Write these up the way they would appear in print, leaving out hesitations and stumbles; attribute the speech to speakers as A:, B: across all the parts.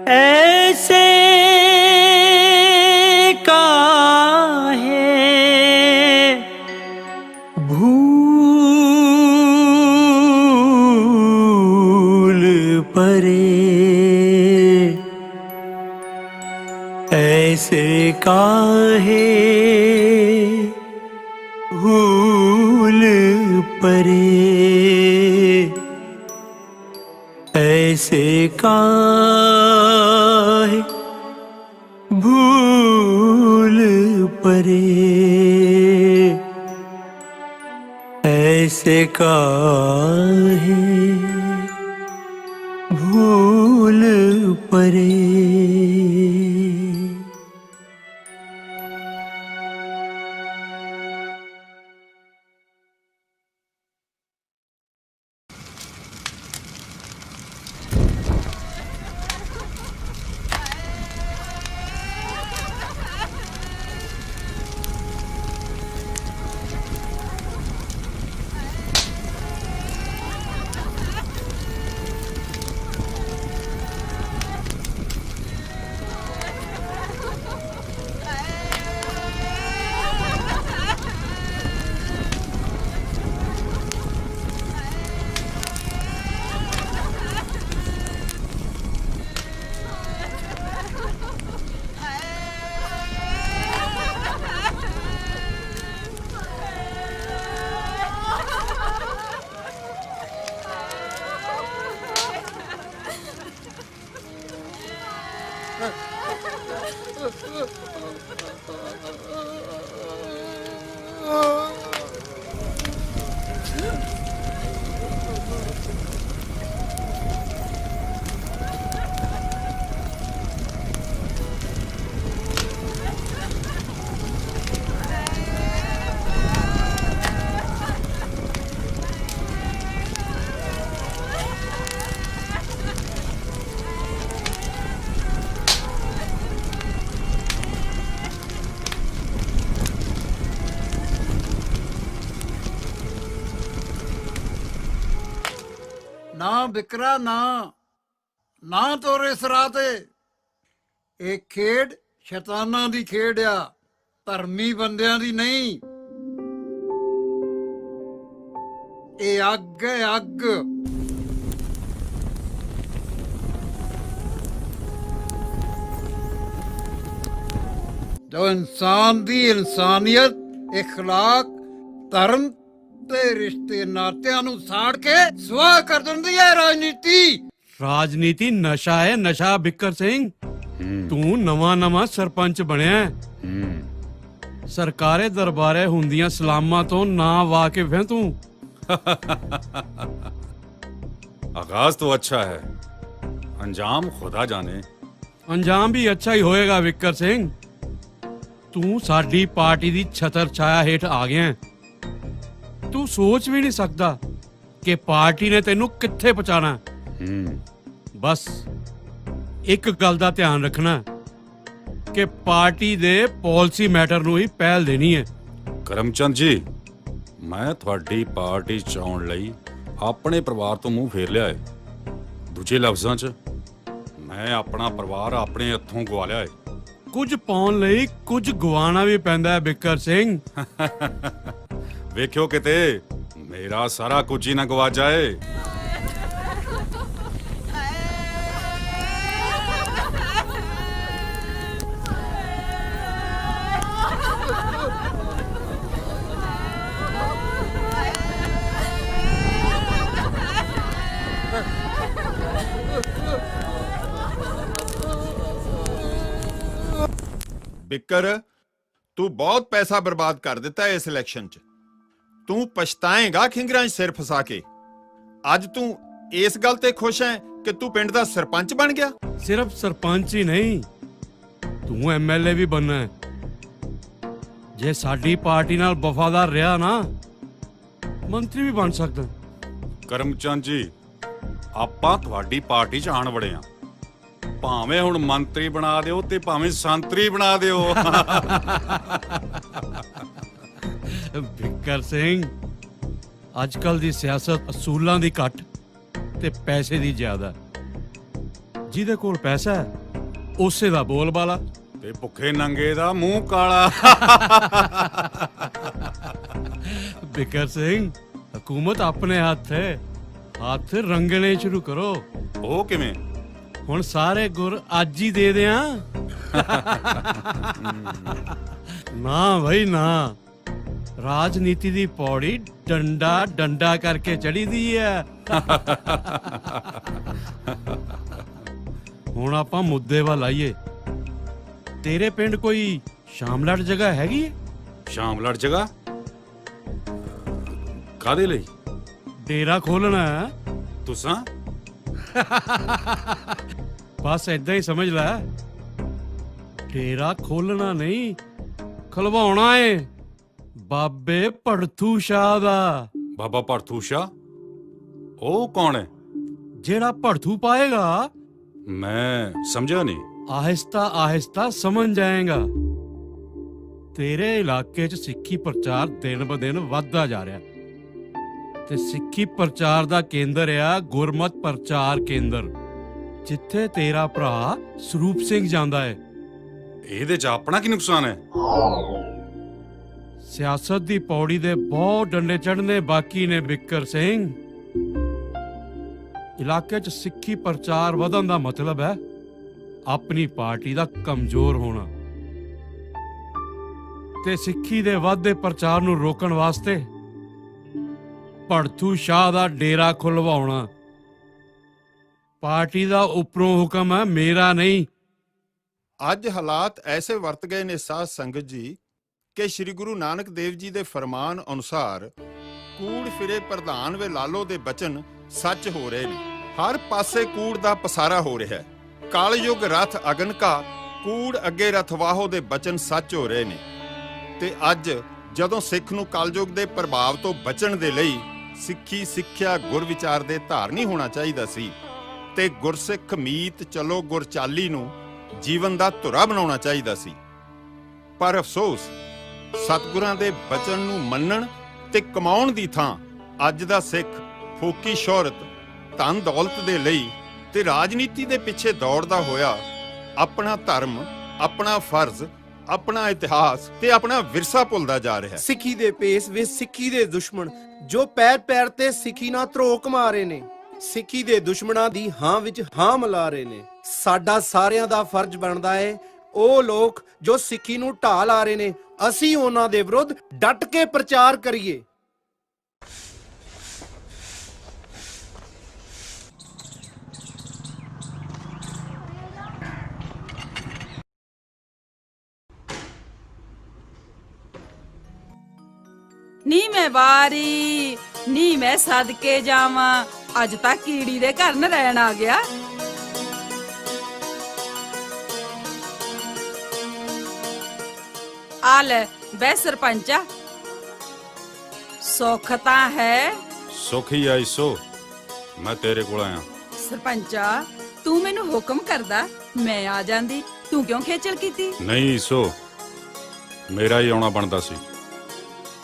A: ऐसे काहे भूल परे, ऐसे काहे भूल परे, ऐसे काहे भूल परे, ऐसे काहे भूल परे।
B: ना बिकरा ना ना तोरे सराते। ਇਹ ਖੇਡ ਸ਼ੈਤਾਨਾਂ ਦੀ ਖੇਡ ਆ, ਧਰਮੀ ਬੰਦਿਆਂ ਦੀ ਨਹੀਂ। ਇਹ ਅੱਗ ਹੈ ਅੱਗ। ਜੋ ਇਨਸਾਨ ਦੀ ਇਨਸਾਨੀਅਤ, ਇਖਲਾਕ, ਧਰਮ ਤੇ ਰਿਸ਼ਤੇ ਨਾਤਿਆਂ ਨੂੰ ਸਾੜ ਕੇ ਸਵਾਹ ਕਰ ਦਿੰਦੀ ਹੈ ਰਾਜਨੀਤੀ।
C: राजनीति नशा है, नशा। बिक्कर सिंह तू नवा नवा सरपंच बनया है। सरकारे दरबारे हुंदियां सलामां तो ना वाकिफ है तू।
D: आगाज तो अच्छा है, अंजाम खुदा जाने।
C: अंजाम भी अच्छा ही होएगा बिक्कर सिंह। तू साडी पार्टी दी छतर छाया हेठ आ गया है। तू सोच भी नहीं सकता कि पार्टी ने तेनू कित्थे पहुंचाना। बस एक गल दा ध्यान रखना कि पार्टी दे पॉलिसी मैटर नू ही पहल देनी है।
D: करमचंद जी, मैं थोड़ी पार्टी च आउण लई अपने परिवार तो मुंह फेर लिया है। दूजे लफ्जां च मैं अपना परिवार अपने हत्थों गवा लिया है।
C: कुछ पाउण लई कुछ गवाना भी पैंदा है बिक्कर सिंह।
D: वेख्यो किते मेरा सारा कुछ ही ना गवा जाए।
E: बिक्कर, तू बहुत पैसा बर्बाद कर दिता है इस इलेक्शन च। तू पछताएगा खिंगरां च सिर फसा के। अज तू इस गल ते खुश है कि तू पिंड दा सरपंच बन गया?
C: सिर्फ सरपंच ही नहीं, तू MLA भी बनना है। जे साडी पार्टी नाल वफादार रहा ना, मंत्री भी बन सकदा।
D: करमचंद जी, आपां तुहाडी पार्टी च आण वड़े आ। भावें हुण मंत्री बना दिओ ते भावें संतरी बना दिओ।
C: बिक्कर सिंह, अजकल दी सियासत असूलां दी घट ਤੇ ਪੈਸੇ ਦੀ ਜ਼ਿਆਦਾ। ਜਿਹਦੇ ਕੋਲ ਪੈਸਾ ਹੈ ਉਸੇ ਦਾ ਬੋਲ ਬਾਲਾ।
D: ਤੇ ਭੁੱਖੇ ਨੰਗੇ ਦਾ ਮੂੰਹ ਕਾਲਾ।
C: ਬਿਕਰ ਸਿੰਘ, ਹਕੂਮਤ ਆਪਣੇ ਹੱਥ ਹੈ, ਹੱਥ ਰੰਗਣੇ ਸ਼ੁਰੂ ਕਰੋ।
D: ਉਹ ਕਿਵੇਂ?
C: ਹੁਣ ਸਾਰੇ ਗੁਰ ਅੱਜ ਹੀ ਦੇ ਦਿਆਂ। ਨਾ ਭਾਈ ਨਾ, ਰਾਜਨੀਤੀ ਦੀ ਪੌੜੀ ਡੰਡਾ ਡੰਡਾ ਕਰਕੇ ਚੜੀ ਦੀ ਹੈ। ਹੁਣ ਆਪਾਂ ਮੁੱਦੇ ਵੱਲ ਆਈਏ। ਤੇਰੇ ਪਿੰਡ ਕੋਈ ਸ਼ਾਮਲਾਟ ਜਗ੍ਹਾ ਹੈਗੀ ਹੈ?
D: ਸ਼ਾਮਲੜ ਜਗ੍ਹਾ? ਕਾਦੇ ਲਈ?
C: ਡੇਰਾ ਖੋਲਣਾ ਹੈ।
D: ਤੁਸਾਂ?
C: ਬਸ ਏਦਾਂ ਹੀ ਸਮਝ ਲੈ। ਡੇਰਾ ਖੋਲਣਾ ਨਹੀਂ, ਖਲਵਾਉਣਾ ਏ ਬਾਬੇ ਭੜਥੂ ਸ਼ਾਹ ਦਾ।
D: ਬਾਬਾ ਭੜਥੂ ਸ਼ਾਹ? ਉਹ ਕੌਣ ਹੈ?
C: ਜਿਹੜਾ ਭੜਥੂ ਪਾਏਗਾ,
D: ਮੈਂ ਸਮਝਿਆ ਨਹੀਂ।
C: ਆਹਿਸਤਾ ਆਹਿਸਤਾ ਸਮਝ ਜਾਏਗਾ। ਤੇਰੇ ਇਲਾਕੇ 'ਚ ਸਿੱਖੀ ਪ੍ਰਚਾਰ ਦਿਨ ਬ ਦਿਨ ਵੱਧਦਾ ਜਾ ਰਿਹਾ, ਤੇ ਸਿੱਖੀ ਪ੍ਰਚਾਰ ਦਾ ਕੇਂਦਰ ਆ ਗੁਰਮਤ ਪ੍ਰਚਾਰ ਕੇਂਦਰ, ਜਿੱਥੇ ਤੇਰਾ ਭਰਾ ਸਰੂਪ ਸਿੰਘ ਜਾਂਦਾ ਹੈ।
D: ਇਹਦੇ 'ਚ ਆਪਣਾ ਕੀ ਨੁਕਸਾਨ ਹੈ?
C: ਸਿਆਸਤ ਦੀ ਪੌੜੀ ਦੇ ਬਹੁਤ ਡੰਡੇ ਚੜ੍ਹਨੇ ਬਾਕੀ ਨੇ ਬਿੱਕਰ ਸਿੰਘ। ਇਲਾਕੇ 'ਚ ਸਿੱਖੀ ਪ੍ਰਚਾਰ ਵਧਣ ਦਾ ਮਤਲਬ ਹੈ ਆਪਣੀ ਪਾਰਟੀ ਦਾ ਕਮਜ਼ੋਰ ਹੋਣਾ, ਤੇ ਸਿੱਖੀ ਦੇ ਵੱਧਦੇ ਪ੍ਰਚਾਰ ਨੂੰ ਰੋਕਣ ਵਾਸਤੇ ਭੜਥੂ ਸ਼ਾਹ ਦਾ ਡੇਰਾ ਖੁਲਵਾਉਣਾ। ਪਾਰਟੀ ਦਾ ਉੱਪਰੋਂ ਹੁਕਮ ਹੈ, ਮੇਰਾ ਨਹੀਂ।
E: ਅੱਜ ਹਾਲਾਤ ਐਸੇ ਵਰਤ ਗਏ ਨੇ ਸਾਧ ਸੰਗਤ ਜੀ ਕਿ ਸ੍ਰੀ ਗੁਰੂ ਨਾਨਕ ਦੇਵ ਜੀ ਦੇ ਫਰਮਾਨ ਅਨੁਸਾਰ ਕੂੜ ਫਿਰੇ ਪ੍ਰਧਾਨ ਵੇ ਲਾਲੋ ਦੇ ਬਚਨ ਸੱਚ ਹੋ ਰਹੇ ਨੇ। ਹਰ ਪਾਸੇ ਕੂੜ ਦਾ ਪਸਾਰਾ ਹੋ ਰਿਹਾ ਹੈ। ਕਾਲਯੁਗ ਰਥ ਅਗਨ ਕਾ, ਕੂੜ ਅੱਗੇ ਰਥਵਾਹੋ ਦੇ ਬਚਨ ਸੱਚ ਹੋ ਰਹੇ ਨੇ। ਤੇ ਅੱਜ ਜਦੋਂ ਸਿੱਖ ਨੂੰ ਕਲਯੁਗ ਦੇ ਪ੍ਰਭਾਵ ਤੋਂ ਬਚਣ ਦੇ ਲਈ ਸਿੱਖੀ ਸਿੱਖਿਆ ਗੁਰ ਵਿਚਾਰ ਦੇ ਧਾਰਨੀ ਹੋਣਾ ਚਾਹੀਦਾ ਸੀ, ਤੇ ਗੁਰਸਿੱਖ ਮੀਤ ਚਲੋ ਗੁਰਚਾਲੀ ਨੂੰ ਜੀਵਨ ਦਾ ਧੁਰਾ ਬਣਾਉਣਾ ਚਾਹੀਦਾ ਸੀ। ਪਰ ਅਫਸੋਸ, ਸਤਿਗੁਰਾਂ ਦੇ ਬਚਨ ਨੂੰ ਮੰਨਣ ਤੇ ਕਮਾਉਣ ਦੀ ਥਾਂ ਅੱਜ ਦਾ ਸਿੱਖ ਫੋਕੀ ਸ਼ੋਹਰਤ, ਧਨ ਦੌਲਤ ਦੇ ਲਈ ਤੇ ਰਾਜਨੀਤੀ ਦੇ ਪਿੱਛੇ ਦੌੜਦਾ ਹੋਇਆ ਆਪਣਾ ਧਰਮ, ਆਪਣਾ ਫਰਜ਼, ਆਪਣਾ ਇਤਿਹਾਸ ਤੇ ਆਪਣਾ ਵਿਰਸਾ ਭੁੱਲਦਾ ਜਾ ਰਿਹਾ ਹੈ।
F: ਸਿੱਖੀ ਦੇ ਪੇਸ ਵੇ ਸਿੱਖੀ ਦੇ ਦੁਸ਼ਮਣ ਜੋ ਪੈਰ ਪੈਰ ਤੇ ਸਿੱਖੀ ਨਾਲ ਧਰੋਕ ਮਾਰੇ ਨੇ, ਸਿੱਖੀ ਦੇ ਦੁਸ਼ਮਣਾਂ ਦੀ ਹਾਂ ਵਿੱਚ ਹਾਂ ਮਿਲਾ ਰਹੇ ਨੇ। ਸਾਡਾ ਸਾਰਿਆਂ ਦਾ ਫਰਜ਼ ਬਣਦਾ ਹੈ ਉਹ ਲੋਕ ਜੋ ਸਿੱਖੀ ਨੂੰ ਢਾਹ ਲਾ ਰਹੇ ਨੇ, ਅਸੀਂ ਉਹਨਾਂ ਦੇ ਵਿਰੁੱਧ ਡਟ ਕੇ ਪ੍ਰਚਾਰ ਕਰੀਏ।
G: ਨੀ ਮੈਂ ਵਾਰੀ, ਨੀ ਮੈਂ ਸਦਕੇ ਜਾਵਾਂ, ਅੱਜ ਤੱਕ ਕੀੜੀ ਦੇ ਘਰ ਨ ਰਹਿਣ ਆ ਗਿਆ। ਆ ਲੈ ਬੈ ਸਰਪੰਚਾ, ਸੁੱਖ ਤਾਂ ਹੈ।
D: ਸੁੱਖ ਹੀ ਆਈ ਸੋ ਮੈਂ ਤੇਰੇ ਕੋਲ ਆਇਆ।
G: ਸਰਪੰਚਾ, ਤੂੰ ਮੈਨੂੰ ਹੁਕਮ ਕਰਦਾ ਮੈਂ ਆ ਜਾਂਦੀ, ਤੂੰ ਕਿਉਂ ਖੇਚਲ ਕੀਤੀ?
D: ਨਹੀਂ ਸੋ, ਮੇਰਾ ਹੀ ਆਉਣਾ ਬਣਦਾ ਸੀ,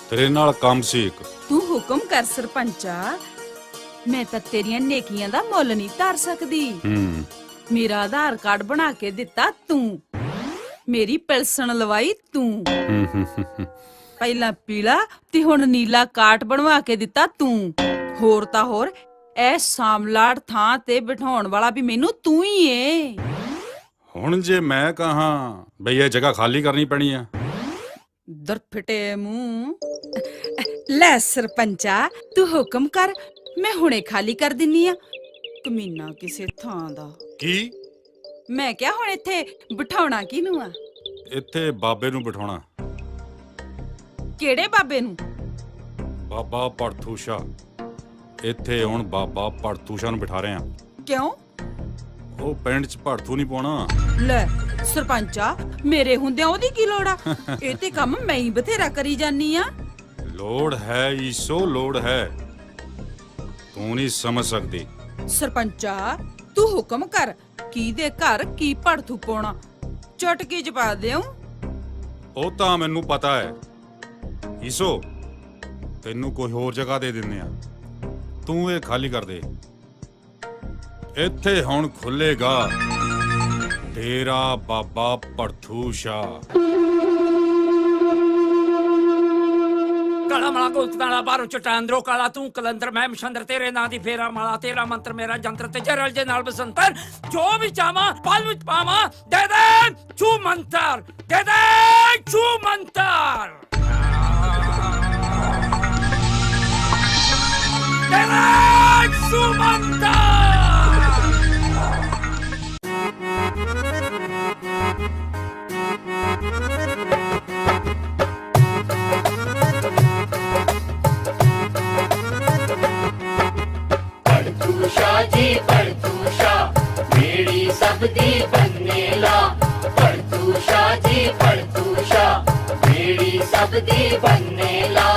D: ਤੇਰੇ ਨਾਲ ਕੰਮ ਸੀ ਇੱਕ।
G: ਤੂੰ ਹੁਕਮ ਕਰ ਸਰਪੰਚਾ, ਮੈਂ ਤਾਂ ਤੇਰੀਆਂ ਨੇਕੀਆਂ ਦਾ ਮੁੱਲ ਨਹੀਂ ਧਰ ਸਕਦੀ। ਮੇਰਾ ਆਧਾਰ ਕਾਰਡ ਬਣਾ ਕੇ ਦਿੱਤਾ ਤੂੰ, ਮੇਰੀ ਪੈਨਸ਼ਨ ਲਵਾਈ ਤੂੰ, ਪਹਿਲਾਂ ਪੀਲਾ ਤੇ ਹੁਣ ਨੀਲਾ ਕਾਰਡ ਬਣਵਾ ਕੇ ਦਿੱਤਾ ਤੂੰ। ਹੋਰ ਤਾਂ ਹੋਰ, ਐ ਸਾਮਲਾੜ ਥਾਂ ਤੇ ਬਿਠਾਉਣ ਵਾਲਾ ਵੀ ਮੈਨੂੰ ਤੂੰ ਹੀ ਏ।
D: ਹੁਣ ਜੇ ਮੈਂ ਕਹਾਂ ਬਈ ਇਹ ਜਗ੍ਹਾ ਖਾਲੀ ਕਰਨੀ ਪੈਣੀ ਆ,
G: ਦਰਫਟੇ ਮੂੰਹ। ਲੈ ਸਰਪੰਚਾ, ਤੂੰ ਹੁਕਮ ਕਰ, ਮੈਂ ਹੁਣੇ ਖਾਲੀ ਕਰ ਦਿੰਨੀ ਆ। ਕਮੀਨਾ ਕਿਸੇ ਥਾਂ ਦਾ।
D: ਕੀ?
G: ਮੈਂ ਕਿਹਾ ਹੁਣ ਇੱਥੇ ਬਿਠਾਉਣਾ ਕਿਹਨੂੰ ਆ?
D: ਇੱਥੇ ਬਾਬੇ ਨੂੰ ਬਿਠਾਉਣਾ।
G: ਕਿਹੜੇ ਬਾਬੇ ਨੂੰ?
D: ਬਾਬਾ ਭੜਥੂ ਸ਼ਾਹ। ਇੱਥੇ ਹੁਣ ਬਾਬਾ ਭੜਥੂ ਸ਼ਾਹ ਨੂੰ ਬਿਠਾ ਰਹੇ ਆ।
G: ਕਿਉਂ?
D: ਉਹ ਪਿੰਡ 'ਚ ਭੜਥੂ ਨਹੀਂ ਪਾਉਣਾ।
G: ਲੈ ਸਰਪੰਚਾ, ਮੇਰੇ ਹੁੰਦਿਆਂ ਉਹਦੀ ਕੀ ਲੋੜ ਆ? ਇਹ ਤੇ ਕੰਮ ਮੈਂ ਹੀ ਬਥੇਰਾ ਕਰੀ ਜਾਨੀ ਆ।
D: ਲੋੜ ਹੈ ਈਸੋ, ਲੋੜ ਹੈ, ਤੂੰ ਨਹੀਂ ਸਮਝ ਸਕਦੀ।
G: ਸਰਪੰਚਾ, ਤੂੰ ਹੁਕਮ ਕਰ, ਕੀ ਦੇ ਘਰ ਕੀ ਭੜਥੂ ਪਾਉਣਾ? ਚੁਟਕੀ ਚ ਪਾ ਦਿਓ।
D: ਉਹ ਤਾਂ ਮੈਨੂੰ ਪਤਾ ਹੈ ਈਸੋ, ਤੈਨੂੰ ਕੋਈ ਹੋਰ ਜਗ੍ਹਾ ਦੇ ਦਿੰਦੇ ਆ, ਤੂੰ ਇਹ ਖਾਲੀ ਕਰ ਦੇ। ਇੱਥੇ ਹੁਣ ਖੁੱਲੇਗਾ ਡੇਰਾ ਬਾਬਾ ਭੜਥੂ ਸ਼ਾਹ।
H: ਕਾਲਾ ਮਾਲਾ ਕੋਲਤਾਲਾ ਬਾਹਰੋਂ ਚਟਾਂਦਰੋ ਕਾਲਾ ਤੂੰ ਕਲੰਦਰ ਮੈਂ ਮਸ਼ੰਦਰ ਤੇਰੇ ਨਾਂ ਦੀ ਫੇਰਾ ਮਾਲਾ ਤੇਰਾ ਮੰਤਰ ਮੇਰਾ ਜੰਤਰ ਤੇ ਜਰਲ ਜੇ ਨਾਲ ਬਸੰਤਰ ਜੋ ਵੀ ਚਾਵਾਂ ਪਲ ਵਿੱਚ ਪਾਵਾਂ ਦੇ ਦੇ ਛੂ ਮੰਤਰ ਦੇ ਦੇ ਛੂ ਮੰਤਰ ਦੇ ਦੇ ਛੂ ਮੰਤਰ।
I: ਭੜਥੂਸ਼ਾ ਜੀ ਭੜਥੂਸ਼ਾ ਮੇਰੀ ਸਭ ਦੀ ਬੰਨੇਲਾ ਭੜਥੂਸ਼ਾ ਜੀ ਭੜਥੂਸ਼ਾ ਮੇਰੀ ਸਭ ਦੀ ਬੰਨੇਲਾ।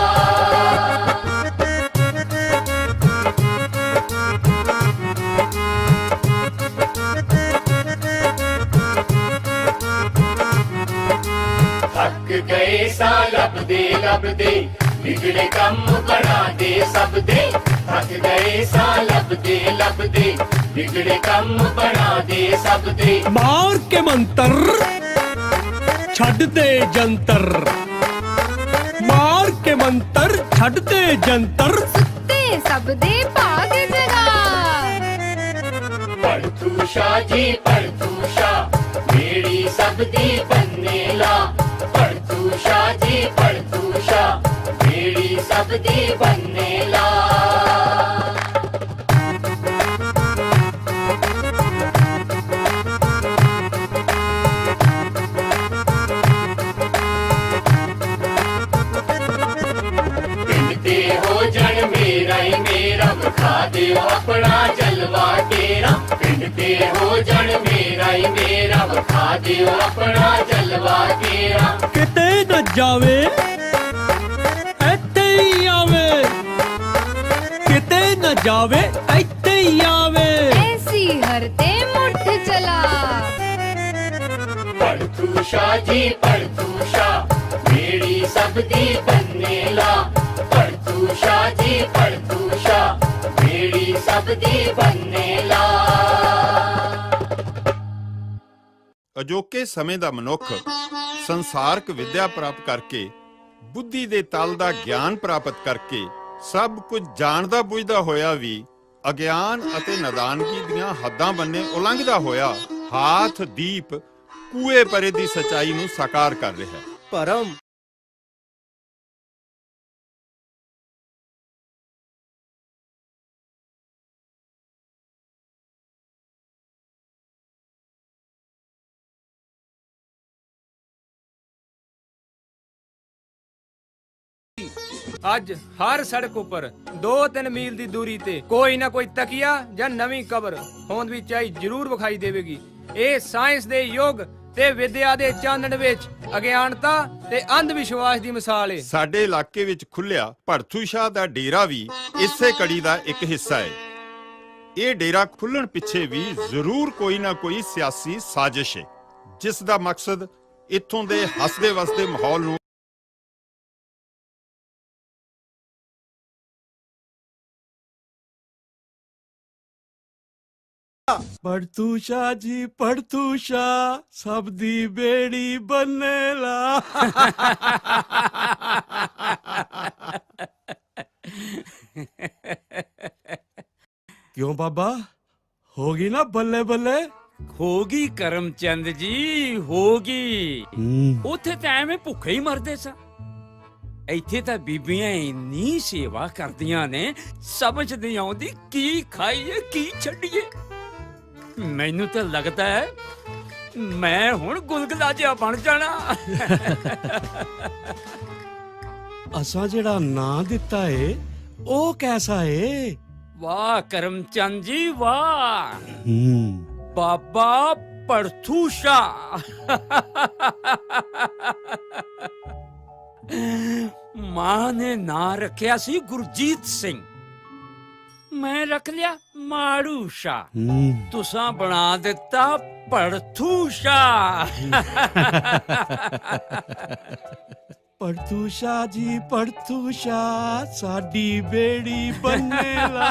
I: ਥੱਕ ਗਏ ਸਾਂ ਲੱਭਦੇ ਲੱਭਦੇ ਵਿਗੜੇ ਕੰਮ ਬਣਾ ਦੇ ਸਭ ਦੇ ਥੱਕ ਗਏ ਸਾਂ ਲੱਭਦੇ ਲੱਭਦੇ ਵਿਗੜੇ ਕੰਮ ਬਣਾ ਦੇ ਸਭ ਦੇ।
A: ਮਾਰ ਕੇ ਮੰਤਰ ਛੱਡ ਦੇ ਜੰਤਰ, ਮਾਰ ਕੇ ਮੰਤਰ ਛੱਡ ਦੇ ਜੰਤਰ,
J: ਸੁੱਤੇ ਸਭ ਦੇ ਭਾਗ ਜਗਾ।
I: ਭੜਥੂਸ਼ਾ ਜੀ ਭੜਥੂਸ਼ਾ ਮੇਰੀ ਸਭ ਦੀ ਬੰਨੇਲਾ ਭੜਥੂਸ਼ਾ ਜੀ ਭੜਥੂਸ਼ਾ ਮੇਰੀ ਸਭ ਦੀ ਬੰਨੇਲਾ। ਵਿਖਾ ਦਿਓ ਆਪਣਾ ਜਲਵਾ ਤੇਰਾ ਪਿੰਡ ਤੇ ਹੋ ਜਾਣ ਮੇਰਾ ਹੀ ਮੇਰਾ ਵਿਖਾ ਦਿਓ ਆਪਣਾ ਜਲਵਾ ਤੇਰਾ।
A: ਕਿਤੇ ਨਾ ਜਾਵੇ ਇੱਥੇ ਹੀ ਆਵੇ, ਕਿਤੇ ਨਾ ਜਾਵੇ ਇੱਥੇ ਹੀ ਆਵੇ।
J: ਐਸੀ ਹਰ ਤੇ ਮੁੱਠ ਚਲਾ।
I: ਭੜਥੂਸ਼ਾ ਜੀ ਭੜਥੂਸ਼ਾ ਮੇਰੀ ਸਭ ਦੀ ਬੰਨੇਲਾ ਭੜਥੂਸ਼ਾ ਜੀ ਭੜਥੂਸ਼ਾ ਮੇਰੀ ਸਭ ਦੀ ਬੰਨੇਲਾ।
E: ਅਜੋਕੇ ਸਮੇਂ ਦਾ ਮਨੁੱਖ ਸੰਸਾਰਕ ਵਿੱਦਿਆ ਪ੍ਰਾਪਤ ਕਰਕੇ ਬੁੱਧੀ ਦੇ ਤਲ ਦਾ ਗਿਆਨ ਪ੍ਰਾਪਤ ਕਰਕੇ ਸਭ ਕੁਝ ਜਾਣਦਾ ਬੁੱਝਦਾ ਹੋਇਆ ਵੀ ਅਗਿਆਨ ਅਤੇ ਨਾਦਾਨਗੀ ਦੀਆਂ ਹੱਦਾਂ ਬੰਨੇ ਉਲੰਘਦਾ ਹੋਇਆ ਹਾਥ ਦੀਪ ਕੂਏ ਪਰੇ ਦੀ ਸਚਾਈ ਨੂੰ ਸਾਕਾਰ ਕਰ ਰਿਹਾ ਹੈ।
F: ਭਰਮ
H: ਅੱਜ ਹਰ ਸੜਕ ਉੱਪਰ 2-3 ਮੀਲ ਦੀ ਦੂਰੀ ਤੇ ਕੋਈ ਨਾ ਕੋਈ ਤਕੀਆ ਜਾਂ ਨਵੀਂ ਕਬਰ ਹੋਂਦ ਵਿੱਚ ਆਈ ਜ਼ਰੂਰ ਵਿਖਾਈ ਦੇਵੇਗੀ। ਇਹ ਸਾਇੰਸ ਦੇ ਯੁੱਗ ਤੇ ਵਿਦਿਆ ਦੇ ਚਾਨਣ ਵਿੱਚ ਅਗਿਆਨਤਾ ਤੇ ਅੰਧ ਵਿਸ਼ਵਾਸ ਦੀ ਮਿਸਾਲ ਹੈ।
E: ਸਾਡੇ ਇਲਾਕੇ ਵਿੱਚ ਖੁੱਲਿਆ ਭੜਥੂ ਸ਼ਾਹ ਦਾ ਡੇਰਾ ਵੀ ਇਸੇ ਕੜੀ ਦਾ ਇੱਕ ਹਿੱਸਾ ਹੈ। ਇਹ ਡੇਰਾ ਖੁੱਲਣ ਪਿੱਛੇ ਵੀ ਜ਼ਰੂਰ ਕੋਈ ਨਾ ਕੋਈ ਸਿਆਸੀ ਸਾਜ਼ਿਸ਼ ਹੈ, ਜਿਸ ਦਾ ਮਕਸਦ ਇੱਥੋਂ ਦੇ ਹੱਸਦੇ ਵਸਦੇ ਮਾਹੌਲ ਨੂੰ
C: ਪੜਤੂਸ਼ਾ ਜੀ ਪੜਤੂਸ਼ਾ ਸਭ ਦੀ ਬੇੜੀ ਬੰਨੇਲਾ। ਕਿਉਂ ਬਾਬਾ ਹੋਗੀ ਨਾ ਬੱਲੇ ਬੱਲੇ?
H: ਹੋਗੀ ਕਰਮਚੰਦ ਜੀ ਹੋਗੀ। ਉੱਥੇ ਤਾਂ ਐਵੇਂ ਭੁੱਖੇ ਹੀ ਮਰਦੇ ਸਾਂ। ਇੱਥੇ ਤਾਂ ਬੀਬੀਆਂ ਇੰਨੀ ਸੇਵਾ ਕਰਦੀਆਂ ਨੇ ਸਮਝ ਨਹੀਂ ਆਉਂਦੀ ਕੀ ਖਾਈਏ ਕੀ ਛੱਡੀਏ। ਮੈਨੂੰ ਤਾਂ ਲੱਗਦਾ ਹੈ ਮੈਂ ਹੁਣ ਗੁਲਗੁਲਾ ਜਿਹਾ ਬਣ ਜਾਣਾ।
C: ਅਸਾਂ ਜਿਹੜਾ ਨਾਂ ਦਿੱਤਾ ਏ ਉਹ ਕੈਸਾ ਏ?
H: ਵਾਹ ਕਰਮਚੰਦ ਜੀ ਵਾਹ। ਬਾਬਾ ਭੜਥੂ ਸ਼ਾਹ। ਮਾਂ ਨੇ ਨਾਂ ਰੱਖਿਆ ਸੀ ਗੁਰਜੀਤ ਸਿੰਘ, ਮੈਂ ਰੱਖ ਲਿਆ ਮਾੜੂ ਸ਼ਾਹ, ਤੁਸਾਂ ਬਣਾ ਦਿੱਤਾ ਭੜਥੂ ਸ਼ਾਹ।
C: ਪੜਤੂਸ਼ਾ ਜੀ ਪੜਤੂਸ਼ਾ ਸਾਡੀ ਬੇੜੀ ਬੰਨੇਲਾ।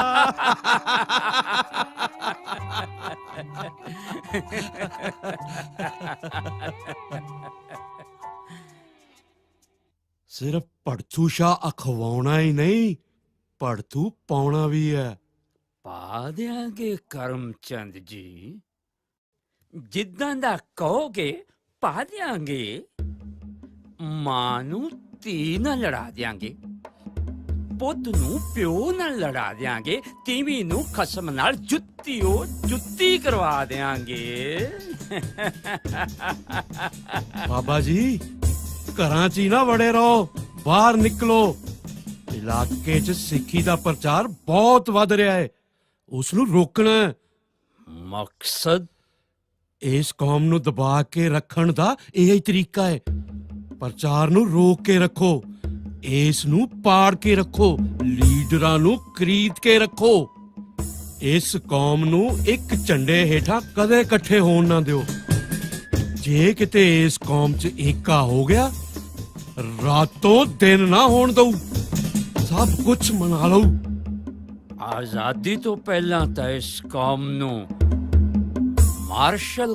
C: ਸਿਰਫ ਪੜਤੂਸ਼ਾ ਅਖਵਾਉਣਾ ਹੀ ਨਹੀਂ, ਪੜਤੂ ਪਾਉਣਾ ਵੀ ਹੈ।
H: ਪਾ ਦਿਆਂਗੇ ਕਰਮਚੰਦ ਜੀ, ਜਿੱਦਾਂ ਦਾ ਕਹੋਗੇ ਪਾ ਦਿਆਂਗੇ। ਮਾਂ ਨੂੰ ਧੀ ਨਾਲ ਲੜਾ ਦਿਆਂਗੇ, ਪੁੱਤ ਨੂੰ ਪਿਓ ਨਾਲ ਲੜਾ ਦਿਆਂਗੇ, ਤੀਵੀਂ ਨੂੰ ਖਸਮ ਨਾਲ ਜੁੱਤੀ ਕਰਵਾ ਦਿਆਂਗੇ।
C: ਬਾਬਾ ਜੀ ਘਰਾਂ 'ਚ ਹੀ ਨਾ ਵੜੇ ਰਹੋ, ਬਾਹਰ ਨਿਕਲੋ। ਇਲਾਕੇ 'ਚ ਸਿੱਖੀ ਦਾ ਪ੍ਰਚਾਰ ਬਹੁਤ ਵੱਧ ਰਿਹਾ ਹੈ, ਉਸ ਨੂੰ ਰੋਕਣਾ ਹੈ।
H: ਮਕਸਦ
C: ਇਸ ਕੌਮ ਨੂੰ ਦਬਾ ਕੇ ਰੱਖਣ ਦਾ ਇਹ ਹੀ ਤਰੀਕਾ ਹੈ। ਪ੍ਰਚਾਰ ਨੂੰ ਰੋਕ ਕੇ ਰੱਖੋ, ਇਸ ਨੂੰ ਪਾੜ ਕੇ ਰੱਖੋ, ਲੀਡਰਾਂ ਨੂੰ ਖਰੀਦ ਕੇ ਰੱਖੋ। ਇਸ ਕੌਮ ਨੂੰ ਇੱਕ ਝੰਡੇ ਹੇਠਾਂ ਕਦੇ ਇਕੱਠੇ ਹੋਣ ਨਾ ਦਿਓ। ਜੇ ਕਿਤੇ ਇਸ ਕੌਮ 'ਚ ਏਕਾ ਹੋ ਗਿਆ, ਰਾਤੋਂ ਦਿਨ ਨਾ ਹੋਣ ਦਊ, ਸਭ ਕੁਝ ਮਨਾ ਲਊ।
H: ਆਜ਼ਾਦੀ ਤੋਂ ਪਹਿਲਾਂ ਤਾਂ ਇਸ ਕੌਮ ਨੂੰ ਮਾਰਸ਼ਲ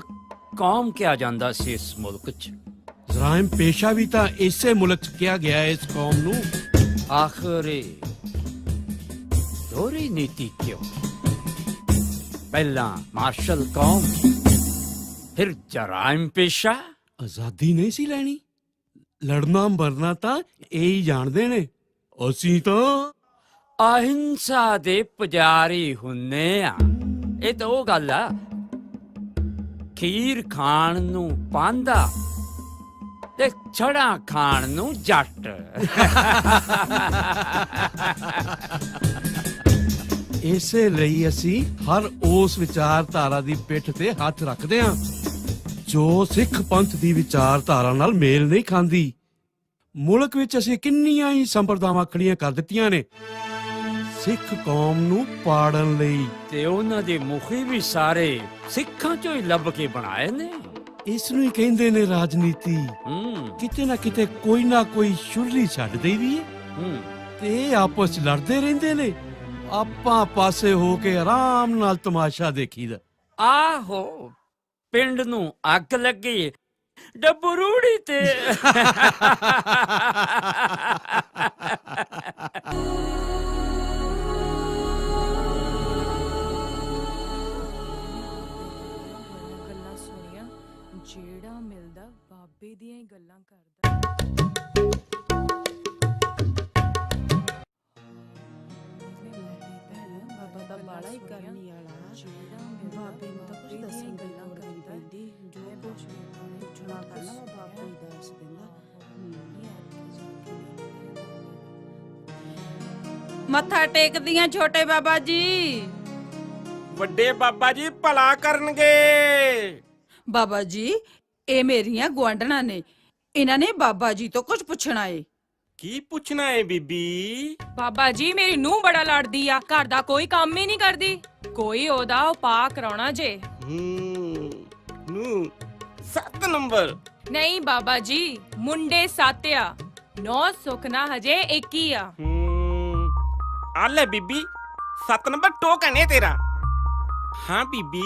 H: ਕੌਮ ਕਿਹਾ ਜਾਂਦਾ ਸੀ। ਇਸ ਮੁਲਕ 'ਚ
C: ਜਰਾਇਮ ਪੇਸ਼ਾ ਵੀ ਤਾਂ ਇਸੇ ਮੁਲਕ 'ਚ ਕਿਹਾ ਗਿਆ ਹੈ ਇਸ ਕੌਮ ਨੂੰ।
H: ਆਖਰੇ ਦੋਹਰੀ ਨੀਤੀ ਕਿਉਂ? ਪਹਿਲਾਂ ਮਾਰਸ਼ਲ ਕੌਮ, ਫਿਰ ਜਰਾਇਮ ਪੇਸ਼ਾ।
C: ਆਜ਼ਾਦੀ ਨਹੀਂ ਸੀ ਲੈਣੀ, ਲੜਨਾ ਮਰਨਾ ਤਾਂ ਇਹ ਹੀ ਜਾਣਦੇ ਨੇ। ਅਸੀਂ ਤਾਂ
H: ਅਹਿੰਸਾ ਦੇ ਪੁਜਾਰੀ ਹੁੰਨੇ ਆ। ਇਹ ਤਾਂ ਉਹ ਗੱਲ ਆ, ਖੀਰ ਖਾਣ ਨੂੰ ਪਾਂਦਾ ਤੇ ਛੜਾ ਖਾਣ ਨੂੰ ਜੱਟ।
C: ਇਸੇ ਲਈ ਅਸੀਂ ਹਰ ਉਸ ਵਿਚਾਰਧਾਰਾ ਦੀ ਪਿੱਠ ਤੇ ਹੱਥ ਰੱਖਦੇ ਹਾਂ ਜੋ ਸਿੱਖ ਪੰਥ ਦੀ ਵਿਚਾਰਧਾਰਾ ਨਾਲ ਮੇਲ ਨਹੀਂ ਖਾਂਦੀ। ਮੁਲਕ ਵਿੱਚ ਅਸੀਂ ਕਿੰਨੀਆਂ ਹੀ ਸੰਪਰਦਾਵਾਂ ਖੜੀਆਂ ਕਰ ਦਿੱਤੀਆਂ ਨੇ ਸਿੱਖ ਕੌਮ ਨੂੰ ਪਾੜਨ ਲਈ,
H: ਤੇ ਉਹਨਾਂ ਦੇ ਮੁਖੀ ਵੀ ਸਾਰੇ ਸਿੱਖਾਂ ਚੋਂ ਹੀ ਲੱਭ ਕੇ ਬਣਾਏ ਨੇ।
C: ਇਸ ਨੂੰ ਹੀ ਕਹਿੰਦੇ ਨੇ ਰਾਜਨੀਤੀ। ਕਿਤੇ ਨਾ ਕਿਤੇ ਕੋਈ ਨਾ ਕੋਈ ਸ਼ੁਰਲੀ ਛੱਡ ਦੇਈਦੀ ਹੈ ਤੇ ਇਹ ਆਪਸ 'ਚ ਲੜਦੇ ਰਹਿੰਦੇ ਨੇ। ਆਪਾਂ ਪਾਸੇ ਹੋ ਕੇ ਆਰਾਮ ਨਾਲ ਤਮਾਸ਼ਾ ਦੇਖੀਦਾ।
H: ਆਹੋ, ਪਿੰਡ ਨੂੰ ਅੱਗ ਲੱਗੀ ਡਬਰੂੜੀ ਤੇ।
G: ਗੱਲਾਂ ਸੁਣੀਆਂ, ਜਿਹੜਾ ਮਿਲਦਾ ਬਾਬੇ ਦੀਆਂ ਹੀ ਗੱਲਾਂ ਕਰਦਾ। ਬਾਬਾ ਦਾ ਬਾਲਾ ਹੀ ਕਰਨੀ ਵਾਲਾ, ਬਾਬੇ ਨੂੰ ਤਾਂ ਕੁਝ ਦੱਸਣ ਦੀ ਲੋੜ ਨਹੀਂ ਪੈਂਦੀ, ਜੋ ਕੁਝ ਪੁੱਛਣਾ ਕਰਨਾ ਬਾਬਾ ਹੀ ਦੱਸ ਦਿੰਦਾ। ਮੱਥਾ ਟੇਕਦੀਆਂ ਛੋਟੇ ਬਾਬਾ ਜੀ।
F: ਵੱਡੇ ਬਾਬਾ ਜੀ ਭਲਾ ਕਰਨਗੇ।
G: ਬਾਬਾ ਜੀ ਇਹ ਮੇਰੀਆਂ ਗੁਆਂਢਣਾਂ ਨੇ, ਇਹਨਾਂ ਨੇ ਬਾਬਾ ਜੀ ਤੋਂ ਕੁਝ ਪੁੱਛਣਾ ਏ।
F: ਕੀ ਪੁੱਛਣਾ ਏ ਬੀਬੀ?
K: ਬਾਬਾ ਜੀ ਮੇਰੀ ਨੂੰਹ ਬੜਾ ਲੜਦੀ ਆ, ਘਰ ਦਾ ਕੋਈ ਕੰਮ ਹੀ ਨਹੀਂ ਕਰਦੀ, ਕੋਈ ਉਹਦਾ ਉਪਾਅ ਕਰਾਉਣਾ ਜੇ।
F: ਨੂੰ 7 ਨੰਬਰ।
K: ਨਹੀਂ ਬਾਬਾ ਜੀ, ਮੁੰਡੇ 7 ਆ, 9 ਸੁਖਨਾ ਹਜੇ 1 ਹੀ ਆ।
F: ਆ ਲੈ ਬੀਬੀ, 7 ਨੰਬਰ ਟੋਕਨ ਏ ਤੇਰਾ। ਹਾਂ ਬੀਬੀ,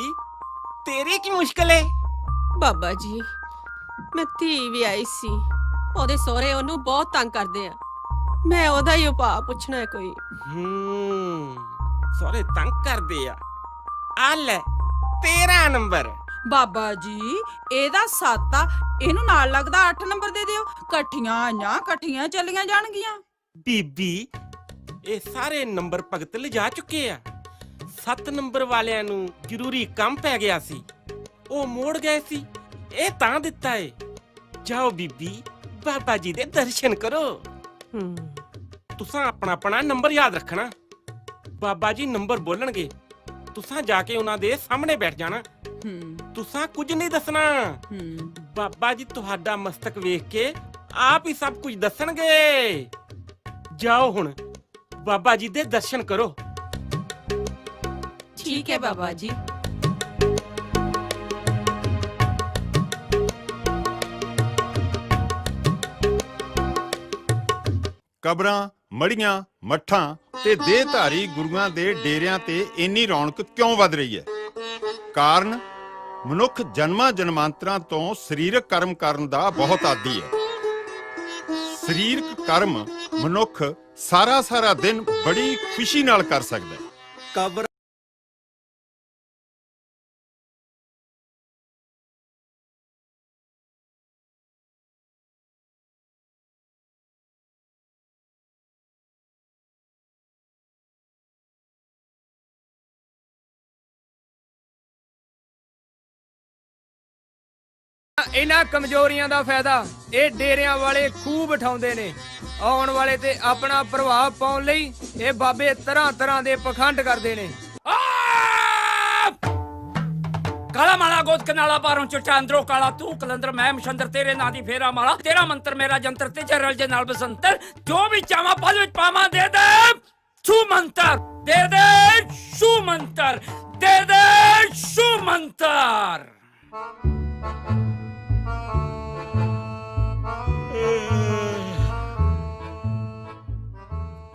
F: ਤੇਰੀ ਕੀ ਮੁਸ਼ਕਲ ਏ?
L: ਬਾਬਾ ਜੀ ਮੈਂ ਧੀ ਵੀ ਆਈ ਸੀ, ਉਹਦੇ ਸਹੁਰੇ ਉਹਨੂੰ ਬਹੁਤ ਤੰਗ ਕਰਦੇ ਆ, ਮੈਂ ਉਹਦਾ ਹੀ ਉਪਾਅ ਪੁੱਛਣਾ ਹੈ ਕੋਈ।
F: ਸਹੁਰੇ ਤੰਗ ਕਰਦੇ ਆ। ਆ ਲੈ 13 ਨੰਬਰ।
G: ਬਾਬਾ ਜੀ ਇਹਦਾ 7 ਆ, ਇਹਨੂੰ ਨਾਲ ਲੱਗਦਾ 8 ਨੰਬਰ ਦੇ ਦਿਓ। ਇਕੱਠੀਆਂ ਆਈਆਂ ਇਕੱਠੀਆਂ ਚੱਲੀਆਂ ਜਾਣਗੀਆਂ।
F: ਬੀਬੀ ਇਹ ਸਾਰੇ ਨੰਬਰ ਭਗਤ ਲਿਜਾ ਚੁੱਕੇ ਆ। 7 ਨੰਬਰ ਵਾਲਿਆਂ ਨੂੰ ਜ਼ਰੂਰੀ ਕੰਮ ਪੈ ਗਿਆ ਸੀ, ਉਹ ਮੋੜ ਗਏ ਸੀ, ਇਹ ਤਾਂ ਦਿੱਤਾ ਏ। ਜਾਓ ਬੀਬੀ, ਬਾਬਾ ਜੀ ਦੇ ਦਰਸ਼ਨ ਕਰੋ। ਤੁਸਾਂ ਆਪਣਾ ਨੰਬਰ ਯਾਦ ਰੱਖਣਾ। ਬਾਬਾ ਜੀ ਨੰਬਰ ਬੋਲਣਗੇ, ਤੁਸਾਂ ਜਾ ਕੇ ਉਹਨਾਂ ਦੇ ਸਾਹਮਣੇ ਬੈਠ ਜਾਣਾ। ਤੁਸਾਂ ਕੁਝ ਨਹੀਂ ਦੱਸਣਾ। ਬਾਬਾ ਜੀ ਤੁਹਾਡਾ ਮਸਤਕ ਵੇਖ ਕੇ ਆਪ ਹੀ ਸਭ ਕੁਝ ਦੱਸਣਗੇ। ਜਾਓ ਹੁਣ ਬਾਬਾ ਜੀ ਦੇ ਦਰਸ਼ਨ ਕਰੋ।
G: ਠੀਕ ਹੈ ਬਾਬਾ ਜੀ।
E: ਕਬਰਾਂ, ਮੜੀਆਂ, ਮੱਠਾਂ ਤੇ ਦੇਹਧਾਰੀ ਗੁਰੂਆਂ ਦੇ ਡੇਰਿਆਂ ਤੇ ਇੰਨੀ ਰੌਣਕ ਕਿਉਂ ਵੱਧ ਰਹੀ ਹੈ? ਕਾਰਨ ਮਨੁੱਖ ਜਨਮਾਂ ਜਨਮਾਂਤਰਾਂ ਤੋਂ ਸਰੀਰਕ ਕਰਮ ਕਰਨ ਦਾ ਬਹੁਤ ਆਦੀ ਹੈ। ਸਰੀਰਕ ਕਰਮ ਮਨੁੱਖ ਸਾਰਾ ਦਿਨ ਬੜੀ ਖੁਸ਼ੀ ਨਾਲ ਕਰ ਸਕਦਾ ਹੈ।
F: ਕਬਰ
H: ਇਹਨਾਂ ਕਮਜ਼ੋਰੀਆਂ ਦਾ ਫਾਇਦਾ ਇਹ ਡੇਰਿਆਂ ਵਾਲੇ ਖੂਬ ਉਠਾਉਂਦੇ ਨੇ। ਆਉਣ ਵਾਲੇ ਤੇ ਆਪਣਾ ਪ੍ਰਭਾਵ ਪਾਉਣ ਲਈ ਇਹ ਬਾਬੇ ਤਰ੍ਹਾਂ ਦੇ ਪਖੰਡ ਕਰਦੇ ਨੇ। ਕਾਲਾ ਮਾਲਾ ਗੋਦ ਕਨਾਲਾ ਪਾਰੋਂ ਚਿੱਟਾ ਅੰਦਰੋਂ ਕਾਲਾ ਤੂੰ ਕਲੰਦਰ ਮੈਂ ਮਸ਼ੰਦਰ ਤੇਰੇ ਨਾਂ ਦੀ ਫੇਰਾ ਮਾਲਾ ਤੇਰਾ ਮੰਤਰ ਮੇਰਾ ਜੰਤਰ ਤੇ ਚਰਲ ਜੇ ਨਾਲ ਬਸੰਤਰ ਜੋ ਵੀ ਚਾਵਾਂ ਪਲ ਵਿੱਚ ਪਾਵਾਂ ਦੇ ਦੇ ਛੂ ਮੰਤਰ ਦੇ ਦੇ ਛੂ ਮੰਤਰ ਦੇ ਦੇ ਛੂ ਮੰਤਰ।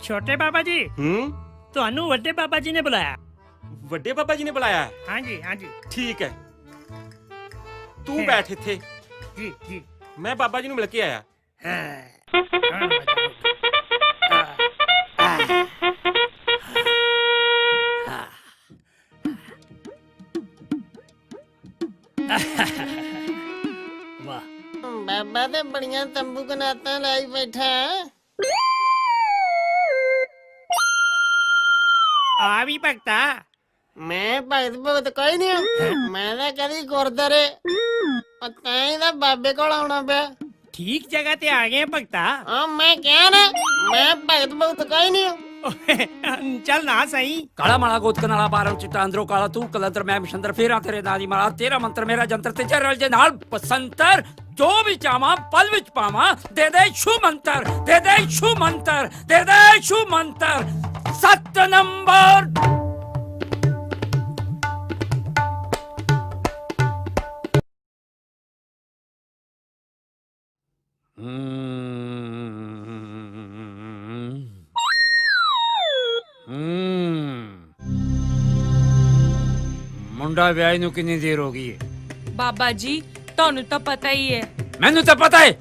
A: ਛੋਟੇ ਬਾਬਾ ਜੀ ਤੁਹਾਨੂੰ ਵੱਡੇ ਬਾਬਾ ਜੀ ਨੇ ਬੁਲਾਇਆ।
M: ਵੱਡੇ ਬਾਬਾ ਜੀ ਨੇ ਬੁਲਾਇਆ?
A: ਹਾਂਜੀ ਹਾਂਜੀ
M: ਠੀਕ ਹੈ, ਤੂੰ ਬੈਠ ਇੱਥੇ।
A: ਜੀ ਜੀ
M: ਮੈਂ ਬਾਬਾ ਜੀ ਨੂੰ ਮਿਲ ਕੇ ਆਇਆ।
A: ਵਾਹ
L: ਬਾਬਾ ਤੇ ਬੜੀਆਂ ਤੰਬੂ ਕਨਾਤਾਂ ਲਾਈ ਬੈਠਾ।
A: ਆ ਵੀ ਭਗਤਾ
L: ਮੈਂ ਭਗਤ ਕੋਈ ਨਹੀਂ, ਮੈਂ ਤਾਂ ਕਦੀ ਗੁਰਦਾਰੇ ਪਤਾ ਹੀ ਦਾ ਬਾਬੇ ਕੋਲ ਆਉਣਾ ਪਿਆ।
A: ਠੀਕ ਜਗ੍ਹਾ ਤੇ ਆ ਗਏ ਭਗਤਾ।
L: ਹਾਂ ਮੈਂ ਕਿਹਾ ਨਾ ਮੈਂ ਭਗਤ ਕੋਈ ਨਹੀਂ।
A: ਚੱਲ ਨਾ ਸਹੀ।
H: ਕਾਲਾ ਮਾਲਾ ਗੋਦ ਕਨਾਲਾ ਪਾਰੋਂ ਚਿੱਟਾ ਅੰਦਰੋਂ ਕਾਲਾ ਤੂੰ ਕਲੰਦਰ ਮੈਂ ਮਸ਼ੰਦਰ ਫੇਰਾ ਤੇਰੇ ਨਾਂ ਦੀ ਮਾਲਾ ਤੇਰਾ ਮੰਤਰ ਮੇਰਾ ਜੰਤਰ ਤੇ ਚਰਲ ਜੇ ਨਾਲ ਬਸੰਤਰ ਜੋ ਵੀ ਚਾਵਾਂ ਪਲ ਵਿੱਚ ਪਾਵਾਂ ਦੇ ਦੇ ਛੂ ਮੰਤਰ ਦੇ ਦੇ ਛੂ ਮੰਤਰ ਦੇ ਦੇ ਛੂ ਮੰਤਰ। 7 ਨੰਬਰ। ਮੁੰਡਾ ਵਿਆਹ ਨੂੰ ਕਿੰਨੀ ਦੇਰ ਹੋ ਗਈ ਹੈ?
K: ਬਾਬਾ ਜੀ ਤੁਹਾਨੂੰ ਤਾਂ ਪਤਾ ਹੀ ਹੈ।
H: ਮੈਨੂੰ ਤਾਂ ਪਤਾ ਹੈ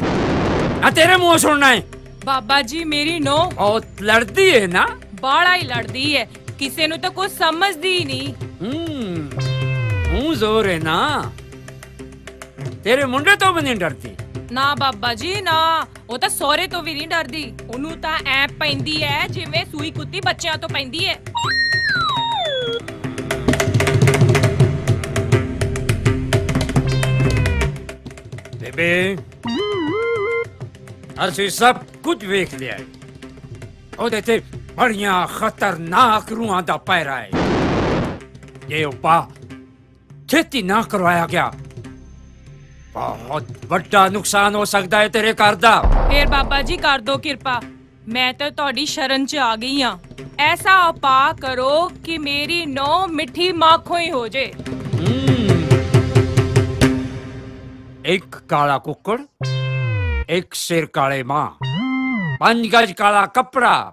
H: ਆ ਤੇਰੇ ਮੂੰਹ ਸੁਣਨਾ ਹੈ।
K: ਬਾਬਾ ਜੀ ਮੇਰੀ ਨੋ
H: ਬਹੁਤ ਲੜਦੀ ਹੈ ਨਾ?
K: ਬਾਲਾ ਹੀ ਲੜਦੀ ਹੈ, ਕਿਸੇ ਨੂੰ ਤਾਂ ਕੁਝ ਸਮਝਦੀ ਹੀ ਨਹੀਂ।
H: ਹੂੰ ਜ਼ੋਰ ਹੈ ਨਾ, ਤੇਰੇ ਮੁੰਡੇ ਤੋਂ ਵੀ ਨਹੀਂ ਡਰਦੀ।
K: ਨਾ ਬਾਬਾ ਜੀ ਨਾ, ਉਹ ਤਾਂ ਸਹੁਰੇ ਤੋਂ ਵੀ ਨਹੀਂ ਡਰਦੀ। ਉਹਨੂੰ ਤਾਂ ਐ ਪੈਂਦੀ ਐ ਜਿਵੇਂ ਸੂਈ ਕੁੱਤੀ ਬੱਚਿਆਂ ਤੋਂ ਪੈਂਦੀ ਐ। ਬੇਬੇ ਅਸੀਂ ਸਭ ਕੁਝ ਵੇਖ ਲਿਆ ਹੈ। ਉਹਦੇ ਤੇ ਬੜੀਆਂ ਖਤਰਨਾਕ ਰੂਹਾਂ ਦਾ ਪੈਰਾ ਹੈ। ਇਹ ਉਪਾਅ ਛੇਤੀ ਨਾ ਕਰਵਾਇਆ ਗਿਆ ਬਹੁਤ ਵੱਡਾ ਨੁਕਸਾਨ ਹੋ ਸਕਦਾ ਹੈ ਤੇਰੇ ਘਰ ਦਾ। ਫੇਰ ਬਾਬਾ ਜੀ ਕਰ ਦੋ ਕਿਰਪਾ, ਮੈਂ ਤਾਂ ਤੁਹਾਡੀ ਸ਼ਰਨ 'ਚ ਆ ਗਈ ਹਾਂ। ਐਸਾ ਉਪਾਅ ਕਰੋ ਕਿ ਮੇਰੀ ਨੌ ਮਿੱਠੀ ਮਾਖੋਂ ਹੀ ਹੋ ਜੇ। ਇੱਕ ਕਾਲਾ ਕੁੱਕੜ, ਇੱਕ ਸਿਰ ਕਾਲੇ ਮਾਂ, 5 ਗਜ ਕਾਲਾ ਕੱਪੜਾ,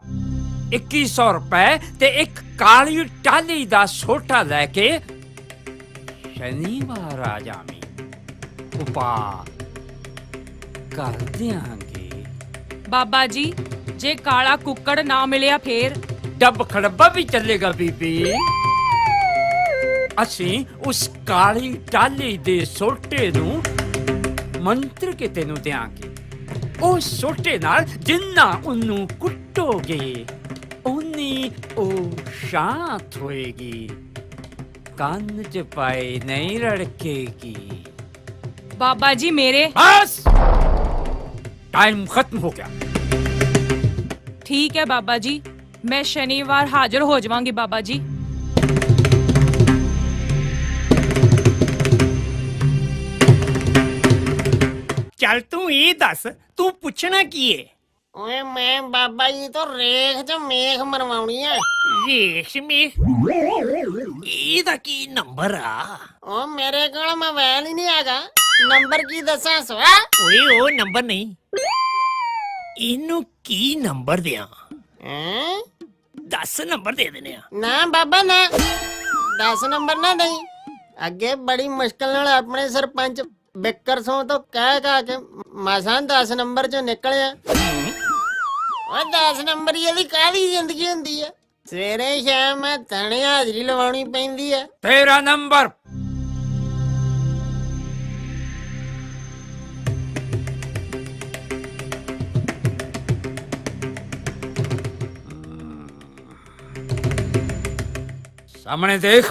K: 2100 ਰੁਪਏ ਤੇ ਇੱਕ ਕਾਲੀ ਟਾਲੀ ਦਾ ਸੋਟਾ ਲੈ ਕੇ ਸ਼ਨੀਵਾਰ ਆ ਜਾਵੀਂ। ਉਪਾਅ ਕਰ ਦਿਆਂਗੇ। ਬਾਬਾ ਜੀ ਜੇ ਕਾਲਾ ਕੁੱਕੜ ਨਾ ਮਿਲਿਆ ਫੇਰ? ਡੱਬ ਖੜੱਬਾ ਵੀ ਚੱਲੇਗਾ ਬੀਬੀ। ਅਸੀਂ ਉਸ ਕਾਲੀ ਟਾਲੀ ਦੇ ਸੋਟੇ ਨੂੰ ਮੰਤਰ ਕੇ ਤੈਨੂੰ ਦਿਆਂਗੇ। ਉਹ ਸੋਟੇ ਨਾਲ ਜਿੰਨਾ ਉਹਨੂੰ ਕੁੱਟੋਗੇ ਉਨੀ ਉਹ ਸ਼ਾਂਤ ਹੋਏਗੀ, ਕੰਨ 'ਚ ਪਾਈ ਨਹੀਂ ਰੜਕੇਗੀ। ਬਾਬਾ ਜੀ ਮੇਰੇ ਬਸ टाइम खत्म हो गया। ठीक है बाबा जी, मैं शनिवार हाजिर हो जाऊंगी बाबा जी।
A: ਚੱਲ ਤੂੰ ਇਹ ਦੱਸ ਤੂੰ ਪੁੱਛਣਾ ਕੀ ਏ?
L: ਓਏ ਮੈਂ ਬਾਬਾ ਜੀ ਤੋਂ ਰੇਖ ਚ ਮੇਖ ਮਰਵਾਉਣੀ ਆ।
A: ਰੇਖ ਮੇਖ? ਇਹਦਾ ਕੀ ਨੰਬਰ ਆ?
L: ਉਹ ਮੇਰੇ ਕੋਲ ਮੋਬਾਈਲ ਹੀ ਨਹੀਂ ਹੈਗਾ, ਨੰਬਰ ਕੀ ਦੱਸਾਂ ਸਵਾ?
A: ਓਏ ਉਹ ਨੰਬਰ ਨਹੀਂ,
K: ਇਹਨੂੰ ਕੀ ਨੰਬਰ ਦਿਆਂ?
N: ਹੈਂ?
K: 10 ਨੰਬਰ ਦੇ ਦਿੰਦੇ ਆ।
N: ਨਾ ਬਾਬਾ ਨਾ 10 ਨੰਬਰ ਨਾ ਨਹੀਂ। ਅੱਗੇ ਬੜੀ ਮੁਸ਼ਕਲ ਨਾਲ ਆਪਣੇ ਸਰਪੰਚ ਬਿੱਕਰ ਸੋਂ ਤੋਂ ਕਹਿ ਕੇ ਮਸਾਂ 10 ਨੰਬਰ ਚੋਂ ਨਿਕਲਿਆ। ਉਹ 10 ਨੰਬਰ ਹੀ ਇਹਦੀ ਕਾਹਦੀ ਜ਼ਿੰਦਗੀ ਹੁੰਦੀ ਆ। ਸਵੇਰੇ ਸ਼ਾਮ ਥਾਣੇ ਹਾਜ਼ਰੀ ਲਵਾਉਣੀ ਪੈਂਦੀ ਆ।
H: 13 ਨੰਬਰ। सामने देख।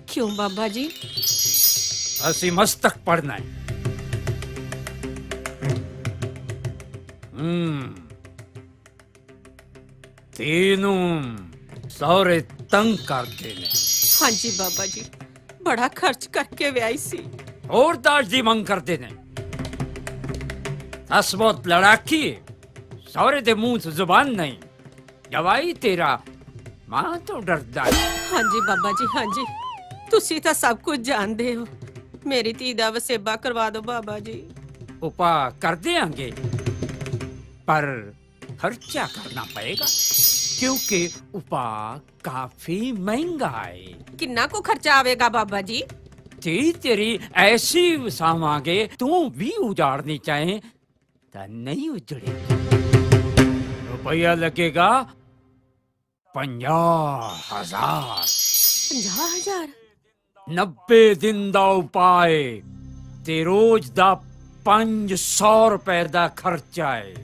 L: क्यों बाबा जी?
H: ਅਸੀਂ ਮਸਤਕ ਪੜਨਾ ਹੈ। ਤੈਨੂੰ ਸਹੁਰੇ ਤੰਗ ਕਰਦੇ ਨੇ।
L: हाँ जी बाबा जी, बड़ा खर्च करके व्याई सी।
H: ਹੋਰ ਦਾਜ ਦੀ ਮੰਗ ਕਰਦੇ ਨੇ। ਅਸ ਬਹੁਤ ਲੜਾਕੀ ਸਹੁਰੇ ਦੇ ਮੂੰਹ ਤੋਂ ਜ਼ੁਬਾਨ ਨਹੀਂ। ਜਵਾਈ ਤੇਰਾ ਮਾਂ ਤੋਂ ਡਰਦਾ ਹੈ।
L: हाँ जी बाबा जी, हाँ जी, तुसी तो सब कुछ जानते हो। मेरी धी दा वसेबा करवा दो बाबा जी।
H: उपा कर देंगे पर खर्चा करना पड़ेगा क्योंकि उपा काफी महंगा है।
L: किन्ना को खर्चा आवेगा बाबा जी?
H: तेरी ऐसी वसावांगे तू भी उजाड़नी चाहे तो नहीं उजड़े। रुपया लगेगा 50,000।
L: 50,000?
H: 90 दिन ਦਾ ਉਪਾਏ ਤੇ ਰੋਜ਼ ਦਾ 500 ਰੁਪਏ ਦਾ ਖਰਚਾ ਹੈ।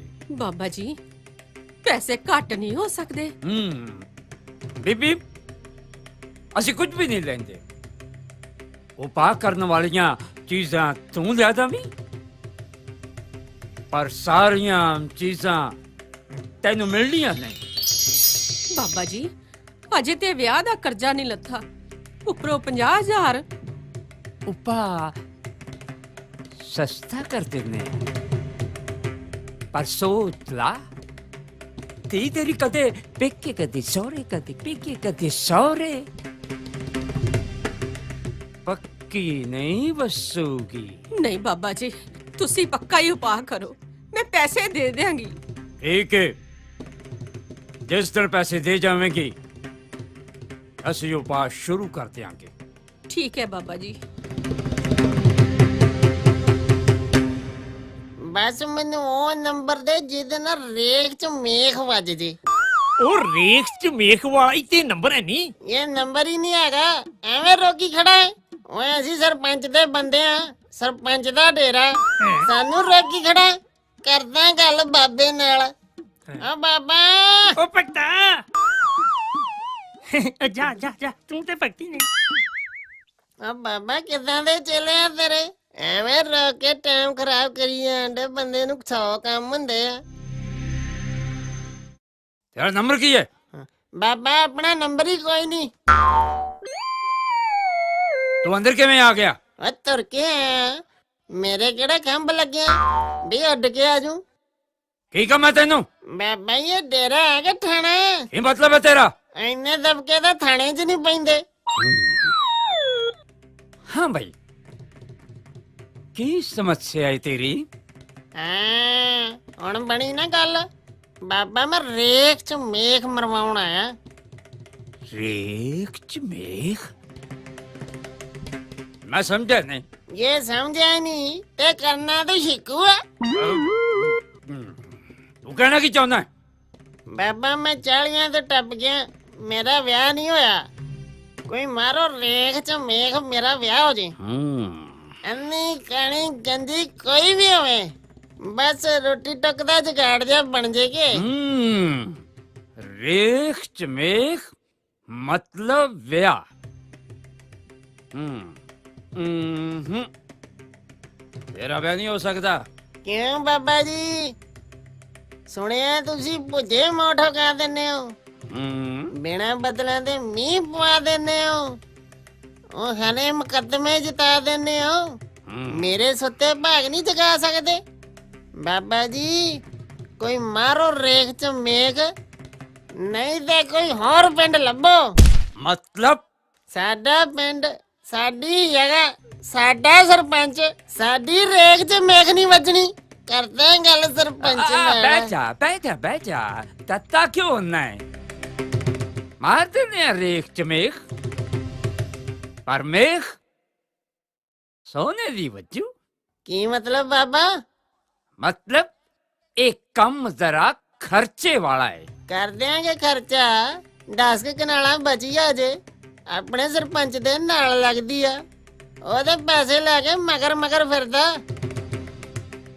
L: बाबा जी, पैसे घट नहीं हो सकते?
H: ਬੀਬੀ ਅਸੀਂ ਕੁਝ ਵੀ ਨਹੀਂ ਲੈਂਦੇ। ਉਪਾਅ ਕਰਨ ਵਾਲੀਆਂ ਚੀਜ਼ਾਂ ਤੂੰ ਲਿਆ ਦਵੀਂ ਪਰ ਸਾਰੀਆਂ ਚੀਜ਼ਾਂ ਤੈਨੂੰ ਮਿਲਣੀਆਂ ਨਹੀਂ।
L: बाबा जी, अजे ते विआह दा कर्जा नहीं लथा, उपरों 50,000।
H: उपा सस्ता कर देने पर सोच ला ती तेरी कदे पेके कदे सौरे कदे पेके कदे सौरे पक्की नहीं बसूगी।
L: नहीं बाबा जी, तुसी पक्का ही उपाय करो, मैं पैसे दे देंगी।
H: ठीक है, जिस दिन पैसे दे जावेंगी ਅਸੀਂ ਉਪਾਅ ਸ਼ੁਰੂ ਕਰ ਦਿਆਂਗੇ।
L: ठीक है बाबा जी।
N: ਬਸ ਮੈਨੂੰ ਉਹ ਨੰਬਰ ਦੇ ਜਿਹਦੇ ਨਾਲ ਰੇਖ ਚ ਮੇਖ ਵੱਜ ਜੇ।
K: ਉਹ ਰੇਖ ਚ ਮੇਖ ਵਾਲਾ ਹੀ ਤੇ ਨੰਬਰ ਹੈ ਨਹੀਂ।
N: ਇਹ ਨੰਬਰ ਹੀ ਨਹੀਂ ਹੈਗਾ, ਐਵੇਂ ਰੋਕੀ ਖੜਾ ਹੈ। ਓਏ ਅਸੀਂ ਸਰਪੰਚ ਦੇ ਬੰਦੇ ਆ, ਸਰਪੰਚ ਦਾ ਡੇਰਾ, ਸਾਨੂੰ ਰੋਕੀ ਖੜਾ। ਕਰਦਾ ਗੱਲ ਬਾਬੇ ਨਾਲ। ਆ ਬਾਬਾ
K: ਉਹ ਪੱਟਾ ਜਾ ਜਾ ਜਾ, ਤੂੰ ਤੇ ਭਗਤੀ ਨਹੀਂ।
N: ਆ ਬਾਬਾ ਕਿਦਾਂ ਦੇ ਚੇਲੇ ਆ ਤੇਰੇ, ਐਵੇਂ ਰੋਕ ਕੇ ਟਾਈਮ ਖਰਾਬ ਕਰੀ ਜਾਂਦੇ। ਬੰਦੇ ਨੂੰ 100 ਕੰਮ ਹੁੰਦੇ ਆ।
H: ਤੇਰਾ ਨੰਬਰ ਕੀ ਹੈ?
N: ਬਾਬਾ ਆਪਣਾ ਨੰਬਰ ਹੀ ਕੋਈ ਨਹੀਂ।
H: ਤੂੰ ਅੰਦਰ ਕਿਵੇਂ ਆ ਗਿਆ?
N: ਆ ਤੁਰ ਕੇ ਆਇਆ, ਮੇਰੇ ਕਿਹੜਾ ਖੰਭ ਲੱਗਿਆ ਵੀ ਉੱਡ ਕੇ ਆਜੂ।
H: ਕੀ ਕੰਮ ਹੈ ਤੈਨੂੰ?
N: ਬਾਬਾ ਇਹ ਡੇਰਾ ਹੈ ਕਿ ਥਾਣਾ?
H: ਕੀ ਮਤਲਬ ਹੈ ਤੇਰਾ?
N: ਇੰਨੇ ਦਬਕੇ ਤਾਂ ਥਾਣੇ 'ਚ ਨਹੀਂ ਪੈਂਦੇ।
H: ਹਾਂ ਭਾਈ, ਕੀ ਸਮੱਸਿਆ ਹੈ ਤੇਰੀ?
N: ਹਾਂ ਹੁਣ ਬਣੀ ਨਾ ਗੱਲ। ਬਾਬਾ ਮੈਂ ਰੇਖ 'ਚ ਮੇਖ ਮਰਵਾਉਣ ਆਇਆ।
H: ਰੇਖ 'ਚ ਮੇਖ? ਮੈਂ ਸਮਝਿਆ ਨਹੀਂ।
N: ਇਹ ਸਮਝਿਆ ਨਹੀਂ ਤੇ ਕਰਨਾ ਤਾਂ ਸ਼ਿਕੂ ਆ।
H: ਤੂੰ ਕਹਿਣਾ ਕੀ ਚਾਹੁੰਦਾ ਹੈ?
N: ਬਾਬਾ ਮੈਂ 40 ਤੋਂ ਟੱਪ ਗਿਆ, ਮੇਰਾ ਵਿਆਹ ਨਹੀਂ ਹੋਇਆ। ਕੋਈ ਮਾਰੋ ਰੇਖ 'ਚ ਮੇਖ, ਮੇਰਾ ਵਿਆਹ ਹੋ ਜੇ। ਅੰਨੀ ਕਣੀ ਗੰਦੀ ਕੋਈ ਵੀ ਹੋਵੇ, ਬਸ ਰੋਟੀ ਟੁੱਕ ਦਾ ਜੁਗਾੜ ਜਿਹਾ ਬਣ ਜੇਗੇ।
H: ਰੇਖ 'ਚ ਮੇਖ ਮਤਲਬ ਵਿਆਹ। ਤੇਰਾ ਵਿਆਹ ਨਹੀਂ ਹੋ ਸਕਦਾ।
N: ਕਿਉਂ ਬਾਬਾ ਜੀ? ਸੁਣਿਆ ਤੁਸੀਂ ਭੁੱਜੇ ਮੋਠੋ ਕਰ ਦਿੰਦੇ ਹੋ, ਬਿਨਾਂ ਬਦਲਾਂ ਦੇ ਮੀਂਹ ਪਵਾ ਦਿੰਦੇ ਹੋ, ਉਹ ਹਨੇ ਮੁਕੱਦਮੇ ਜਿਤਾ ਦਿੰਦੇ ਹੋ। ਮੇਰੇ ਸੁੱਤੇ ਭਾਗ ਨਹੀਂ ਜਗਾ ਸਕਦੇ। ਬਾਬਾ ਜੀ ਕੋਈ ਮਾਰੋ ਰੇਖ 'ਚ ਮੇਖ, ਨਹੀਂ ਤੇ ਕੋਈ ਹੋਰ ਪਿੰਡ ਲੱਭੋ।
H: ਮਤਲਬ?
N: ਸਾਡਾ ਪਿੰਡ, ਸਾਡੀ ਜਗ੍ਹਾ, ਸਾਡਾ ਸਰਪੰਚ, ਸਾਡੀ ਰੇਖ 'ਚ ਮੇਖ ਨਹੀਂ ਵੱਜਣੀ। करते हैं गल सरपंच नाल।
H: बैठ जा तत्ता क्यों होना है? मार देने रेख चमेख पर मेख सोने दी वजू।
N: की मतलब बाबा?
H: मतलब एक कम जरा खर्चे वाला है।
N: कर देंगे खर्चा। 10 कनाला बचिया जे अपने सरपंच दे नाल लगदी आ, ओदे पैसे लेके मगर मगर फिरदा।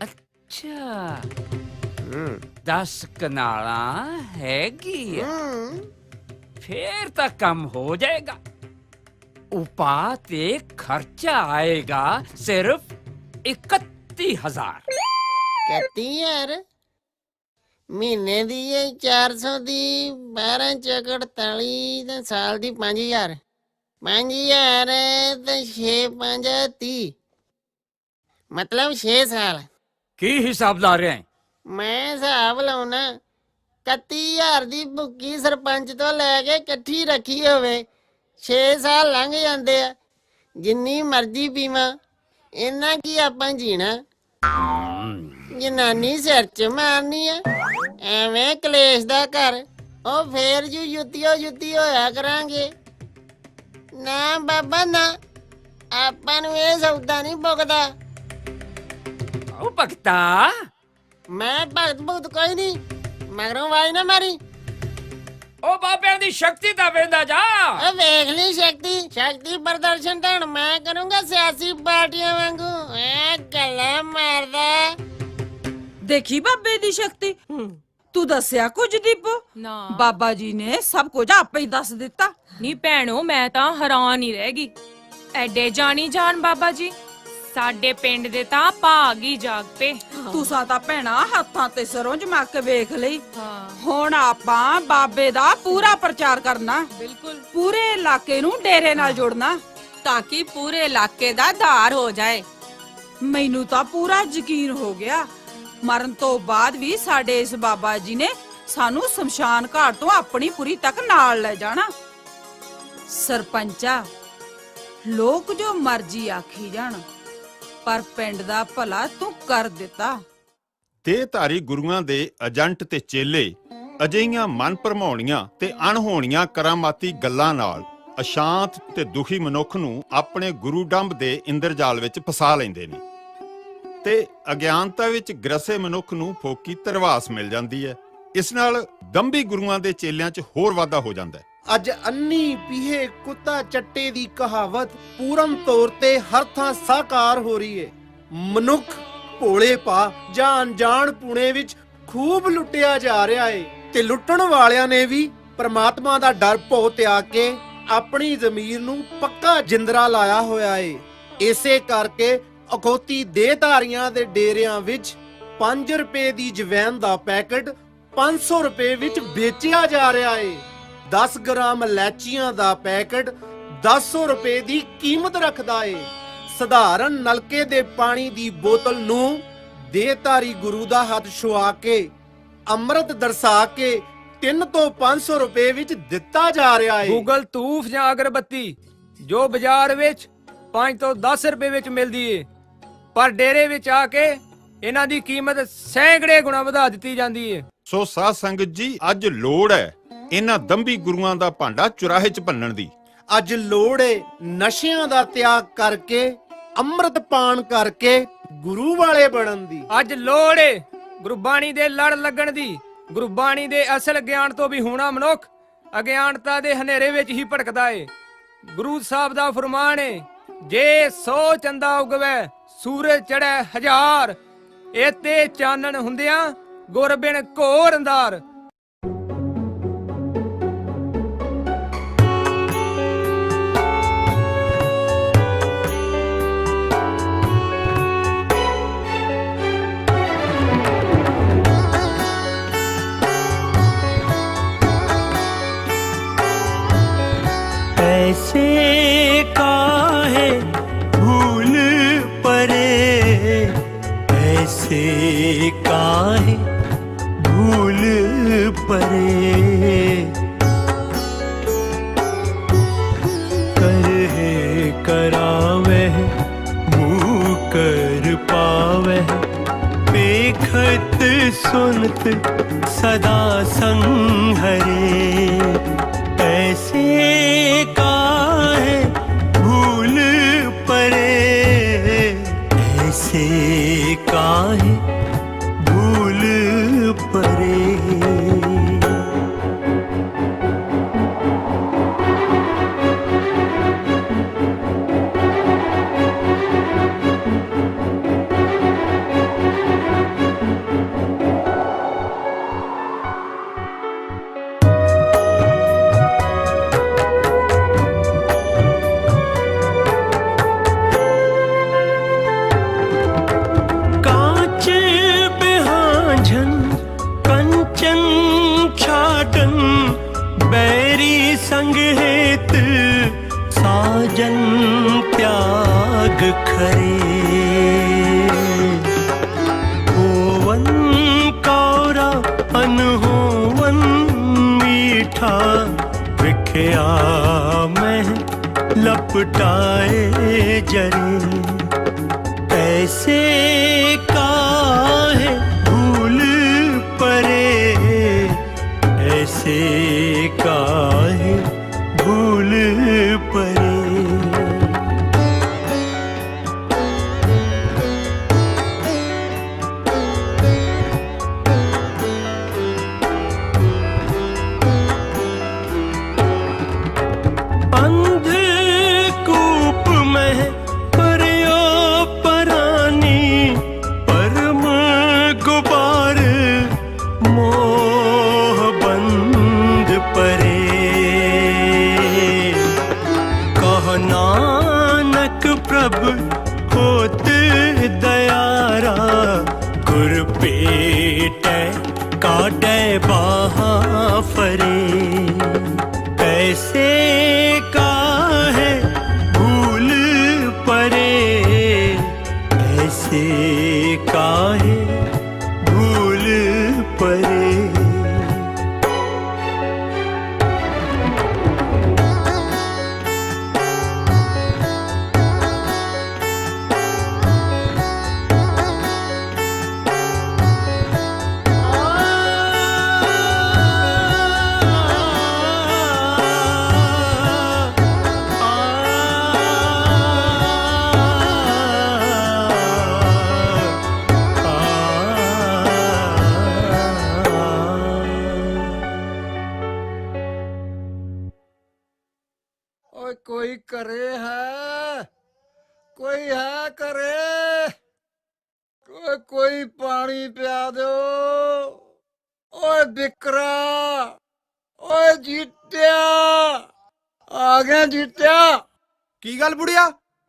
H: अच्छा 10 कनाला हैगी है, फिर तो कम हो जाएगा। उपा ते खर्चा आएगा सिर्फ 31,000।
N: 31,000 महीने दी 400 दी 12 चौक 48 ते साल दी 5,000। 5,000 ते 6 5 30 मतलब 6 साल।
H: की हिसाब ला रहे हैं?
N: मैं हिसाब लाउना 31,000 दी भुक्की सरपंच तो लैके इकट्ठी रखी होवे 6 साल लंघ जांदे आ। जिन्नी मर्जी पीवा इन्ना की आपां जीना। जनानी सिर च मारनी आ ਐਵੇਂ ਕਲੇਸ਼ ਦਾ ਘਰ ਉਹ ਫੇਰ ਜੂ ਜੁੱਤੀ ਹੋਇਆ ਕਰਾਂਗੇ। ਨਾ ਬਾਬਾ ਨਾ, ਆਪਾਂ ਨੂੰ ਇਹ ਸੌਦਾ ਨਹੀਂ ਪੁੱਗਦਾ।
H: ਉਹ ਭਗਤਾ
N: ਮੈਂ ਭਗਤ ਕੋਈ ਨਹੀਂ, ਮਗਰੋਂ ਆਵਾਜ਼ ਨਾ ਮਾਰੀ।
H: ਉਹ ਬਾਬਿਆਂ ਦੀ ਸ਼ਕਤੀ ਤਾਂ ਵੇਂਦਾ ਜਾ।
N: ਵੇਖ ਲਈ ਸ਼ਕਤੀ ਪ੍ਰਦਰਸ਼ਨ ਤਾਂ ਹੁਣ ਮੈਂ ਕਰੂੰਗਾ ਸਿਆਸੀ ਪਾਰਟੀਆਂ ਵਾਂਗੂ। ਐ ਗੱਲਾਂ ਮਾਰਦਾ।
G: ਦੇਖੀ ਬਾਬੇ ਦੀ ਸ਼ਕਤੀ। ਤੂੰ ਦੱਸਿਆ ਕੁਝ ਦੀਪੋ?
L: ਨਾ
G: ਬਾਬਾ ਜੀ ਨੇ ਸਭ ਕੁਝ ਆਪੇ ਹੀ ਦੱਸ ਦਿੱਤਾ।
L: ਨਹੀਂ ਭੈਣੋ, ਮੈਂ ਤਾਂ ਹੈਰਾਨ ਹੀ ਰਹਿ ਗਈ। ਐਡੇ ਜਾਣੀ ਜਾਨ ਬਾਬਾ ਜੀ, ਸਾਡੇ ਪਿੰਡ ਦੇ ਤਾਂ ਭਾਗ ਹੀ ਜਾਗ ਪਏ।
G: ਤੁਸੀਂ ਤਾਂ ਭੈਣਾ ਹੱਥਾਂ ਤੇ ਸਰੋਂ ਜਮਾ ਕੇ ਵੇਖ ਲਈ। ਹੁਣ ਆਪਾਂ ਬਾਬੇ ਦਾ ਪੂਰਾ ਪ੍ਰਚਾਰ ਕਰਨਾ।
L: ਬਿਲਕੁਲ
G: ਪੂਰੇ ਇਲਾਕੇ ਨੂੰ ਡੇਰੇ ਨਾਲ ਜੋੜਨਾ
L: ਤਾਂ ਕਿ ਪੂਰੇ ਇਲਾਕੇ ਦਾ ਆਧਾਰ ਹੋ ਜਾਏ।
G: ਮੈਨੂੰ ਤਾਂ ਪੂਰਾ ਯਕੀਨ ਹੋ ਗਿਆ, ਮਰਨ ਤੋਂ ਬਾਅਦ ਵੀ ਸਾਡੇ ਇਸ ਬਾਬਾ ਜੀ ਨੇ ਸਾਨੂੰ ਸ਼ਮਸ਼ਾਨ ਘਾਟ ਤੋਂ ਆਪਣੀ ਪੁਰੀ ਤੱਕ ਨਾਲ ਲੈ ਜਾਣਾ। ਸਰਪੰਚਾ, ਲੋਕ ਜੋ ਮਰਜ਼ੀ ਆਖੀ ਜਾਣ, ਪਰ ਪਿੰਡ ਦਾ ਭਲਾ ਤੂੰ ਕਰ ਦਿੱਤਾ।
E: ਦੇਹਧਾਰੀ ਗੁਰੂਆਂ ਦੇ ਏਜੰਟ ਤੇ ਚੇਲੇ ਅਜਿਹੀਆਂ ਮਨ ਭਰਮਾਉਣੀਆਂ ਤੇ ਅਣਹੋਣੀਆਂ ਕਰਾਮਾਤੀ ਗੱਲਾਂ ਨਾਲ ਅਸ਼ਾਂਤ ਤੇ ਦੁਖੀ ਮਨੁੱਖ ਨੂੰ ਆਪਣੇ ਗੁਰੂ ਡੰਬ ਦੇ ਇੰਦਰਜਾਲ ਵਿੱਚ ਫਸਾ ਲੈਂਦੇ ਨੇ ਤੇ ਅਗਿਆਨਤਾ ਵਿੱਚ ਗ੍ਰਸੇ ਮਨੁੱਖ ਨੂੰ ਫੋਕੀ ਧਰਵਾਸ ਮਿਲ ਜਾਂਦੀ ਹੈ। ਇਸ ਨਾਲ ਦੰਭੀ ਗੁਰੂਆਂ ਦੇ ਚੇਲਿਆਂ 'ਚ ਹੋਰ ਵਾਧਾ ਹੋ ਜਾਂਦਾ ਹੈ।
F: ਅੱਜ ਅੰਨੀ ਪੀਹੇ ਕੁੱਤਾ ਚੱਟੇ ਦੀ ਕਹਾਵਤ ਪੂਰਨ ਤੌਰ ਤੇ ਹਰ ਥਾਂ ਸਾਕਾਰ ਹੋ ਰਹੀ ਹੈ। ਮਨੁੱਖ ਭੋਲੇ ਪਾ ਜਾਂ ਅਣਜਾਣ ਪੁਣੇ ਵਿੱਚ ਖੂਬ ਲੁੱਟਿਆ ਜਾ ਰਿਹਾ ਹੈ ਤੇ ਲੁੱਟਣ ਵਾਲਿਆਂ ਨੇ ਵੀ ਪ੍ਰਮਾਤਮਾ ਦਾ ਡਰ ਭੋ ਤਿਆਗ ਕੇ ਆਪਣੀ ਜ਼ਮੀਰ ਨੂੰ ਪੱਕਾ ਜਿੰਦਰਾ ਲਾਇਆ ਹੋਇਆ ਹੈ। ਇਸੇ ਕਰਕੇ ਅਖੌਤੀ ਦੇਹਧਾਰੀਆਂ ਦੇ ਡੇਰਿਆਂ ਵਿੱਚ 5 ਰੁਪਏ ਦੀ ਜਵੈਨ ਦਾ ਪੈਕਟ 500 ਰੁਪਏ ਵਿੱਚ ਵੇਚਿਆ ਜਾ ਰਿਹਾ ਹੈ। 10 ਗ੍ਰਾਮ ਇਲਾਚੀਆਂ ਦਾ ਪੈਕਟ 1000 ਰੁਪਏ ਦੀ ਕੀਮਤ ਰੱਖਦਾ ਏ। ਸਧਾਰਨ ਨਲਕੇ ਦੇ ਪਾਣੀ ਦੀ ਬੋਤਲ ਨੂੰ ਦੇਹਧਾਰੀ ਗੁਰੂ ਦਾ ਹੱਥ ਛੁਆ ਕੇ ਅੰਮ੍ਰਿਤ ਦਰਸਾ ਕੇ 3 ਤੋਂ 500 ਰੁਪਏ ਵਿੱਚ ਦਿੱਤਾ ਜਾ ਰਿਹਾ ਏ।
K: ਗੂਗਲ ਤੂਫ ਜਾਂ ਅਗਰਬੱਤੀ ਜੋ ਬਾਜ਼ਾਰ ਵਿੱਚ 5 ਤੋਂ 10 ਰੁਪਏ ਵਿੱਚ ਮਿਲਦੀ ਏ, ਪਰ ਡੇਰੇ ਵਿੱਚ ਆ ਕੇ ਇਹਨਾਂ ਦੀ ਕੀਮਤ ਸੈਂਕੜੇ ਗੁਣਾ ਵਧਾ ਦਿੱਤੀ ਜਾਂਦੀ ਏ।
E: ਸੋ ਸਾਧ ਸੰਗਤ ਜੀ, ਅੱਜ ਲੋੜ ਹੈ ਇਹਨਾਂ ਦੰਭੀ ਗੁਰੂਆਂ ਦਾ ਭਾਂਡਾ ਚੁਰਾਹੇ 'ਚ ਭੰਨਣ ਦੀ।
F: ਅੱਜ ਲੋੜ ਏ ਨਸ਼ਿਆਂ ਦਾ ਤਿਆਗ ਕਰਕੇ ਅੰਮ੍ਰਿਤ ਪਾਨ ਕਰਕੇ ਗੁਰੂ ਵਾਲੇ ਬਣਨ ਦੀ।
K: ਅੱਜ ਲੋੜ ਏ ਗੁਰਬਾਣੀ ਦੇ ਲੜ ਲੱਗਣ ਦੀ। ਗੁਰਬਾਣੀ ਦੇ ਅਸਲ ਗਿਆਨ ਤੋਂ ਵੀ ਹੋਣਾ ਮਨੁੱਖ ਅਗਿਆਨਤਾ ਦੇ ਹਨੇਰੇ ਵਿੱਚ ਹੀ ਭਟਕਦਾ ਏ। ਗੁਰੂ ਸਾਹਿਬ ਦਾ ਫਰਮਾਨ ਏ, ਜੇ 100 ਚੰਦਾ ਉਗਵੇ ਸੂਰਜ ਚੜ੍ਹੇ 1000, ਇਤੇ ਚਾਨਣ ਹੁੰਦਿਆਂ ਗੁਰ ਬਿਨ ਘੋਰ ਅੰਧਾਰ।
A: ऐसे काहे भूल परे, ऐसे काहे भूल परे, कर है करावे मुँह कर पावे।
O: देखत सुनत सदा संहरे, ऐसे काहे भूल परे, ऐसे काहे भूल परे। संग हेत साजन त्याग खरे, होवन कौरा अनहोवन मीठा, विख्या में लपटाए जरे, ऐसे काहे भूल परे, ऐसे काहे भूल परे। अंधकूप में परियो परानी, परम गुबार मोह बंद परे, कह नानक प्रभु होत दयारा, गुरपेट काटे बाहा फरे, ऐसे काहे भूल परे, ऐसे काहे भूल परे।
B: कोई करे है, कोई है करे, कोई पानी पिया दो। ओए बिकरा, ओए जीत्या, आ गया जीत्या।
F: की गल बुढ़िया,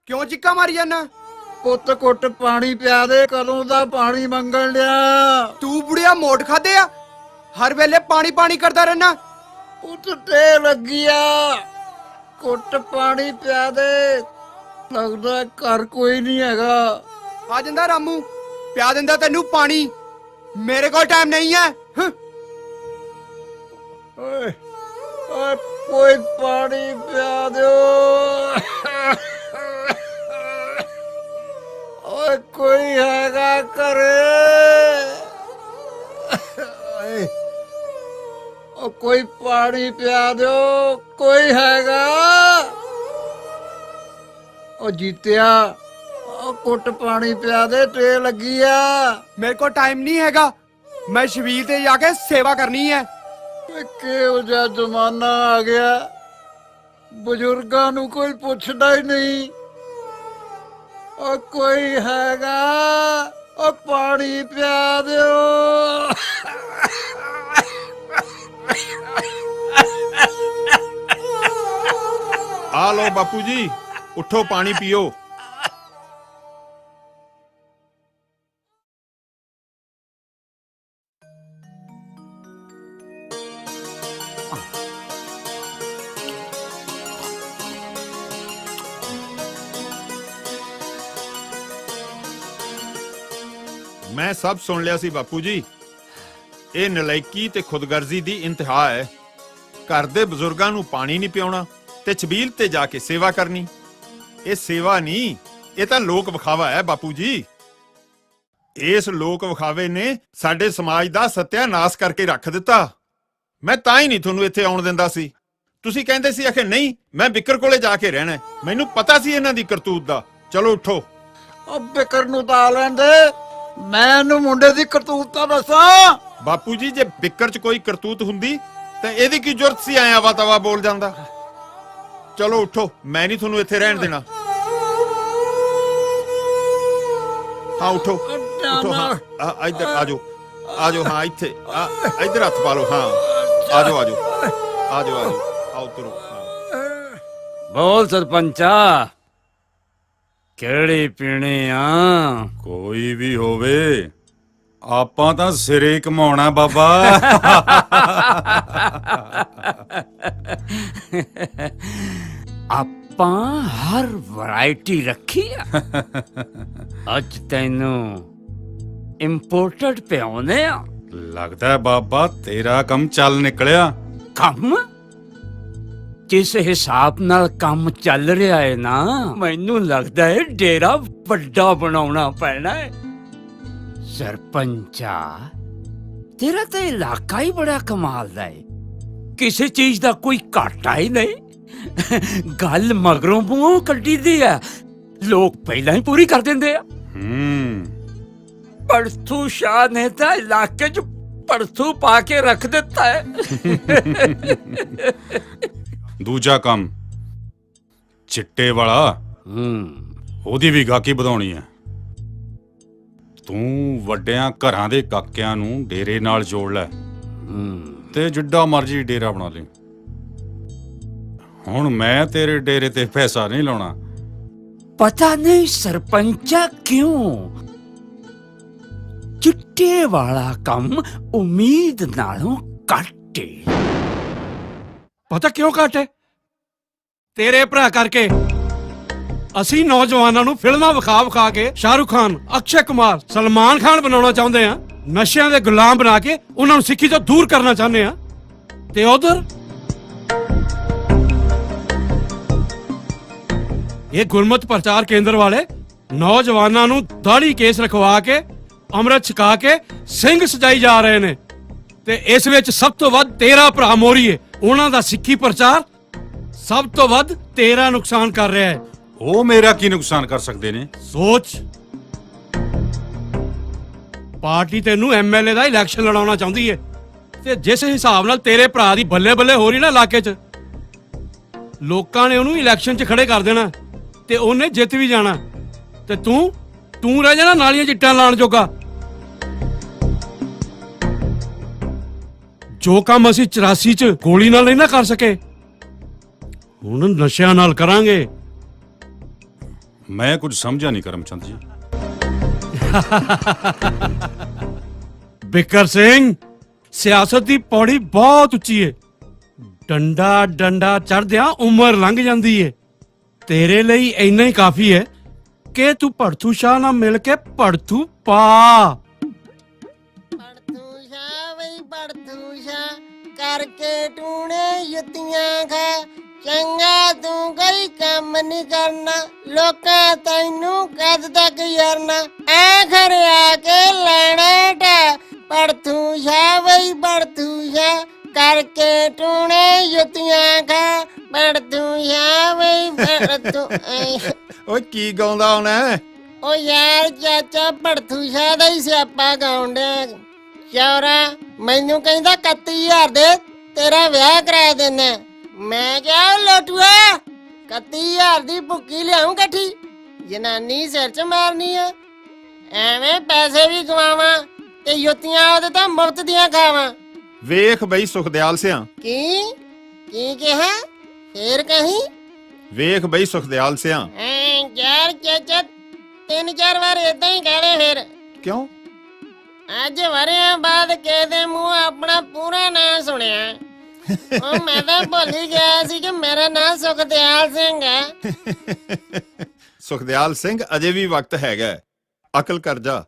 F: क्यों चिक्का मारी जाना?
B: पुत कुट पानी पिया दे, कदों दा पानी मंगण लिया।
F: तू बुढ़िया मोट खादे आ, हर वेले पानी पानी करदा रहना।
B: पुत ते लगिया, कुट पानी पिया दे, लगदा घर कोई नहीं हैगा।
F: आ जांदा रामू, पिया दिंदा तैनू पानी, मेरे कोल टाइम नहीं है।
B: ओए, ओए कोई पानी पिया दो। ओए कोई हैगा करे। ओ कोई पानी पिया दो, कोई हैगा। ओ जीत्या, ओ कुट पानी पिया दे, ट्रे लगी आ।
F: मेरे को टाइम नहीं हैगा, मैं शबील ते जाके सेवा करनी है।
B: किहो जिहा जमाना आ गया, बजुर्गां नूं कोई पुछदा ही नहीं। ओ कोई हैगा, ओ पानी पिया दिओ।
E: आ लो बापू जी, उठो पानी पियो। मैं सब सुन लिया सी बापू जी। ਇਹ ਨਲਾਇਕੀ ਤੇ ਖੁਦਗਰਜ਼ੀ ਦੀ ਇੰਤਹਾ ਹੈ। ਘਰ ਦੇ ਬਜ਼ੁਰਗਾਂ ਨੂੰ ਪਾਣੀ ਨਹੀਂ ਪਿਆਉਣਾ ਤੇ ਛਬੀਲ ਤੇ ਜਾ ਕੇ ਸੇਵਾ ਕਰਨੀ। ਇਹ ਸੇਵਾ ਨਹੀਂ, ਇਹ ਤਾਂ ਲੋਕ ਵਿਖਾਵਾ ਹੈ ਬਾਪੂ ਜੀ। ਇਸ ਲੋਕ ਵਿਖਾਵੇ ਨੇ ਸਾਡੇ ਸਮਾਜ ਦਾ ਸਤਿਆਨਾਸ਼ ਕਰਕੇ ਰੱਖ ਦਿੱਤਾ। ਮੈਂ ਤਾਂ ਹੀ ਨਹੀਂ ਤੁਹਾਨੂੰ ਇੱਥੇ ਆਉਣ ਦਿੰਦਾ ਸੀ। ਤੁਸੀਂ ਕਹਿੰਦੇ ਸੀ ਆਖੇ ਨਹੀਂ ਮੈਂ ਬਿੱਕਰ ਕੋਲੇ ਜਾ ਕੇ ਰਹਿਣਾ। ਮੈਨੂੰ ਪਤਾ ਸੀ ਇਹਨਾਂ ਦੀ ਕਰਤੂਤ ਦਾ। ਚਲੋ ਉੱਠੋ।
B: ਉਹ ਬਿਕਰ ਨੂੰ ਤਾਂ ਆ ਲੈਣ ਦੇ, ਮੈਂ ਇਹਨੂੰ ਮੁੰਡੇ ਦੀ ਕਰਤੂਤ ਤਾਂ ਦੱਸਾਂ।
E: ਬਾਪੂ ਜੀ ਜੇ ਬਿੱਕਰ 'ਚ ਕੋਈ ਕਰਤੂਤ ਹੁੰਦੀ ਤਾਂ ਇਹਦੀ ਕੀ ਜ਼ਰੂਰਤ ਸੀ ਆਇਆ ਵਾ ਤਵਾ ਬੋਲ ਜਾਂਦਾ। ਚਲੋ ਉੱਠੋ, ਮੈਂ ਨਹੀਂ ਤੁਹਾਨੂੰ ਇੱਥੇ ਰਹਿਣ ਦੇਣਾ। ਹਾਂ ਉੱਠੋ ਉੱਠੋ। ਹਾਂ ਇੱਧਰ ਆ ਜਾਓ, ਆ ਜਾਓ। ਹਾਂ ਇੱਥੇ ਇੱਧਰ ਹੱਥ ਪਾ ਲਓ। ਹਾਂ ਆ ਜਾਓ, ਆ ਜਾਓ, ਆ ਜਾਓ, ਆ ਜਾਓ। ਆਓ ਤੁਰੋ।
H: ਬੋਲ ਸਰਪੰਚਾ, ਕਿਹੜੇ ਪੀਣੇ ਆ?
D: ਕੋਈ ਵੀ ਹੋਵੇ, ਆਪਾਂ ਤਾਂ ਸਿਰੇ ਕਮਾਉਣਾ ਬਾਬਾ।
H: ਆਪਾਂ ਹਰ ਵੈਰਾਈਟੀ ਰੱਖੀ ਆ। ਅੱਜ ਤੈਨੂੰ ਇੰਪੋਰਟਡ ਪਿਆਉਨੇ ਆ।
D: ਲੱਗਦਾ ਹੈ ਬਾਬਾ ਤੇਰਾ ਕੰਮ ਚੱਲ ਨਿਕਲਿਆ।
H: ਕੰਮ ਜਿਸ ਹਿਸਾਬ ਨਾਲ ਕੰਮ ਚੱਲ ਰਿਹਾ ਹੈ ਨਾ, ਮੈਨੂੰ ਲੱਗਦਾ ਹੈ ਡੇਰਾ ਵੱਡਾ ਬਣਾਉਣਾ ਪੈਣਾ ਹੈ। ਸਰਪੰਚਾ, ਤੇਰਾ ਤਾਂ ਇਲਾਕਾ ਹੀ ਬੜਾ ਕਮਾਲ ਦਾ ਹੈ। ਕਿਸੇ ਚੀਜ਼ ਦਾ ਕੋਈ ਘਾਟਾ ਹੀ ਨਹੀਂ। ਗੱਲ ਮਗਰੋਂ ਮੂੰਹੋਂ ਕੱਢੀ ਦੀ ਆ, ਲੋਕ ਪਹਿਲਾਂ ਹੀ ਪੂਰੀ ਕਰ ਦਿੰਦੇ ਆ। ਪਰਥੂ ਸ਼ਾਹ ਨੇ ਤਾਂ ਇਲਾਕੇ 'ਚ ਪਰਥੂ ਪਾ ਕੇ ਰੱਖ ਦਿੱਤਾ ਹੈ।
D: ਦੂਜਾ ਕੰਮ ਚਿੱਟੇ ਵਾਲਾ, ਉਹਦੀ ਵੀ ਗਾਹਕੀ ਵਧਾਉਣੀ ਹੈ। ਤੂੰ ਵੱਡਿਆਂ ਘਰਾਂ ਦੇ ਕਾਕਿਆਂ ਨੂੰ ਡੇਰੇ ਨਾਲ ਜੋੜ ਲੈ ਤੇ ਜਿੱਡਾ ਮਰਜੀ ਡੇਰਾ ਬਣਾ ਲੈ। ਹੁਣ ਮੈਂ ਤੇਰੇ ਡੇਰੇ ਤੇ ਪੈਸਾ ਨਹੀਂ ਲਾਉਣਾ।
H: ਪਤਾ ਨਹੀਂ ਸਰਪੰਚਾ ਕਿਉਂ ਚਿੱਟੇ ਵਾਲਾ ਕੰਮ ਉਮੀਦ ਨਾਲੋਂ ਘੱਟ ਏ।
C: ਪਤਾ ਕਿਉਂ ਘੱਟ ਹੈ? ਤੇਰੇ ਭਰਾ ਕਰਕੇ। ਅਸੀਂ ਨੌਜਵਾਨਾਂ ਨੂੰ ਫਿਲਮਾਂ ਵਿਖਾ ਕੇ ਸ਼ਾਹਰੁਖ ਖਾਨ, ਅਕਸ਼ੇ ਕੁਮਾਰ, ਸਲਮਾਨ ਖਾਨ ਬਣਾਉਣਾ ਚਾਹੁੰਦੇ ਆ। ਨਸ਼ਿਆਂ ਦੇ ਗੁਲਾਮ ਬਣਾ ਕੇ ਉਹਨਾਂ ਨੂੰ ਸਿੱਖੀ ਤੋਂ ਦੂਰ ਕਰਨਾ ਚਾਹੁੰਦੇ ਆ। ਤੇ ਉਧਰ ਇਹ ਗੁਰਮਤਿ ਪ੍ਰਚਾਰ ਕੇਂਦਰ ਵਾਲੇ ਨੌਜਵਾਨਾਂ ਨੂੰ ਦਾੜੀ ਕੇਸ ਰਖਵਾ ਕੇ ਅੰਮ੍ਰਿਤ ਛਕਾ ਕੇ ਸਿੰਘ ਸਜਾਈ ਜਾ ਰਹੇ ਨੇ। ਤੇ ਇਸ ਵਿੱਚ ਸਭ ਤੋਂ ਵੱਧ ਤੇਰਾ ਭਰਾ ਮੋਰੀ ਹੈ। ਉਹਨਾਂ ਦਾ ਸਿੱਖੀ ਪ੍ਰਚਾਰ ਸਭ ਤੋਂ ਵੱਧ ਤੇਰਾ ਨੁਕਸਾਨ ਕਰ ਰਿਹਾ ਹੈ।
D: ਉਹ ਮੇਰਾ ਕੀ ਨੁਕਸਾਨ ਕਰ ਸਕਦੇ ਨੇ?
C: ਸੋਚ, ਪਾਰਟੀ ਤੈਨੂੰ ਐਮਐਲਏ ਦਾ ਇਲੈਕਸ਼ਨ ਲੜਾਉਣਾ ਚਾਹੁੰਦੀ ਹੈ ਤੇ ਜਿਸ ਹਿਸਾਬ ਨਾਲ ਤੇਰੇ ਭਰਾ ਦੀ ਬੱਲੇ ਬੱਲੇ ਹੋ ਰਹੀ ਨਾ ਇਲਾਕੇ 'ਚ, ਲੋਕਾਂ ਨੇ ਉਹਨੂੰ ਇਲੈਕਸ਼ਨ 'ਚ ਖੜੇ ਕਰ ਦੇਣਾ ਤੇ ਉਹਨੇ ਜਿੱਤ ਵੀ ਜਾਣਾ ਤੇ ਤੂੰ ਰਹਿ ਜਾਣਾ ਨਾਲੀਆਂ ਚਿੱਟਾਂ ਲਾਉਣ ਜੋਗਾ। ਜੋ ਕੰਮ ਅਸੀਂ 84 'ਚ ਗੋਲੀ ਨਾਲ ਨਹੀਂ ਨਾ ਕਰ ਸਕੇ, ਹੁਣ ਨਸ਼ਿਆਂ ਨਾਲ ਕਰਾਂਗੇ।
D: ਮੈਂ ਕੁਝ ਸਮਝਿਆ ਨਹੀਂ ਕਰਮਚੰਦ ਜੀ।
C: ਬਿੱਕਰ ਸਿੰਘ, ਸਿਆਸਤ ਦੀ ਪੌੜੀ ਬਹੁਤ ਉੱਚੀ ਏ। ਡੰਡਾ ਚੜ੍ਹਦਿਆਂ ਉਮਰ ਲੰਘ ਜਾਂਦੀ ਏ। ਤੇਰੇ ਲਈ ਇੰਨਾ ਹੀ ਕਾਫੀ ਹੈ ਕਿ ਤੂੰ ਭੜਥੂ ਸ਼ਾਹ ਨਾਲ ਮਿਲ ਕੇ ਭੜਥੂ ਪਾ।
N: ਪੜਥੂ ਸ਼ਾ ਕਰਕੇ ਟੂਣੇ ਯੁੱਤੀਆਂ ਖਾ। ਚੰਗਾ ਤੂੰ ਕੋਈ ਕੰਮ ਨਹੀਂ ਕਰਨਾ, ਲੋਕਾਂ ਤੈਨੂੰ ਕਦ ਤੱਕ ਯਾਰਨਾ। ਆਖਰ ਆ ਕੇ ਲੈਣਾ ਢਾ। ਪੜਥੂ ਸ਼ਾ ਬਈ ਪੜਥੂ ਸ਼ਾ ਕਰਕੇ ਟੂਣੇ ਯੁੱਤੀਆਂ ਖਾ। ਪੜਥੂ ਸ਼ਾ ਬਈ ਪੜਥੂ।
E: ਓਏ ਕੀ ਗਾਉਂਦਾ ਹੋਣਾ?
N: ਓ ਯਾਰ ਚਾਚਾ ਪੜਥੂ ਸ਼ਾ ਦਾ ਹੀ ਸਿਆਪਾ ਗਾਉਣ ਡਿਆ। ਚੌਰਾ ਮੈਨੂੰ ਕਹਿੰਦਾ 31000 ਦੇ ਤੇਰਾ ਵਿਆਹ ਕਰਾ ਦੇਣਾ। ਮੈਂ ਕਿਹਾ ਲੋਟੂਆ 31000 ਦੀ ਭੁੱਕੀ ਲਿਆਉਂ ਇਕੱਠੀ, ਜਨਾਨੀ ਸਿਰ 'ਚ ਮਾਰਨੀ ਆ। ਐਵੇਂ ਪੈਸੇ ਵੀ ਗਵਾਵਾਂ ਤੇ ਯੁੱਤੀਆਂ ਉਹਦੇ ਤਾਂ ਮੁਫਤ ਦੀਆਂ ਖਾਵਾਂ।
E: ਵੇਖ ਬਈ ਸੁਖਦਿਆਲ ਸਿਆਂ।
N: ਕੀ ਕਿਹਾ? ਫੇਰ ਕਹੀਂ।
E: ਵੇਖ ਬਈ ਸੁਖਦਿਆਲ ਸਿਆਂ।
N: ਯਾਰ ਚਾਚਾ 3-4 ਵਾਰ ਏਦਾਂ ਹੀ ਕਹਿ ਲੈ। ਫੇਰ
E: ਕਿਉਂ?
N: ਅੱਜ ਵਰਿਆਂ ਬਾਅਦ ਕਿਹਦੇ ਮੂੰਹ ਆਪਣਾ ਪੂਰਾ ਨਾਂ ਸੁਣਿਆ। ਉਹ ਮੈਂ ਤਾਂ ਭੁੱਲ ਹੀ ਗਿਆ ਸੀ ਕਿ ਮੇਰਾ ਨਾਂ ਸੁਖਦਿਆਲ ਸਿੰਘ ਹੈ।
E: ਸੁਖਦਿਆਲ ਸਿੰਘ, ਅਜੇ ਵੀ ਵਕਤ ਹੈਗਾ। ਅਕਲ ਕਰ ਜਾ।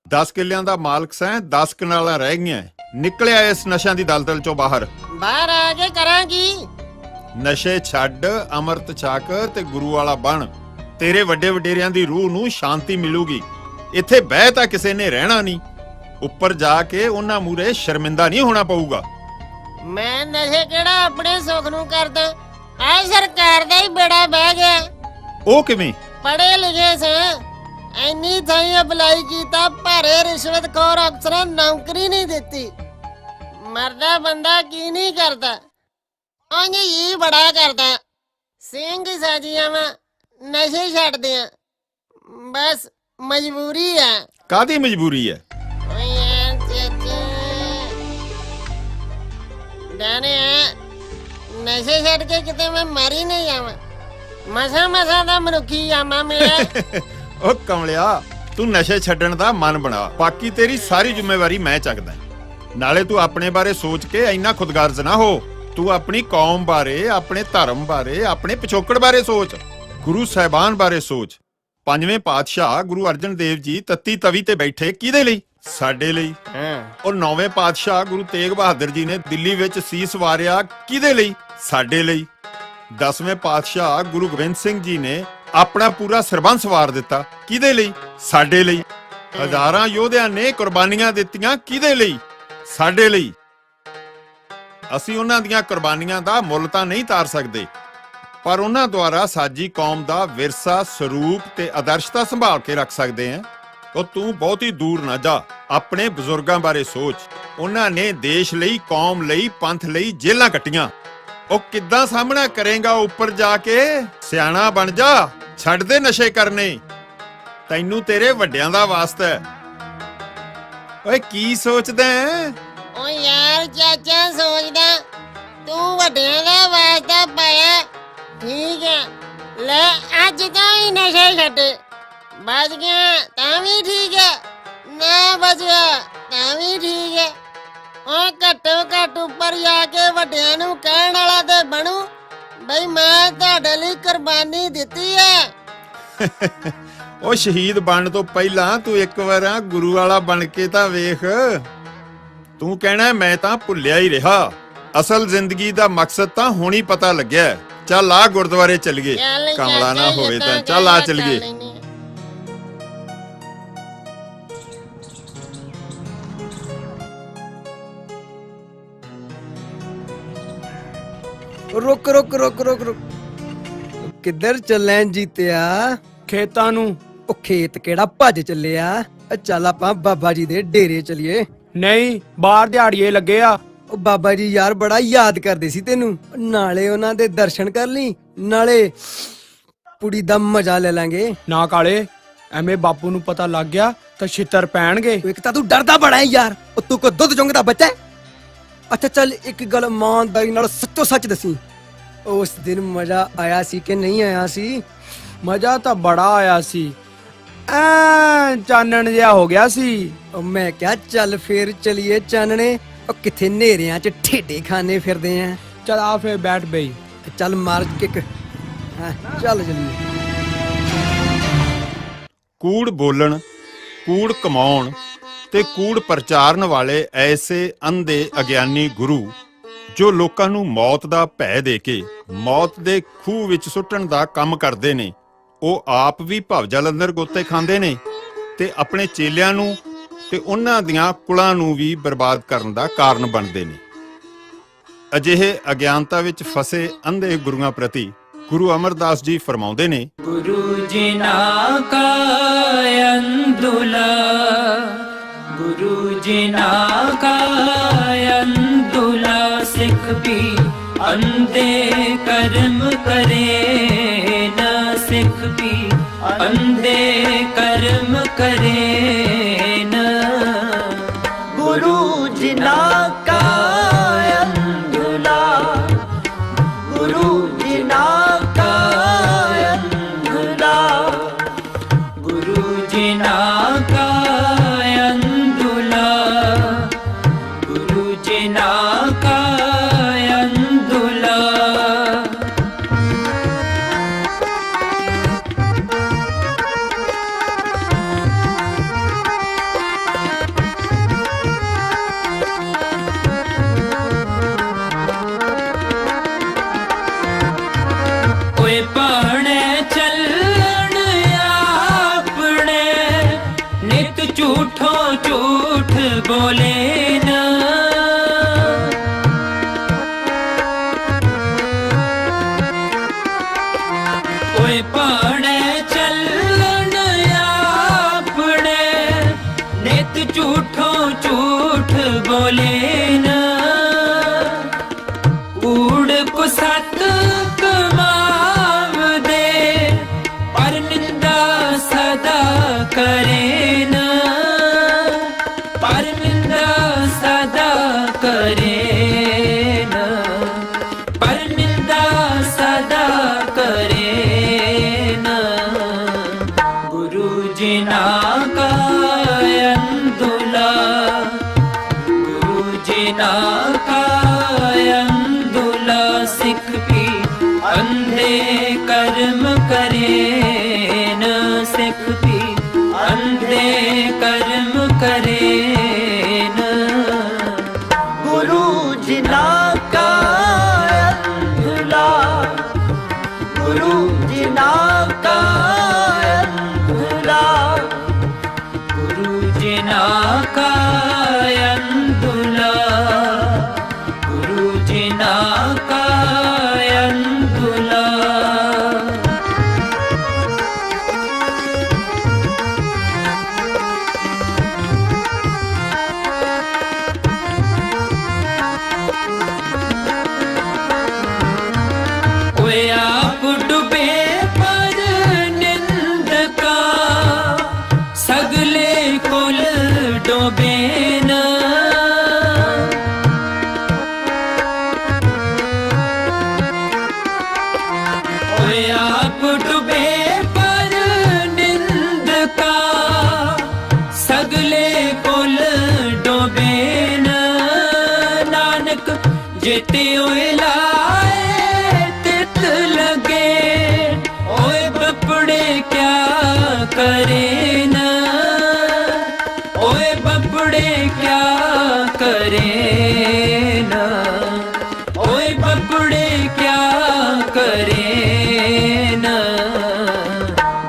E: 10 ਕਿੱਲਿਆਂ ਦਾ ਮਾਲਕ ਸੈਂ, 10 ਕਨਾਲਾਂ ਰਹਿ ਗਈਆਂ। ਨਿਕਲਿਆ ਇਸ ਨਸ਼ਿਆਂ ਦੀ ਦਲਦਲ ਚੋਂ ਬਾਹਰ।
N: ਬਾਹਰ ਆ ਕੇ ਕਰਾਂਗੀ।
E: ਨਸ਼ੇ ਛੱਡ, ਅੰਮ੍ਰਿਤ ਛਕ ਤੇ ਗੁਰੂ ਵਾਲਾ ਬਣ। ਤੇਰੇ ਵੱਡੇ ਵਡੇਰਿਆਂ ਦੀ ਰੂਹ ਨੂੰ ਸ਼ਾਂਤੀ ਮਿਲੂਗੀ। ਇੱਥੇ ਬਹਿ ਤਾਂ ਕਿਸੇ ਨੇ ਰਹਿਣਾ ਨਹੀਂ, ਉੱਪਰ ਜਾ ਕੇ ਉਹਨਾਂ ਮੂਰੇ ਸ਼ਰਮਿੰਦਾ ਨਹੀਂ ਹੋਣਾ ਪਊਗਾ।
N: ਮੈਂ ਨਸ਼ੇ ਕਿਹੜਾ ਆਪਣੇ ਸੁੱਖ ਨੂੰ ਕਰਦਾ, ਆ ਸਰਕਾਰ ਦਾ ਹੀ ਬੇੜਾ ਬਹਿ ਗਿਆ।
E: ਉਹ ਕਿਵੇਂ?
N: ਪੜ੍ਹੇ ਲਿਖੇ ਸਾਂ, ਇੰਨੀ ਥਾਈਂ ਅਪਲਾਈ ਕੀਤਾ, ਭਾਰੇ ਰਿਸ਼ਵਤਖੋਰ ਅਫਸਰਾਂ ਨੌਕਰੀ ਨਹੀਂ ਦਿੱਤੀ। ਮਰਦਾ ਬੰਦਾ ਕੀ ਨਹੀਂ ਕਰਦਾ, ਉਂਝ ਹੀ ਬੜਾ ਕਰਦਾ। ਸਿੰਘ ਸਾਜੀਆਂ ਵਾ ਨਸ਼ੇ ਛੱਡਦੇ ਆ, ਬਸ ਮਜਬੂਰੀ ਆ।
E: ਕਾਹਦੀ ਮਜਬੂਰੀ ਹੈ?
N: ਓਏ ਯਾਰ ਚਾਚਾ ਦਾਨੇ ਨਸ਼ੇ ਛੱਡ ਕੇ ਕਿਤੇ ਮੈਂ ਮਰੀ ਨਹੀਂ ਜਾਵਾਂ, ਮਸਾਂ ਦਾ ਮਨੁੱਖੀ ਆਮਾ ਮਿਲਿਆ।
E: ਉਹ ਕਮਲਿਆ, ਤੂੰ ਨਸ਼ੇ ਛੱਡਣ ਦਾ ਮਨ ਬਣਾ, ਬਾਕੀ ਤੇਰੀ ਸਾਰੀ ਜ਼ਿੰਮੇਵਾਰੀ ਮੈਂ ਚੱਕਦਾ। ਨਾਲੇ ਤੂੰ ਆਪਣੇ ਬਾਰੇ ਸੋਚ ਕੇ ਇੰਨਾ ਖੁਦਗਰਜ਼ ਨਾ ਹੋ। ਤੂੰ ਆਪਣੀ ਕੌਮ ਬਾਰੇ, ਆਪਣੇ ਧਰਮ ਬਾਰੇ, ਆਪਣੇ ਪਿਛੋਕੜ ਬਾਰੇ ਸੋਚ, ਗੁਰੂ ਸਾਹਿਬਾਨ ਬਾਰੇ ਸੋਚ। ਪੰਜਵੇਂ ਪਾਤਸ਼ਾਹ ਗੁਰੂ ਅਰਜਨ ਦੇਵ ਜੀ ਤੱਤੀ ਤਵੀ ਤੇ ਬੈਠੇ ਕਿਹਦੇ ਲਈ? ਸਾਡੇ ਲਈ। ਔਰ ਨੌਵੇਂ ਪਾਤਸ਼ਾਹ ਗੁਰੂ ਤੇਗ ਬਹਾਦਰ ਜੀ ਨੇ ਦਿੱਲੀ ਵਿੱਚ ਸੀਸ ਵਾਰਿਆ ਕਿਹਦੇ ਲਈ? ਸਾਡੇ ਲਈ। 10ਵੇਂ ਪਾਤਸ਼ਾਹ ਗੁਰੂ ਗੋਬਿੰਦ ਸਿੰਘ ਜੀ ਨੇ ਆਪਣਾ ਪੂਰਾ ਸਰਬੰਸ ਵਾਰ ਦਿੱਤਾ ਕਿਹਦੇ ਲਈ? ਸਾਡੇ ਲਈ। ਹਜ਼ਾਰਾਂ ਯੋਧਿਆਂ ਨੇ ਕੁਰਬਾਨੀਆਂ ਦਿੱਤੀਆਂ ਕਿਹਦੇ ਲਈ? ਸਾਡੇ ਲਈ। ਅਸੀਂ ਉਹਨਾਂ ਦੀਆਂ ਕੁਰਬਾਨੀਆਂ ਦਾ ਮੁੱਲ ਤਾਂ ਨਹੀਂ ਤਾਰ ਸਕਦੇ, ਪਰ ਉਹਨਾਂ ਦੁਆਰਾ ਸਾਜੀ ਕੌਮ ਦਾ ਵਿਰਸਾ, ਸਰੂਪ ਤੇ ਆਦਰਸ਼ਤਾ ਸੰਭਾਲ ਕੇ ਰੱਖ ਸਕਦੇ ਹਾਂ। ਉਹ ਤੂੰ ਬਹੁਤੀ ਦੂਰ ਨਾ ਜਾ, ਆਪਣੇ ਬਜ਼ੁਰਗਾਂ ਬਾਰੇ ਸੋਚ। ਉਹਨਾਂ ਨੇ ਦੇਸ਼ ਲਈ, ਕੌਮ ਲਈ, ਪੰਥ ਲਈ ਜੇਲਾਂ ਕੱਟੀਆਂ। ਉਹ ਕਿੱਦਾਂ ਸਾਹਮਣਾ ਕਰੇਗਾ ਉੱਪਰ ਜਾ ਕੇ? ਸਿਆਣਾ ਬਣ ਜਾ, ਛੱਡ ਦੇ ਨਸ਼ੇ ਕਰਨੇ, ਤੈਨੂੰ ਤੇਰੇ ਵੱਡਿਆਂ ਦਾ ਵਾਸਤਾ ਹੈ। ਓਏ ਕੀ ਸੋਚਦਾ ਹੈ?
N: ਓ ਯਾਰ ਚਾਚਾ ਸੋਚਦਾ, ਤੂੰ ਵੱਡਿਆਂ ਦਾ ਵਾਸਤਾ ਪਾਇਆ, ਠੀਕ ਹੈ, ਲੈ ਅੱਜ ਤਾਂ ਹੀ ਨਸ਼ੇ ਛੱਡੇ। ਬਚ ਗਿਆ ਤਾਂ ਵੀ ਠੀਕ ਹੈ, ਨਾ ਬਚਿਆ ਤਾਂ ਵੀ ਠੀਕ ਹੈ। ਉਹ ਘੱਟੋ ਘੱਟ ਉੱਪਰ ਜਾ ਕੇ ਵੱਡਿਆਂ ਨੂੰ ਕਹਿਣ ਵਾਲਾ ਤੇ ਬਣੂ, ਬਈ ਮੈਂ ਤੁਹਾਡੇ ਲਈ ਕੁਰਬਾਨੀ ਦਿੱਤੀ ਹੈ।
E: ਉਹ ਸ਼ਹੀਦ ਬਣਨ ਤੋਂ ਪਹਿਲਾਂ ਤੂੰ ਇੱਕ ਵਾਰ ਗੁਰੂ ਵਾਲਾ ਬਣ ਕੇ ਤਾਂ ਵੇਖ। ਤੂੰ ਕਹਿਣਾ ਮੈਂ ਤਾਂ ਭੁੱਲਿਆ ਹੀ ਰਿਹਾ, ਅਸਲ ਜ਼ਿੰਦਗੀ ਦਾ ਮਕਸਦ ਤਾਂ ਹੁਣ ਹੀ ਪਤਾ ਲੱਗਿਆ। ਚੱਲ ਆ ਗੁਰਦੁਆਰੇ ਚੱਲੀਏ, ਕਮਲਾ ਨਾ ਹੋਵੇ ਤਾਂ ਚੱਲ ਆ ਚੱਲੀਏ।
P: ਰੁਕ ਰੁਕ ਰੁਕ ਰੁਕ ਰੁਕ, ਕਿੱਧਰ ਚੱਲੇ ਜੀਤਿਆ?
F: ਖੇਤਾਂ ਨੂੰ।
P: ਉਹ ਖੇਤ ਕਿਹੜਾ ਭੱਜ ਚੱਲਿਆ? ਚੱਲ ਆਪਾਂ ਬਾਬਾ ਜੀ ਦੇ ਡੇਰੇ ਚਲੀਏ।
F: ਨਹੀਂ, ਬਾਹਰ ਦਿਹਾੜੀਏ ਲੱਗੇ ਆ।
P: ਉਹ ਬਾਬਾ ਜੀ ਯਾਰ ਬੜਾ ਯਾਦ ਕਰਦੇ ਸੀ ਤੈਨੂੰ, ਨਾਲੇ ਉਹਨਾਂ ਦੇ ਦਰਸ਼ਨ ਕਰ ਲਈ, ਨਾਲੇ ਪੁੜੀ ਦਾ ਮਜ਼ਾ ਲੈ ਲਾਂਗੇ।
F: ਨਾ ਕਾਲੇ, ਐਵੇਂ ਬਾਪੂ ਨੂੰ ਪਤਾ ਲੱਗ ਗਿਆ ਤਾਂ ਛਿੱਤਰ ਪੈਣਗੇ।
P: ਇੱਕ ਤਾਂ ਤੂੰ ਡਰਦਾ ਬੜਾ ਹੈ ਯਾਰ, ਉਹ ਤੂੰ ਕੋ ਦੁੱਧ ਚੁੰਗਦਾ ਬੱਚਾ। ਅੱਛਾ ਚੱਲ ਇੱਕ ਗੱਲ ਇਮਾਨਦਾਰੀ ਨਾਲ ਸੱਚੋ ਸੱਚ ਦੱਸੀ, ਉਸ ਦਿਨ ਮਜ਼ਾ ਆਇਆ ਸੀ ਕਿ ਨਹੀਂ ਆਇਆ ਸੀ?
F: ਮਜ਼ਾ ਤਾਂ ਬੜਾ ਆਇਆ ਸੀ, ਚਾਨਣ ਜਿਹਾ ਹੋ ਗਿਆ ਸੀ।
P: ਮੈਂ ਕਿਹਾ ਚੱਲ ਫੇਰ ਚਲੀਏ ਚਾਨਣੇ। ਉਹ ਕਿੱਥੇ ਨੇਰਿਆਂ 'ਚ ਠੇਡੇ ਖਾਣੇ ਫਿਰਦੇ ਆ।
F: ਚੱਲ ਆ ਫੇਰ ਬੈਠ ਬਈ,
P: ਚੱਲ ਮਾਰ ਕਿੱਕ, ਚੱਲ ਚਲੀਏ।
E: ਕੂੜ ਬੋਲਣ, ਕੂੜ ਕਮਾਉਣ ਤੇ ਕੂੜ ਪ੍ਰਚਾਰਨ ਵਾਲੇ ਐਸੇ ਅੰਧੇ ਅਗਿਆਨੀ ਗੁਰੂ ਜੋ ਲੋਕਾਂ ਨੂੰ ਮੌਤ ਦਾ ਭੈ ਦੇ ਕੇ ਮੌਤ ਦੇ ਖੂਹ ਵਿੱਚ ਸੁੱਟਣ ਦਾ ਕੰਮ ਕਰਦੇ ਨੇ, ਉਹ ਆਪ ਵੀ ਭਵਜਲ ਅੰਦਰ ਗੋਤੇ ਖਾਂਦੇ ਨੇ ਤੇ ਆਪਣੇ ਚੇਲਿਆਂ ਨੂੰ ਤੇ ਉਹਨਾਂ ਦੀਆਂ ਕੁਲਾਂ ਨੂੰ ਵੀ ਬਰਬਾਦ ਕਰਨ ਦਾ ਕਾਰਨ ਬਣਦੇ ਨੇ। ਅਜਿਹੇ ਅਗਿਆਨਤਾ ਵਿੱਚ ਫਸੇ ਅੰਧੇ ਗੁਰੂਆਂ ਪ੍ਰਤੀ ਗੁਰੂ ਅਮਰਦਾਸ ਜੀ ਫਰਮਾਉਂਦੇ ਨੇ,
O: ਗੁਰੂ ਜਿਨਾ ਕਾ ਅੰਦੁਲਾ, ਗੁਰੂ ਜਿਨਾ ਕਾ ਅੰਦੁਲਾ, ਸਿੱਖ ਵੀ ਅੰਧੇ ਕਰਮ ਕਰੇ ਨਾ, ਸਿੱਖ ਵੀ ਅੰਧੇ ਕਰਮ ਕਰੇ ਨਾ, ਗੁਰੂ ਜਿਨਾ ਕਾ ਅੰਦੁਲਾ, ਗੁਰੂ ਜਿਨਾ ਕਾ ਅੰਦੁਲਾ, ਗੁਰੂ ਜਿਨਾ ਕਾ ਅੰਦੁਲਾ, ਗੁਰੂ ਜਿਨਾ ਕਾ ਅੰਦੁਲਾ। झूठ बोले ना ओए पड़े चलन आपने नित झूठो झूठ बोले ना कूड़ को सत कमाव दे पर निंदा सदा करे ना पर निंदा सदा करे ना पर निंदा सदा करे ना गुरु जी ना कायंदुला गुरु जी ना कायंदुला सिख भी अंधे कर्म करे न सिख भी अंधे कर्म करे न गुरु जी ना कायंदुला गुरु जी ना कायंदुला गुरु जी ना कायंदुला गुरु जी ना कायंदुला ओए आप डूबे पर निंद का सगले कुल डूबे ना ओए आप डूबे पर निंद का सगले कुल डूबे ना नानक जेते ओए लाए तित लगे ओए बपड़े क्या करे ना ओए बपड़े क्या करे ना ओए बपड़े क्या करे ना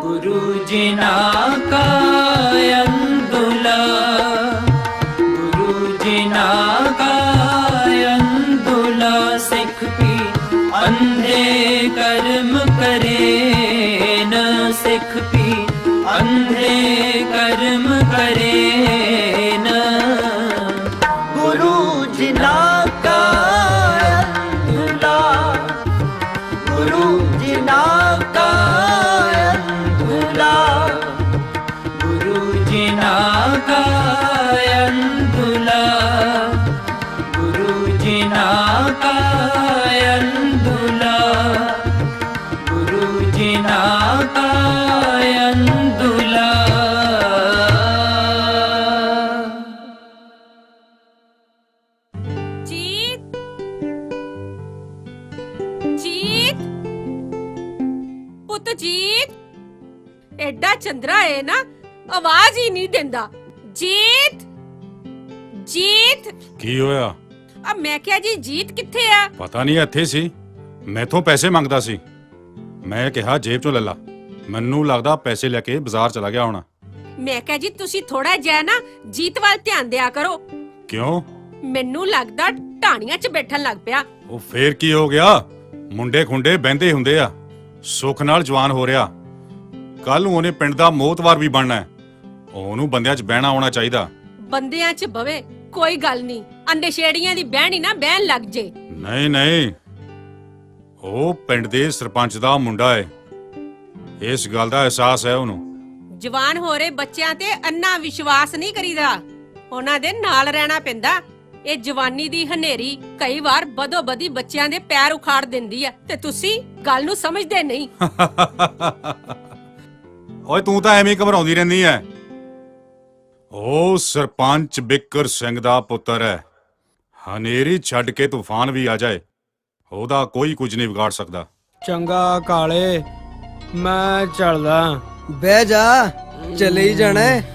O: गुरु जी ना कायंदुला गुरु जी ना कायंदुला सिख भी अंधे कर्म करे न सिख भी अंधे कर्म करे न गुरु जी ना कायंदुला गुरु जी ना कायंदुला गुरु जी ना कायंदुला गुरु जी ना कायंदुला गुरु जी ना कायंदुला
L: ਜੀਤ ਜੀਤ ਪੁੱਤ ਜੀਤ ਐਡਾ ਚੰਦਰਾ ਏ ਨਾ ਆਵਾਜ਼ ਹੀ ਨਹੀਂ ਦਿੰਦਾ ਜੀਤ ਜੀਤ
D: ਕੀ ਹੋਇਆ?
L: ਆ ਮੈਂ ਕਿਹਾ ਜੀ ਜੀਤ ਕਿੱਥੇ ਆ
D: ਪਤਾ ਨਹੀਂ, ਇੱਥੇ ਸੀ। ਮੈਥੋਂ ਪੈਸੇ ਮੰਗਦਾ ਸੀ। ਮੈਂ ਕਿਹਾ ਜੇਬ ਚੋਂ ਲੈ ਲਾ। ਮੈਨੂੰ ਲੱਗਦਾ ਪੈਸੇ ਲੈ ਕੇ ਬਾਜ਼ਾਰ ਚਲਾ ਗਿਆ ਹੋਣਾ।
L: ਮੈਂ ਕਿਹਾ ਜੀ ਤੁਸੀਂ ਥੋੜਾ ਜਿਹਾ ਨਾ ਜੀਤ ਵੱਲ ਧਿਆਨ ਦਿਆ ਕਰੋ।
D: ਕਿਉਂ?
L: ਮੈਨੂੰ ਲੱਗਦਾ ਢਾਣੀਆਂ 'ਚ ਬੈਠਣ ਲੱਗ ਪਿਆ।
D: ਉਹ ਫੇਰ ਕੀ ਹੋ ਗਿਆ? ਮੁੰਡੇ ਖੁੰਡੇ ਬਹਿੰਦੇ ਹੁੰਦੇ ਆ। ਸੁੱਖ ਨਾਲ ਜਵਾਨ ਹੋ ਰਿਹਾ। ਕੱਲ ਨੂੰ ਉਹਨੇ ਪਿੰਡ ਦਾ ਮੋਹਤਵਾਰ ਵੀ ਬਣਨਾ ਹੈ। ਉਹਨੂੰ ਬੰਦਿਆਂ 'ਚ ਬਹਿਣਾ ਆਉਣਾ ਚਾਹੀਦਾ।
L: ਬੰਦਿਆਂ 'ਚ ਬਵੇ ਕੋਈ ਗੱਲ ਨਹੀਂ, ਨਸ਼ੇੜੀਆਂ ਦੀ ਬਹਿਣੀ ਨਾ ਬਹਿਣ ਲੱਗ ਜੇ।
D: ਨਹੀਂ ਨਹੀਂ, ਉਹ ਪਿੰਡ ਦੇ ਸਰਪੰਚ ਦਾ ਮੁੰਡਾ ਹੈ। ਇਸ ਗੱਲ ਦਾ ਅਹਿਸਾਸ ਹੈ ਉਹਨੂੰ।
L: ਜਵਾਨ ਹੋ ਰਹੇ ਬੱਚਿਆਂ ਤੇ ਅੰਨਾ ਵਿਸ਼ਵਾਸ ਨਹੀਂ ਕਰੀਦਾ, ਉਹਨਾਂ ਦੇ ਨਾਲ ਰਹਿਣਾ ਪੈਂਦਾ। ਇਹ ਜਵਾਨੀ ਦੀ ਹਨੇਰੀ ਕਈ ਵਾਰ ਬਦੋ ਬਦੀ ਬੱਚਿਆਂ ਦੇ ਪੈਰ ਉਖਾੜ ਦਿੰਦੀ ਆ ਤੇ ਤੁਸੀਂ ਗੱਲ ਨੂੰ ਸਮਝਦੇ ਨਹੀਂ।
D: ਓਏ ਤੂੰ ਤਾਂ ਐਵੇਂ ਹੀ ਘਬਰਾਉਂਦੀ ਰਹਿੰਦੀ ਐ। ਉਹ ਸਰਪੰਚ ਬਿੱਕਰ ਸਿੰਘ ਦਾ ਪੁੱਤਰ ਹੈ। ਹਨੇਰੀ ਛੱਡ ਕੇ ਤੂਫਾਨ ਵੀ ਆ ਜਾਏ, ਉਹਦਾ ਕੋਈ ਕੁਝ ਨਹੀਂ ਵਿਗਾੜ ਸਕਦਾ।
A: ਚੰਗਾ ਕਾਲੇ, ਮੈਂ ਚੱਲਦਾ।
P: ਬਹਿ ਜਾ, ਚਲੇ ਹੀ ਜਾਣਾ ਹੈ।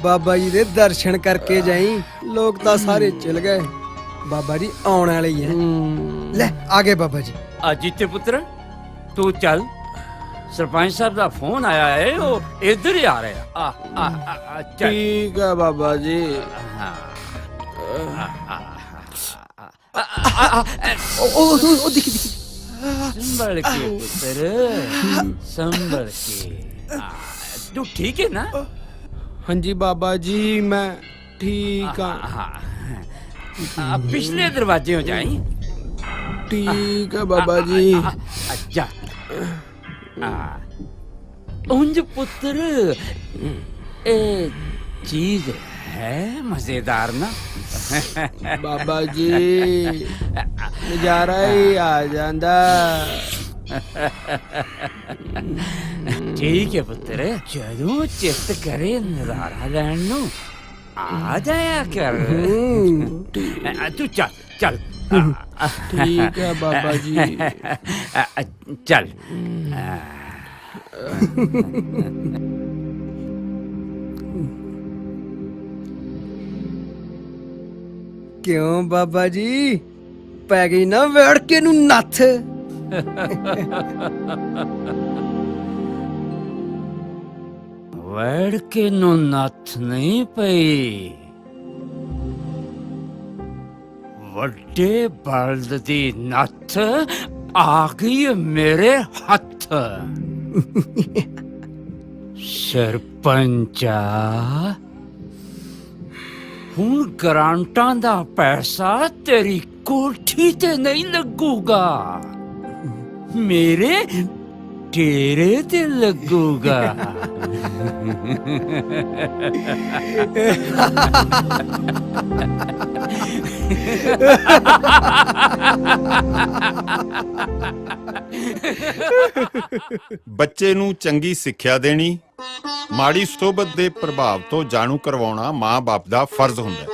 P: ਬਾਬਾ ਜੀ ਦੇ ਦਰਸ਼ਨ ਕਰਕੇ ਜਾਈ। ਲੋਕ ਤਾਂ ਸਾਰੇ ਚਲ ਗਏ, ਬਾਬਾ ਜੀ ਆਉਣ ਵਾਲੇ ਹੀ ਹੈ। ਲੈ ਆ ਗਏ ਬਾਬਾ ਜੀ।
H: ਅਜੀਤੇ ਪੁੱਤਰ, ਤੂੰ ਚੱਲ, ਸਰਪੰਚ ਸਾਹਿਬ ਦਾ ਫੋਨ ਆਇਆ ਹੈ, ਉਹ ਇੱਧਰ ਹੀ ਆ ਰਿਹਾ। ਚੱਲ।
F: ਠੀਕ ਹੈ ਬਾਬਾ ਜੀ।
P: ਉਹ ਦੇਖੀ ਦੇਖੀ
H: ਸੰਭਲ ਕੇ ਪੁੱਤਰ, ਸੰਭਲ ਕੇ। ਤੂੰ ਠੀਕ ਹੈ ਨਾ?
F: ਹਾਂਜੀ ਬਾਬਾ ਜੀ, ਮੈਂ ਠੀਕ ਹਾਂ।
H: ਪਿਛਲੇ ਦਰਵਾਜ਼ੇ ਹੋ ਜਾਈ।
F: ਠੀਕ ਹੈ ਬਾਬਾ ਜੀ।
H: ਅੱਛਾ ਉਂਝ ਪੁੱਤਰ, ਇਹ ਚੀਜ਼ ਹੈ ਮਜ਼ੇਦਾਰ ਨਾ?
F: ਬਾਬਾ ਜੀ ਨਜ਼ਾਰਾ ਹੀ ਆ ਜਾਂਦਾ।
H: ਠੀਕ ਹੈ ਪੁੱਤਰ, ਜਦੋਂ ਚਿੱਤ ਕਰੇ ਨਜ਼ਾਰਾ ਲੈਣ ਨੂੰ ਆ ਜਾਇਆ ਕਰ। ਤੂੰ ਚੱਲ ਚੱਲ।
F: ਠੀਕ ਹੈ ਬਾਬਾ ਜੀ।
H: ਚੱਲ।
P: ਕਿਉਂ ਬਾਬਾ ਜੀ, ਪੈ ਗਈ ਨਾ ਵੜ ਕੇ ਨੂੰ ਨੱਥ?
H: ਵੜ ਕੇ ਨੂੰ ਨੱਥ ਨਹੀਂ ਪਈ, ਵੱਡੇ ਬਲਦ ਦੀ ਨੱਥ ਆ ਗਈ ਮੇਰੇ ਹੱਥ। ਸਰਪੰਚਾ, ਹੁਣ ਗਰਾਂਟਾਂ ਦਾ ਪੈਸਾ ਤੇਰੀ ਕੋਠੀ ਤੇ ਨਹੀਂ ਲੱਗੂਗਾ, ਮੇਰੇ ਤੇਰੇ ਤੇ ਲੱਗੂਗਾ।
E: ਬੱਚੇ ਨੂੰ ਚੰਗੀ ਸਿੱਖਿਆ ਦੇਣੀ, ਮਾੜੀ ਸੋਬਤ ਦੇ ਪ੍ਰਭਾਵ ਤੋਂ ਜਾਣੂ ਕਰਵਾਉਣਾ ਮਾਂ-ਬਾਪ ਦਾ ਫਰਜ਼ ਹੁੰਦਾ ਹੈ।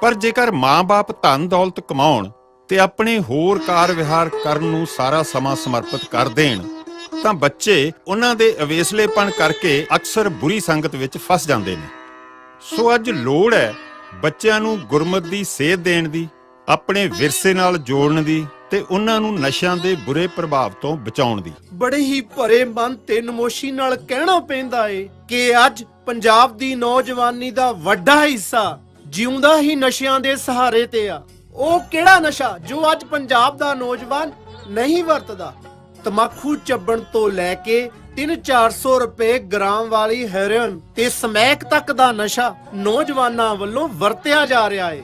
E: ਪਰ ਜੇਕਰ ਮਾਂ-ਬਾਪ ਧਨ ਦੌਲਤ ਕਮਾਉਣ ਤੇ ਆਪਣੇ ਹੋਰ ਕਾਰ ਵਿਹਾਰ ਕਰਨ ਨੂੰ ਸਾਰਾ ਸਮਾਂ ਸਮਰਪਿਤ ਕਰ ਦੇਣ ਤਾਂ ਬੱਚੇ ਉਹਨਾਂ ਦੇ ਅਵੇਸਲੇਪਣ ਕਰਕੇ ਅਕਸਰ ਬੁਰੀ ਸੰਗਤ ਵਿੱਚ ਫਸ ਜਾਂਦੇ ਨੇ। ਸੋ ਅੱਜ ਲੋੜ ਹੈ ਬੱਚਿਆਂ ਨੂੰ ਗੁਰਮਤ ਦੀ ਸੇਧ ਦੇਣ ਦੀ, ਆਪਣੇ ਵਿਰਸੇ ਨਾਲ ਜੋੜਨ ਦੀ ਤੇ ਉਹਨਾਂ ਨੂੰ ਨਸ਼ਿਆਂ ਦੇ ਬੁਰੇ ਪ੍ਰਭਾਵ ਤੋਂ ਬਚਾਉਣ ਦੀ।
F: ਬੜੇ ਹੀ ਭਰੇ ਮਨ ਤੇ ਨਮੋਸ਼ੀ ਨਾਲ ਕਹਿਣਾ ਪੈਂਦਾ ਏ ਕਿ ਅੱਜ ਪੰਜਾਬ ਦੀ ਨੌਜਵਾਨੀ ਦਾ ਵੱਡਾ ਹਿੱਸਾ ਜਿਉਂਦਾ ਹੀ ਨਸ਼ਿਆਂ ਦੇ ਸਹਾਰੇ ਤੇ ਆ। ਉਹ ਕਿਹੜਾ ਨਸ਼ਾ ਜੋ ਅੱਜ ਪੰਜਾਬ ਦਾ ਨੌਜਵਾਨ ਨਹੀਂ ਵਰਤਦਾ? ਤਮਾਕੂ ਚੱਬਣ ਤੋਂ ਲੈ ਕੇ 300-400 ਰੁਪਏ ਗ੍ਰਾਮ ਵਾਲੀ ਹੈਰੋਇਨ ਤੇ ਸਮੈਕ ਤੱਕ ਦਾ ਨਸ਼ਾ ਨੌਜਵਾਨਾਂ ਵੱਲੋਂ ਵਰਤਿਆ ਜਾ ਰਿਹਾ ਏ।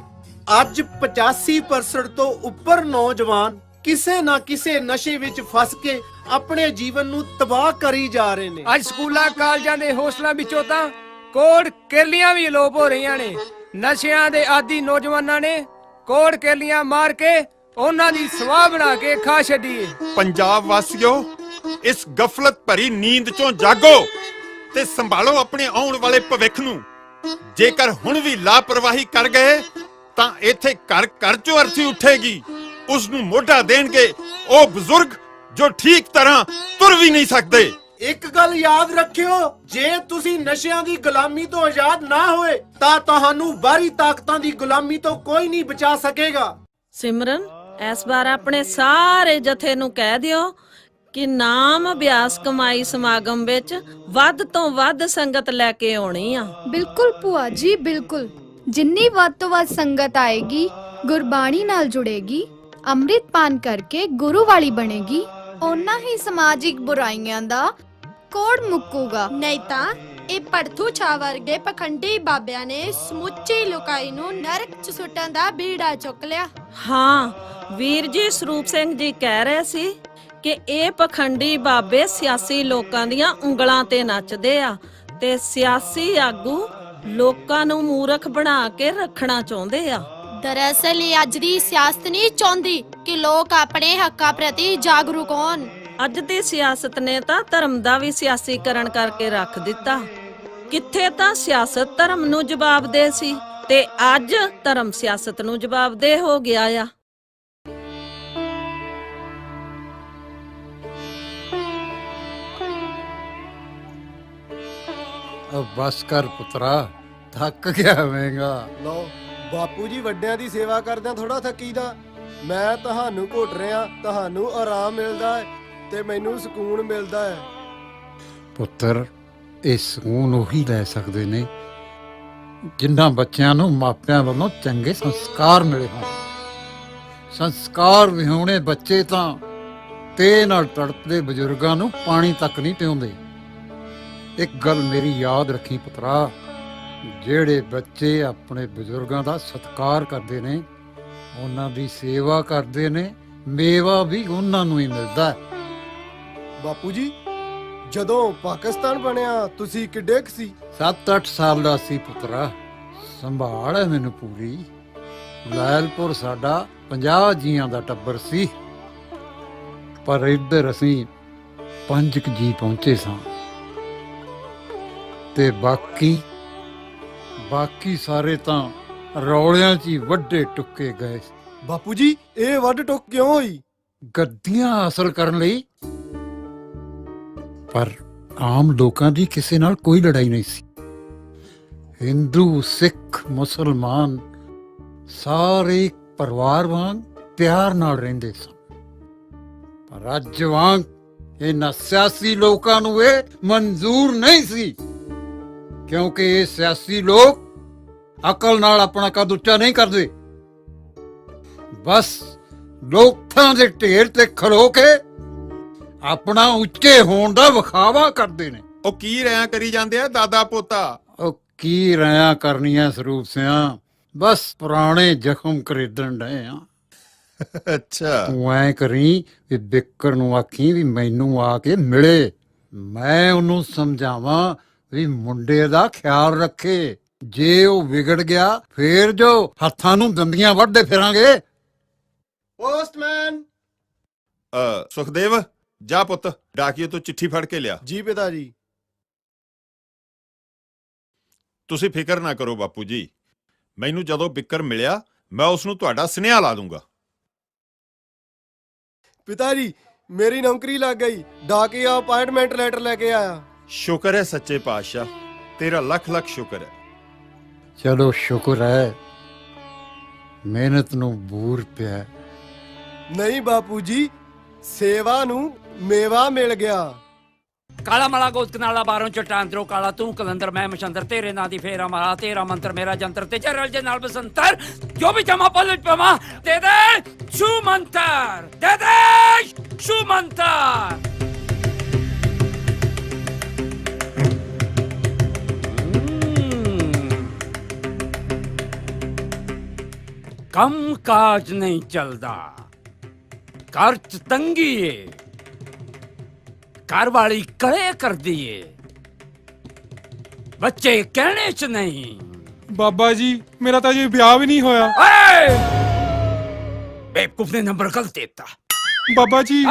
F: ਅੱਜ 85% ਤੋਂ ਉੱਪਰ ਨੌਜਵਾਨ ਕਿਸੇ ਨਾ ਕਿਸੇ ਨਸ਼ੇ ਵਿੱਚ ਫਸ ਕੇ ਆਪਣੇ ਜੀਵਨ ਨੂੰ ਤਬਾਹ ਕਰੀ ਜਾ ਰਹੇ ਨੇ।
Q: ਅੱਜ ਸਕੂਲਾਂ ਕਾਲਜਾਂ ਦੇ ਹੋਸਟਲਾਂ ਵਿੱਚੋਂ ਤਾਂ ਕੋੜ ਕੇਲੀਆਂ ਵੀ ਅਲੋਪ ਹੋ ਰਹੀਆਂ ਨੇ। ਨਸ਼ਿਆਂ ਦੇ ਆਦੀ ਨੌਜਵਾਨਾਂ ਨੇ ਕੋੜ ਕੇਲੀਆਂ ਮਾਰ ਕੇ ਉਹਨਾਂ ਦੀ ਸਵਾਹ ਬਣਾ ਕੇ ਖਾ ਛੱਡੀ।
E: ਪੰਜਾਬ ਵਾਸੀਓ, ਇਸ ਗਫਲਤ ਭਰੀ ਨੀਂਦ ਚੋਂ ਜਾਗੋ ਤੇ ਸੰਭਾਲੋ ਆਪਣੇ ਆਉਣ ਵਾਲੇ ਭਵਿੱਖ ਨੂੰ। ਜੇਕਰ ਹੁਣ ਵੀ ਲਾਪਰਵਾਹੀ ਕਰ ਗਏ ਤਾਂ ਇੱਥੇ ਘਰ ਘਰ ਚੋਂ ਅਰਥੀ ਉੱਠੇਗੀ। ਉਸ ਨੂੰ ਮੋਢਾ ਦੇਣਗੇ ਉਹ ਬਜ਼ੁਰਗ ਜੋ ਠੀਕ ਤਰ੍ਹਾਂ ਤੁਰ ਵੀ ਨਹੀਂ ਸਕਦੇ।
F: ਇੱਕ ਗੱਲ ਯਾਦ ਰੱਖਿਓ, ਜੇ ਤੁਸੀਂ ਨਸ਼ਿਆਂ ਦੀ ਗੁਲਾਮੀ ਤੋਂ ਆਜ਼ਾਦ ਨਾ ਹੋਏ ਤਾਂ ਤੁਹਾਨੂੰ ਬਾਹਰੀ ਤਾਕਤਾਂ ਦੀ ਗੁਲਾਮੀ ਤੋਂ ਕੋਈ ਨਹੀਂ ਬਚਾ ਸਕੇਗਾ।
G: ਸਿਮਰਨ, ਇਸ ਵਾਰ ਆਪਣੇ ਸਾਰੇ ਜਥੇ ਨੂੰ ਕਹਿ ਦਿਓ ਕਿ ਨਾਮ ਅਭਿਆਸ ਕਮਾਈ ਸਮਾਗਮ ਵਿੱਚ ਵੱਧ ਤੋਂ ਵੱਧ ਸੰਗਤ ਲੈ ਕੇ ਆਉਣੀ ਆ।
J: ਬਿਲਕੁਲ ਭੂਆ ਜੀ, ਬਿਲਕੁਲ। ਜਿੰਨੀ ਵੱਧ ਤੋਂ ਵੱਧ ਸੰਗਤ ਆਏਗੀ, ਗੁਰਬਾਣੀ ਨਾਲ ਜੁੜੇਗੀ, ਅੰਮ੍ਰਿਤ ਪਾਨ ਕਰਕੇ ਗੁਰੂ ਵਾਲੀ ਬਣੇਗੀ, ਓਨਾ ਹੀ ਸਮਾਜਿਕ ਬੁਰਾਈਆਂ ਦਾ ਕੋੜ ਮੁੱਕੂਗਾ।
R: ਨਹੀਂ ਤਾਂ ਇਹ ਪੜਥੂ ਛਾ ਵਰਗੇ ਪਖੰਡੀ ਬਾਬਿਆਂ ਨੇ ਸਮੁੱਚੀ ਲੋਕਾਈ ਨੂੰ ਨਰਕ ਚ ਸੁੱਟਣ ਦਾ ਬੀੜਾ ਚੁੱਕ ਲਿਆ।
G: ਹਾਂ, ਵੀਰ ਜੀ ਸਰੂਪ ਸਿੰਘ ਜੀ ਕਹਿ ਰਹੇ ਸੀ ਕਿ ਇਹ ਪਖੰਡੀ ਬਾਬੇ ਸਿਆਸੀ ਲੋਕਾਂ ਦੀਆਂ ਉਂਗਲਾਂ ਤੇ ਨੱਚਦੇ ਆ ਤੇ ਸਿਆਸੀ ਆਗੂ ਲੋਕਾਂ ਨੂੰ ਮੂਰਖ ਬਣਾ ਕੇ ਰੱਖਣਾ ਚਾਹੁੰਦੇ ਆ।
R: ਦਰਅਸਲ ਇਹ ਅੱਜ ਦੀ ਸਿਆਸਤ ਨਹੀਂ ਚਾਹੁੰਦੀ ਕਿ ਲੋਕ ਆਪਣੇ ਹੱਕਾਂ ਪ੍ਰਤੀ ਜਾਗਰੂਕ ਹੋਣ।
G: ਅੱਜ ਦੀ ਸਿਆਸਤ ਨੇ ਤਾਂ ਧਰਮ ਦਾ ਵੀ ਸਿਆਸੀਕਰਨ ਕਰਕੇ ਰੱਖ ਦਿੱਤਾ। ਕਿੱਥੇ ਤਾਂ ਸਿਆਸਤ ਧਰਮ ਨੂੰ ਜਵਾਬਦੇਹ ਸੀ ਤੇ ਅੱਜ ਧਰਮ ਸਿਆਸਤ ਨੂੰ ਜਵਾਬਦੇਹ ਹੋ ਗਿਆ ਆ।
B: ਬਸ ਕਰ ਪੁੱਤਰਾ, ਥੱਕ ਗਿਆ ਹੋਵੇਂਗਾ।
S: ਲਓ ਬਾਪੂ ਜੀ, ਵੱਡਿਆਂ ਦੀ ਸੇਵਾ ਕਰਦਿਆਂ ਥੋੜਾ ਥੱਕੀਦਾ। ਮੈਂ ਤੁਹਾਨੂੰ ਘੁੱਟ ਰਿਹਾ, ਤੁਹਾਨੂੰ ਆਰਾਮ ਮਿਲਦਾ ਹੈ। ਤੇ ਮੈਨੂੰ ਸਕੂਨ ਮਿਲਦਾ ਹੈ।
B: ਪੁੱਤਰ, ਇਹ ਸਕੂਨ ਉਹੀ ਲੈ ਸਕਦੇ ਨੇ ਜਿਨ੍ਹਾਂ ਬੱਚਿਆਂ ਨੂੰ ਮਾਪਿਆਂ ਵੱਲੋਂ ਚੰਗੇ ਸੰਸਕਾਰ ਮਿਲੇ ਹੋਣ। ਸੰਸਕਾਰ ਵਿਹੂਣੇ ਬੱਚੇ ਤਾਂ ਤੇ ਨਾਲ ਤੜਪਦੇ ਬਜ਼ੁਰਗਾਂ ਨੂੰ ਪਾਣੀ ਤੱਕ ਨਹੀਂ ਪਿਉਂਦੇ। ਇੱਕ ਗੱਲ ਮੇਰੀ ਯਾਦ ਰੱਖੀ ਪੁੱਤਰਾ, ਜਿਹੜੇ ਬੱਚੇ ਆਪਣੇ ਬਜ਼ੁਰਗਾਂ ਦਾ ਸਤਿਕਾਰ ਕਰਦੇ ਨੇ, ਉਹਨਾਂ ਦੀ ਸੇਵਾ ਕਰਦੇ ਨੇ, ਮੇਵਾ ਵੀ ਉਹਨਾਂ ਨੂੰ ਹੀ ਮਿਲਦਾ ਹੈ।
S: ਬਾਪੂ ਜੀ, ਜਦੋਂ ਪਾਕਿਸਤਾਨ ਬਣਿਆ ਤੁਸੀਂ ਕਿੱਡੇ ਕੁ ਸੀ?
B: 7-8 ਸਾਲ ਦਾ ਸੀ ਪੁੱਤਰਾ। ਸੰਭਾਲ ਹੈ ਮੈਨੂੰ ਪੂਰੀ। ਲੈਲਪੁਰ ਸਾਡਾ 50 ਜੀਆਂ ਦਾ ਟੱਬਰ ਸੀ, ਪਰ ਇੱਧਰ ਅਸੀਂ 5 ਜੀ ਪਹੁੰਚੇ ਸਾਂ ਤੇ ਬਾਕੀ ਸਾਰੇ ਤਾਂ ਰੌਲਿਆਂ 'ਚ ਹੀ ਵੱਡੇ ਟੁੱਕੇ ਗਏ।
S: ਬਾਪੂ ਜੀ, ਇਹ ਵੱਡ ਟੁੱਕ ਕਿਉਂ ਹੋਈ?
B: ਗੱਦੀਆਂ ਹਾਸਲ ਕਰਨ ਲਈ। ਪਰ ਆਮ ਲੋਕਾਂ ਦੀ ਕਿਸੇ ਨਾਲ ਕੋਈ ਲੜਾਈ ਨਹੀਂ ਸੀ। ਹਿੰਦੂ, ਸਿੱਖ, ਮੁਸਲਮਾਨ ਸਾਰੇ ਪਰਿਵਾਰ ਵਾਂਗ ਪਿਆਰ ਨਾਲ ਰਹਿੰਦੇ ਸਨ। ਪਰ ਅੱਜ ਵਾਂਗ ਇਹਨਾਂ ਸਿਆਸੀ ਲੋਕਾਂ ਨੂੰ ਇਹ ਮਨਜ਼ੂਰ ਨਹੀਂ ਸੀ, ਕਿਉਂਕਿ ਇਹ ਸਿਆਸੀ ਲੋਕ ਅਕਲ ਨਾਲ ਆਪਣਾ ਕੱਦ ਉੱਚਾ ਨਹੀਂ ਕਰਦੇ। ਬਸ ਲੋਕਾਂ ਦੇ ਢੇਰ ਤੇ ਖਲੋ ਕੇ ਆਪਣਾ ਉੱਚੇ ਹੋਣ ਦਾ ਵਿਖਾਵਾ ਕਰਦੇ ਨੇ।
E: ਉਹ ਕੀ ਰਿਆਂ ਕਰੀ ਜਾਂਦੇ ਆ ਦਾਦਾ ਪੋਤਾ?
B: ਉਹ ਕੀ ਰਿਆਂ ਕਰਨੀਆਂ ਸਰੂਪ ਸਿਆਂ, ਬਸ ਪੁਰਾਣੇ ਜ਼ਖਮ ਖਰੀਦਣ ਡਏ ਆ।
E: ਅੱਛਾ,
B: ਤੂੰ ਐ ਕਰੀ ਵੀ ਬਿੱਕਰ ਨੂੰ ਆਖੀ ਵੀ ਮੈਨੂੰ ਆ ਕੇ ਮਿਲੇ, ਮੈਂ ਉਹਨੂੰ ਸਮਝਾਵਾਂ ਵੀ ਮੁੰਡੇ ਦਾ ਖਿਆਲ ਰੱਖੇ। ਜੇ ਉਹ ਵਿਗੜ ਗਿਆ ਫੇਰ ਜੋ ਹੱਥਾਂ ਨੂੰ ਦੰਦੀਆਂ ਵੱਢਦੇ ਫਿਰਾਂਗੇ।
S: ਪੋਸਟਮੈਨ।
E: ਸੁਖਦੇਵ, ਜਾ ਪੁੱਤ, ਡਾਕੀਏ ਤੋਂ ਚਿੱਠੀ ਫੜ ਕੇ ਲਿਆ।
S: ਜੀ ਪਿਤਾ ਜੀ।
E: ਤੁਸੀਂ ਫਿਕਰ ਨਾ ਕਰੋ ਬਾਪੂ ਜੀ, ਮੈਨੂੰ ਜਦੋਂ ਬਿੱਕਰ ਮਿਲਿਆ ਮੈਂ ਉਸ ਨੂੰ ਤੁਹਾਡਾ ਸੁਨੇਹਾ ਲਾ ਦੂੰਗਾ।
S: ਪਿਤਾ ਜੀ, ਮੇਰੀ ਨੌਕਰੀ ਲੱਗ ਗਈ। ਡਾਕੀਆ ਅਪਾਇੰਟਮੈਂਟ ਲੈਟਰ ਲੈ ਕੇ ਆਇਆ।
E: ਸ਼ੁਕਰ ਹੈ ਸੱਚੇ ਪਾਤਸ਼ਾਹ, ਤੇਰਾ ਲੱਖ ਲੱਖ ਸ਼ੁਕਰ ਹੈ।
B: ਚਲੋ ਸ਼ੁਕਰ ਹੈ, ਮਿਹਨਤ ਨੂੰ ਬੂਰ ਪਿਆ।
S: ਨਹੀਂ ਬਾਪੂ ਜੀ, ਸੇਵਾ ਨੂੰ ਮੇਵਾ ਮਿਲ ਗਿਆ।
K: ਕਾਲਾ ਮਲਾ ਗੋਤ ਕਨਾਲਾ ਬਾਹਰੋਂ ਚਟਾਨ ਤਰੋ ਕਾਲਾ ਤੂੰ ਕਲੰਦਰ ਮੈਂ ਮਸ਼ੰਦਰ ਤੇਰੇ ਨਾਂ ਦੀ ਫੇਰਾ ਮਾਰਾ ਤੇਰਾ ਮੰਤਰ ਮੇਰਾ ਜੰਤਰ ਤੇ ਚਰਲ ਜੇ ਨਾਲ ਬਸੰਤਰ ਜੋ ਵੀ ਜਮਾ ਪਲਟ ਪਵਾ ਦੇ ਦੇ ਛੂ ਮੰਤਰ ਦੇ ਦੇ ਛੂ ਮੰਤਰ। ਕੰਮ ਕਾਜ ਨਹੀਂ ਚੱਲਦਾ, ਘਰ ਚ ਤੰਗੀ ਏ, ਘਰ ਵਾਲੀ ਕਲੇ ਕਰਦੀ ਏ, ਬੱਚੇ ਕਹਿਣੇ ਚ ਨਹੀਂ।
T: ਬਾਬਾ ਜੀ, ਮੇਰਾ ਤਾਂ ਅਜੇ ਵਿਆਹ ਵੀ ਨਹੀਂ ਹੋਇਆ।
K: ਬੇਵਕੂਫ ਨੇ ਨੰਬਰ ਗਲਤ ਦਿੱਤਾ।
T: ਬਾਬਾ ਜੀ,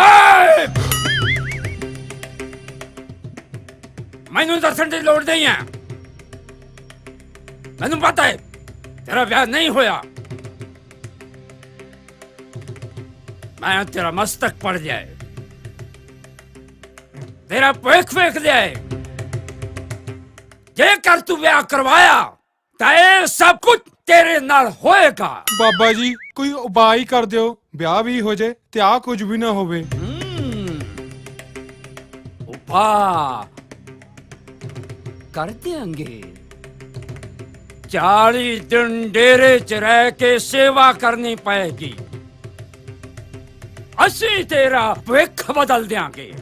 K: ਮੈਨੂੰ ਦੱਸਣ ਦੀ ਲੋੜ ਨਹੀਂ ਹੈ, ਮੈਨੂੰ ਪਤਾ ਹੈ ਤੇਰਾ ਵਿਆਹ ਨਹੀਂ ਹੋਇਆ। ਮੈਂ ਤੇਰਾ ਮਸਤਕ ਪੜ ਜਾਏ, ਤੇਰਾ ਭਵਿੱਖ ਵੇਖ ਜਾਏ। ਜੇਕਰ ਤੂੰ ਵਿਆਹ ਕਰਵਾਇਆ ਤਾਂ ਇਹ ਸਭ ਕੁਝ ਤੇਰੇ ਨਾਲ ਹੋਏਗਾ।
T: ਬਾਬਾ ਜੀ, ਕੋਈ ਉਪਾਅ ਹੀ ਕਰ ਦਿਓ, ਵਿਆਹ ਵੀ ਹੋ ਜਾਏ ਤੇ ਆ ਕੁਝ ਵੀ ਨਾ ਹੋਵੇ।
K: ਉਪਾਅ ਕਰ ਦਿਆਂਗੇ। 40 ਦਿਨ ਡੇਰੇ ਚ ਰਹਿ ਕੇ ਸੇਵਾ ਕਰਨੀ ਪਏਗੀ। ਅਸੀਂ ਤੇਰਾ ਭਵਿੱਖ ਬਦਲ ਦਿਆਂਗੇ।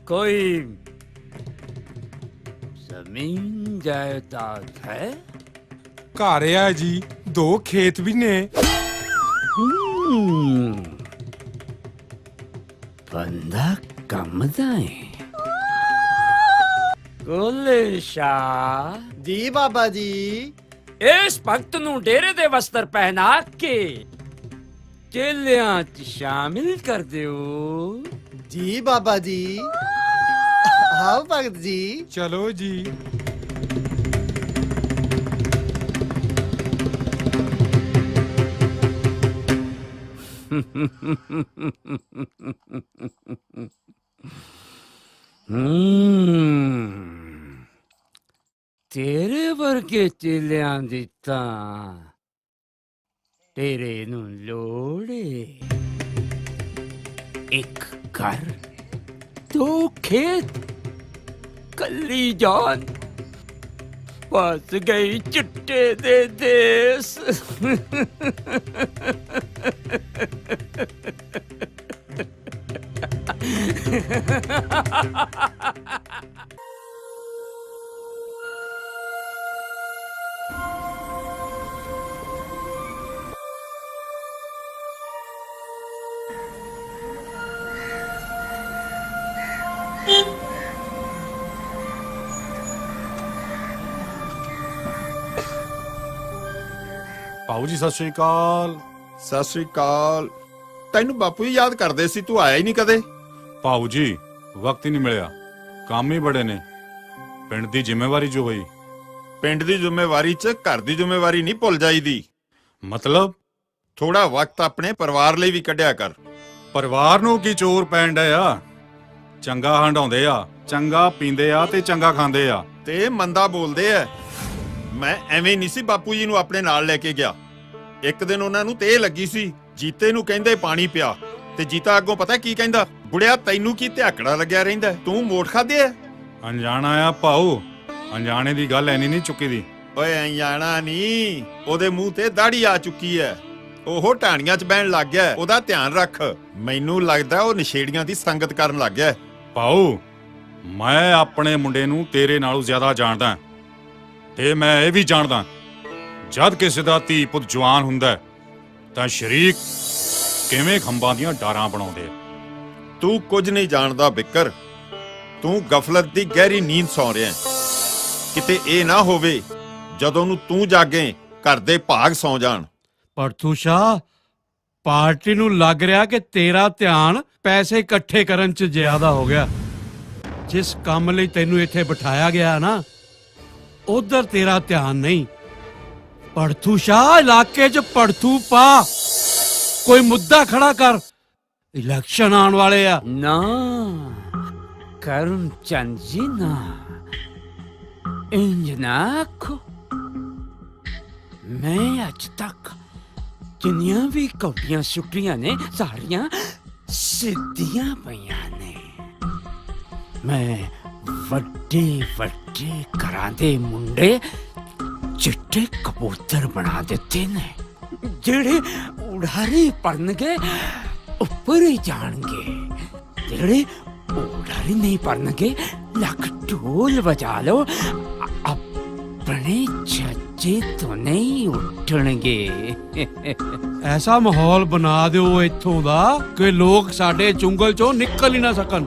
K: कोई जमीन जायदाद है?
T: ਘਰ ਆ ਜੀ, 2 ਖੇਤ ਵੀ ਨੇ।
K: ਬੰਦਾ ਕੰਮ ਦਾ ਹੈ। ਗੋਲੇ ਸ਼ਾਹ
S: ਜੀ ਬਾਬਾ ਜੀ।
K: ਇਸ ਭਗਤ ਨੂੰ ਡੇਰੇ ਦੇ ਵਸਤਰ ਪਹਿਨਾ ਕੇ ਚੇਲਿਆਂ ਚ ਸ਼ਾਮਿਲ ਕਰ ਦਿਓ।
S: ਜੀ ਬਾਬਾ ਜੀ। ਹਾਂ ਭਗਤ ਜੀ।
T: ਚਲੋ ਜੀ।
K: ਤੇਰੇ ਵਰਗੇ ਚੇਲਿਆਂ ਦੀ ਤਾਂ ਤੇਰੇ ਨੂੰ ਲੋੜ ਏ ਇੱਕ ਘਰ, ਦੋ ਖੇਤ, ਕੱਲੀ ਜਾਨ, ਫਸ ਗਈ ਚਿੱਟੇ ਦੇ ਦੇਸ।
D: ਭਾਊ ਜੀ ਸਤਿ ਸ਼੍ਰੀ ਅਕਾਲ।
E: ਸਤਿ ਸ੍ਰੀ ਅਕਾਲ। ਤੈਨੂੰ ਬਾਪੂ ਹੀ ਯਾਦ ਕਰਦੇ ਸੀ, ਤੂੰ ਆਇਆ ਹੀ ਨਹੀਂ ਕਦੇ।
D: ਭਾਊ ਜੀ ਵਕਤ ਹੀ ਨਹੀਂ ਮਿਲਿਆ, ਕੰਮ ਹੀ ਬੜੇ ਨੇ। ਪਿੰਡ ਦੀ ਜ਼ਿੰਮੇਵਾਰੀ ਜੋ ਹੋਈ।
E: ਪਿੰਡ ਦੀ ਜ਼ਿੰਮੇਵਾਰੀ 'ਚ ਘਰ ਦੀ ਜ਼ਿੰਮੇਵਾਰੀ ਨਹੀਂ ਭੁੱਲ ਜਾਈਦੀ।
D: ਮਤਲਬ
E: ਥੋੜਾ ਵਕਤ ਆਪਣੇ ਪਰਿਵਾਰ ਲਈ ਵੀ ਕੱਢਿਆ ਕਰ।
D: ਪਰਿਵਾਰ ਨੂੰ ਕੀ ਚੋਰ ਪੈਣ ਡਿਆ? ਚੰਗਾ ਹੰਡਾਉਂਦੇ ਆ, ਚੰਗਾ ਪੀਂਦੇ ਆ ਤੇ ਚੰਗਾ ਖਾਂਦੇ ਆ
E: ਤੇ ਮੰਦਾ ਬੋਲਦੇ ਆ। ਮੈਂ ਐਵੇਂ ਨਹੀਂ ਸੀ ਬਾਪੂ ਜੀ ਨੂੰ ਆਪਣੇ ਨਾਲ ਲੈ ਕੇ ਗਿਆ। ਇੱਕ ਦਿਨ ਉਹਨਾਂ ਨੂੰ ਤੇ ਲੱਗੀ ਸੀ, ਜੀਤੇ ਨੂੰ ਕਹਿੰਦੇ ਪਾਣੀ ਪਿਆ, ਤੇ ਜੀਤਾ ਅੱਗੋਂ ਪਤਾ ਕੀ ਕਹਿੰਦਾ, ਬੁੜਿਆ ਤੈਨੂੰ ਕੀ ਧਿਆਕੜਾ ਲੱਗਿਆ ਰਹਿੰਦਾ, ਤੂੰ ਮੋਟ ਖਾਦੇ ਆ।
D: ਅਣਜਾਣਾ ਆ ਭਾਊ, ਅਣਜਾਣੇ ਦੀ ਗੱਲ ਐਨੀ ਨਹੀਂ ਚੁੱਕੀ ਦੀ।
E: ਓਏ ਅਣਜਾਣਾ ਨਹੀਂ, ਉਹਦੇ ਮੂੰਹ ਤੇ ਦਾੜੀ ਆ ਚੁੱਕੀ ਐ। ਉਹ ਢਾਣੀਆਂ 'ਚ ਬਹਿਣ ਲੱਗ ਗਿਆ। ਉਹਦਾ ਧਿਆਨ ਰੱਖ। ਮੈਨੂੰ ਲੱਗਦਾ ਉਹ ਨਸ਼ੇੜੀਆਂ ਦੀ ਸੰਗਤ ਕਰਨ ਲੱਗ ਗਿਆ।
D: ਭਾਊ ਮੈਂ ਆਪਣੇ ਮੁੰਡੇ ਨੂੰ ਤੇਰੇ ਨਾਲੋਂ ਜ਼ਿਆਦਾ ਜਾਣਦਾ, ਤੇ ਮੈਂ ਇਹ ਵੀ ਜਾਣਦਾ ਜਦ ਕਿਸੇ ਦਾ ਧੀ ਪੁੱਤ ਜਵਾਨ ਹੁੰਦਾ ਤਾਂ ਸ਼ਰੀਕ ਕਿਵੇਂ ਖੰਭਾਂ ਦੀਆਂ ਡਾਰਾਂ ਬਣਾਉਂਦੇ।
E: ਤੂੰ ਕੁਝ ਨਹੀਂ ਜਾਣਦਾ ਬਿੱਕਰ। ਤੂੰ ਗਫਲਤ ਦੀ ਗਹਿਰੀ ਨੀਂਦ ਸੌਂ ਰਿਹਾ। ਕਿਤੇ ਇਹ ਨਾ ਹੋਵੇ ਜਦੋਂ ਨੂੰ ਤੂੰ ਜਾਗੇ ਘਰ ਦੇ ਭਾਗ ਸੌਂ ਜਾਣ।
C: ਪਰਥੂ ਸ਼ਾਹ, ਪਾਰਟੀ ਨੂੰ ਲੱਗ ਰਿਹਾ ਕਿ ਤੇਰਾ ਧਿਆਨ ਪੈਸੇ ਇਕੱਠੇ ਕਰਨ 'ਚ ਜ਼ਿਆਦਾ ਹੋ ਗਿਆ। ਜਿਸ ਕੰਮ ਲਈ ਤੈਨੂੰ ਇੱਥੇ ਬਿਠਾਇਆ ਗਿਆ ਨਾ, ਉਧਰ ਤੇਰਾ ਧਿਆਨ ਨਹੀਂ। ਪਰਥੂ ਸ਼ਾਹ, ਇਲਾਕੇ 'ਚ ਪਰਥੂ ਪਾ, ਕੋਈ ਮੁੱਦਾ ਖੜਾ ਕਰ। ਇਲੈਕਸ਼ਨ ਆਉਣ ਵਾਲੇ ਆ।
K: ਨਾ ਕਰਮ ਚੰਦ ਜੀ, ਨਾ ਇੰਜ ਨਾ ਆਖੋ। ਮੈਂ ਅੱਜ ਤੱਕ ਜਿੰਨੀਆਂ ਵੀ ਕੌਡੀਆਂ ਸੁੱਟੀਆਂ ਨੇ ਸਾਰੀਆਂ ਸਿੱਧੀਆਂ ਪਈਆਂ ਨੇ। ਮੈਂ ਵੱਡੇ ਵੱਡੇ ਘਰਾਂ ਦੇ ਮੁੰਡੇ ਚਿੱਟੇ ਕਬੂਤਰ ਬਣਾ ਦਿੱਤੇ ਨੇ, ਜਿਹੜੇ ਉਡਾਰੀ ਭਰਨਗੇ ਉੱਪਰ ਹੀ ਜਾਣਗੇ। ਜਿਹੜੇ ਉਡਾਰੀ ਨਹੀਂ ਭਰਨਗੇ ਲੱਖ ਢੋਲ ਵਜਾ ਲਓ, ਆਪਣੇ ਛੱਜੇ ਤੋਂ ਨਹੀਂ ਉੱਠਣਗੇ।
C: ਐਸਾ ਮਾਹੌਲ ਬਣਾ ਦਿਓ ਇੱਥੋਂ ਦਾ ਕਿ ਲੋਕ ਸਾਡੇ ਚੁੰਗਲ 'ਚੋਂ ਨਿਕਲ ਹੀ ਨਾ ਸਕਣ।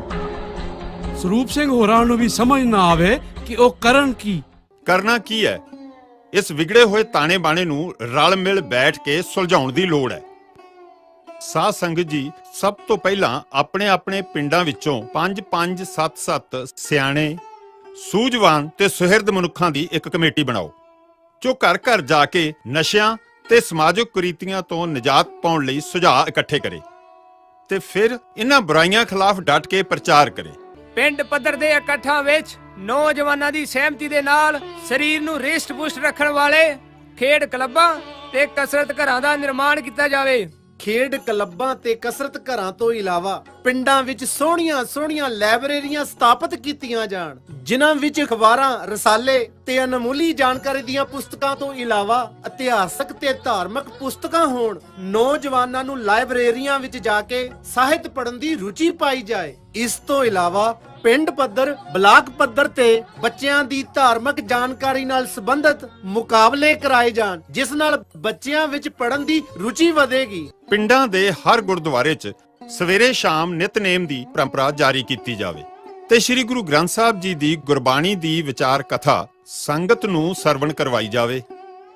C: ਸਰੂਪ ਸਿੰਘ ਹੋਰਾਂ ਨੂੰ ਵੀ ਸਮਝ ਨਾ ਆਵੇ ਕਿ ਉਹ ਕਰਨ ਕੀ।
E: ਕਰਨਾ ਕੀ ਹੈ? ਇਸ ਵਿਗੜੇ ਹੋਏ ਤਾਣੇ ਬਾਣੇ ਨੂੰ ਰਲ ਮਿਲ ਬੈਠ ਕੇ ਸੁਲਝਾਉਣ ਦੀ ਲੋੜ ਹੈ। ਸਾਧ ਸੰਗਤ ਜੀ, ਸਭ ਤੋਂ ਪਹਿਲਾਂ ਆਪਣੇ ਆਪਣੇ ਪਿੰਡਾਂ ਵਿੱਚੋਂ 5-5 7-7 ਸਿਆਣੇ, ਸੂਝਵਾਨ ਤੇ ਸੁਹਿਰਦ ਮਨੁੱਖਾਂ ਦੀ ਇੱਕ ਕਮੇਟੀ ਬਣਾਓ, ਜੋ ਘਰ ਘਰ ਜਾ ਕੇ ਨਸ਼ਿਆਂ ਤੇ ਸਮਾਜਿਕ ਕੁਰੀਤੀਆਂ ਤੋਂ ਨਿਜਾਤ ਪਾਉਣ ਲਈ ਸੁਝਾਅ ਇਕੱਠੇ ਕਰੇ ਤੇ ਫਿਰ ਇਹਨਾਂ ਬੁਰਾਈਆਂ ਖਿਲਾਫ ਡਟ ਕੇ ਪ੍ਰਚਾਰ ਕਰੇ।
Q: ਪਿੰਡ ਪੱਧਰ ਦੇ ਇਕੱਠਾਂ ਵਿੱਚ ਨੌਜਵਾਨਾਂ ਦੀ ਸਹਿਮਤੀ ਦੇ ਨਾਲ ਸਰੀਰ ਨੂੰ ਰਿਸ਼ਟ-ਪੁਸ਼ਟ ਰੱਖਣ ਵਾਲੇ ਖੇਡ ਕਲੱਬਾਂ ਤੇ ਕਸਰਤ ਘਰਾਂ ਦਾ ਨਿਰਮਾਣ ਕੀਤਾ ਜਾਵੇ।
F: ਖੇਡ ਕਲੱਬਾਂ ਤੇ ਕਸਰਤ ਘਰਾਂ ਤੋਂ ਇਲਾਵਾ ਪਿੰਡਾਂ ਵਿੱਚ ਸੋਹਣੀਆਂ ਲਾਇਬ੍ਰੇਰੀਆਂ ਸਥਾਪਿਤ ਕੀਤੀਆਂ ਜਾਣ, ਜਿਨ੍ਹਾਂ ਵਿੱਚ ਅਖਬਾਰਾਂ, ਰਸਾਲੇ ਤੇ ਅਨਮੁੱਲੀ ਜਾਣਕਾਰੀ ਦੀਆਂ ਪੁਸਤਕਾਂ ਤੋਂ ਇਲਾਵਾ ਇਤਿਹਾਸਕ ਤੇ ਧਾਰਮਿਕ ਪੁਸਤਕਾਂ ਹੋਣ। ਨੌਜਵਾਨਾਂ ਨੂੰ ਲਾਇਬ੍ਰੇਰੀਆਂ ਵਿੱਚ ਜਾ ਕੇ ਸਾਹਿਤ ਪੜ੍ਹਨ ਦੀ ਰੁਚੀ ਪਾਈ ਜਾਏ। ਇਸ ਤੋਂ ਇਲਾਵਾ ਪਿੰਡ ਪੱਧਰ, ਬਲਾਕ ਪੱਧਰ ਤੇ ਬੱਚਿਆਂ ਦੀ ਧਾਰਮਿਕ ਜਾਣਕਾਰੀ ਨਾਲ ਸੰਬੰਧਿਤ ਮੁਕਾਬਲੇ ਕਰਾਏ ਜਾਣ, ਜਿਸ ਨਾਲ ਬੱਚਿਆਂ ਵਿੱਚ ਪੜ੍ਹਨ ਦੀ ਰੁਚੀ ਵਧੇਗੀ।
E: ਪਿੰਡਾਂ ਦੇ ਹਰ ਗੁਰਦੁਆਰੇ 'ਚ ਸਵੇਰੇ ਸ਼ਾਮ ਨਿਤਨੇਮ ਦੀ ਪਰੰਪਰਾ ਜਾਰੀ ਕੀਤੀ ਜਾਵੇ ਤੇ ਸ੍ਰੀ ਗੁਰੂ ਗ੍ਰੰਥ ਸਾਹਿਬ ਜੀ ਦੀ ਗੁਰਬਾਣੀ ਦੀ ਵਿਚਾਰ ਕਥਾ ਸੰਗਤ ਨੂੰ ਸਰਵਣ ਕਰਵਾਈ ਜਾਵੇ।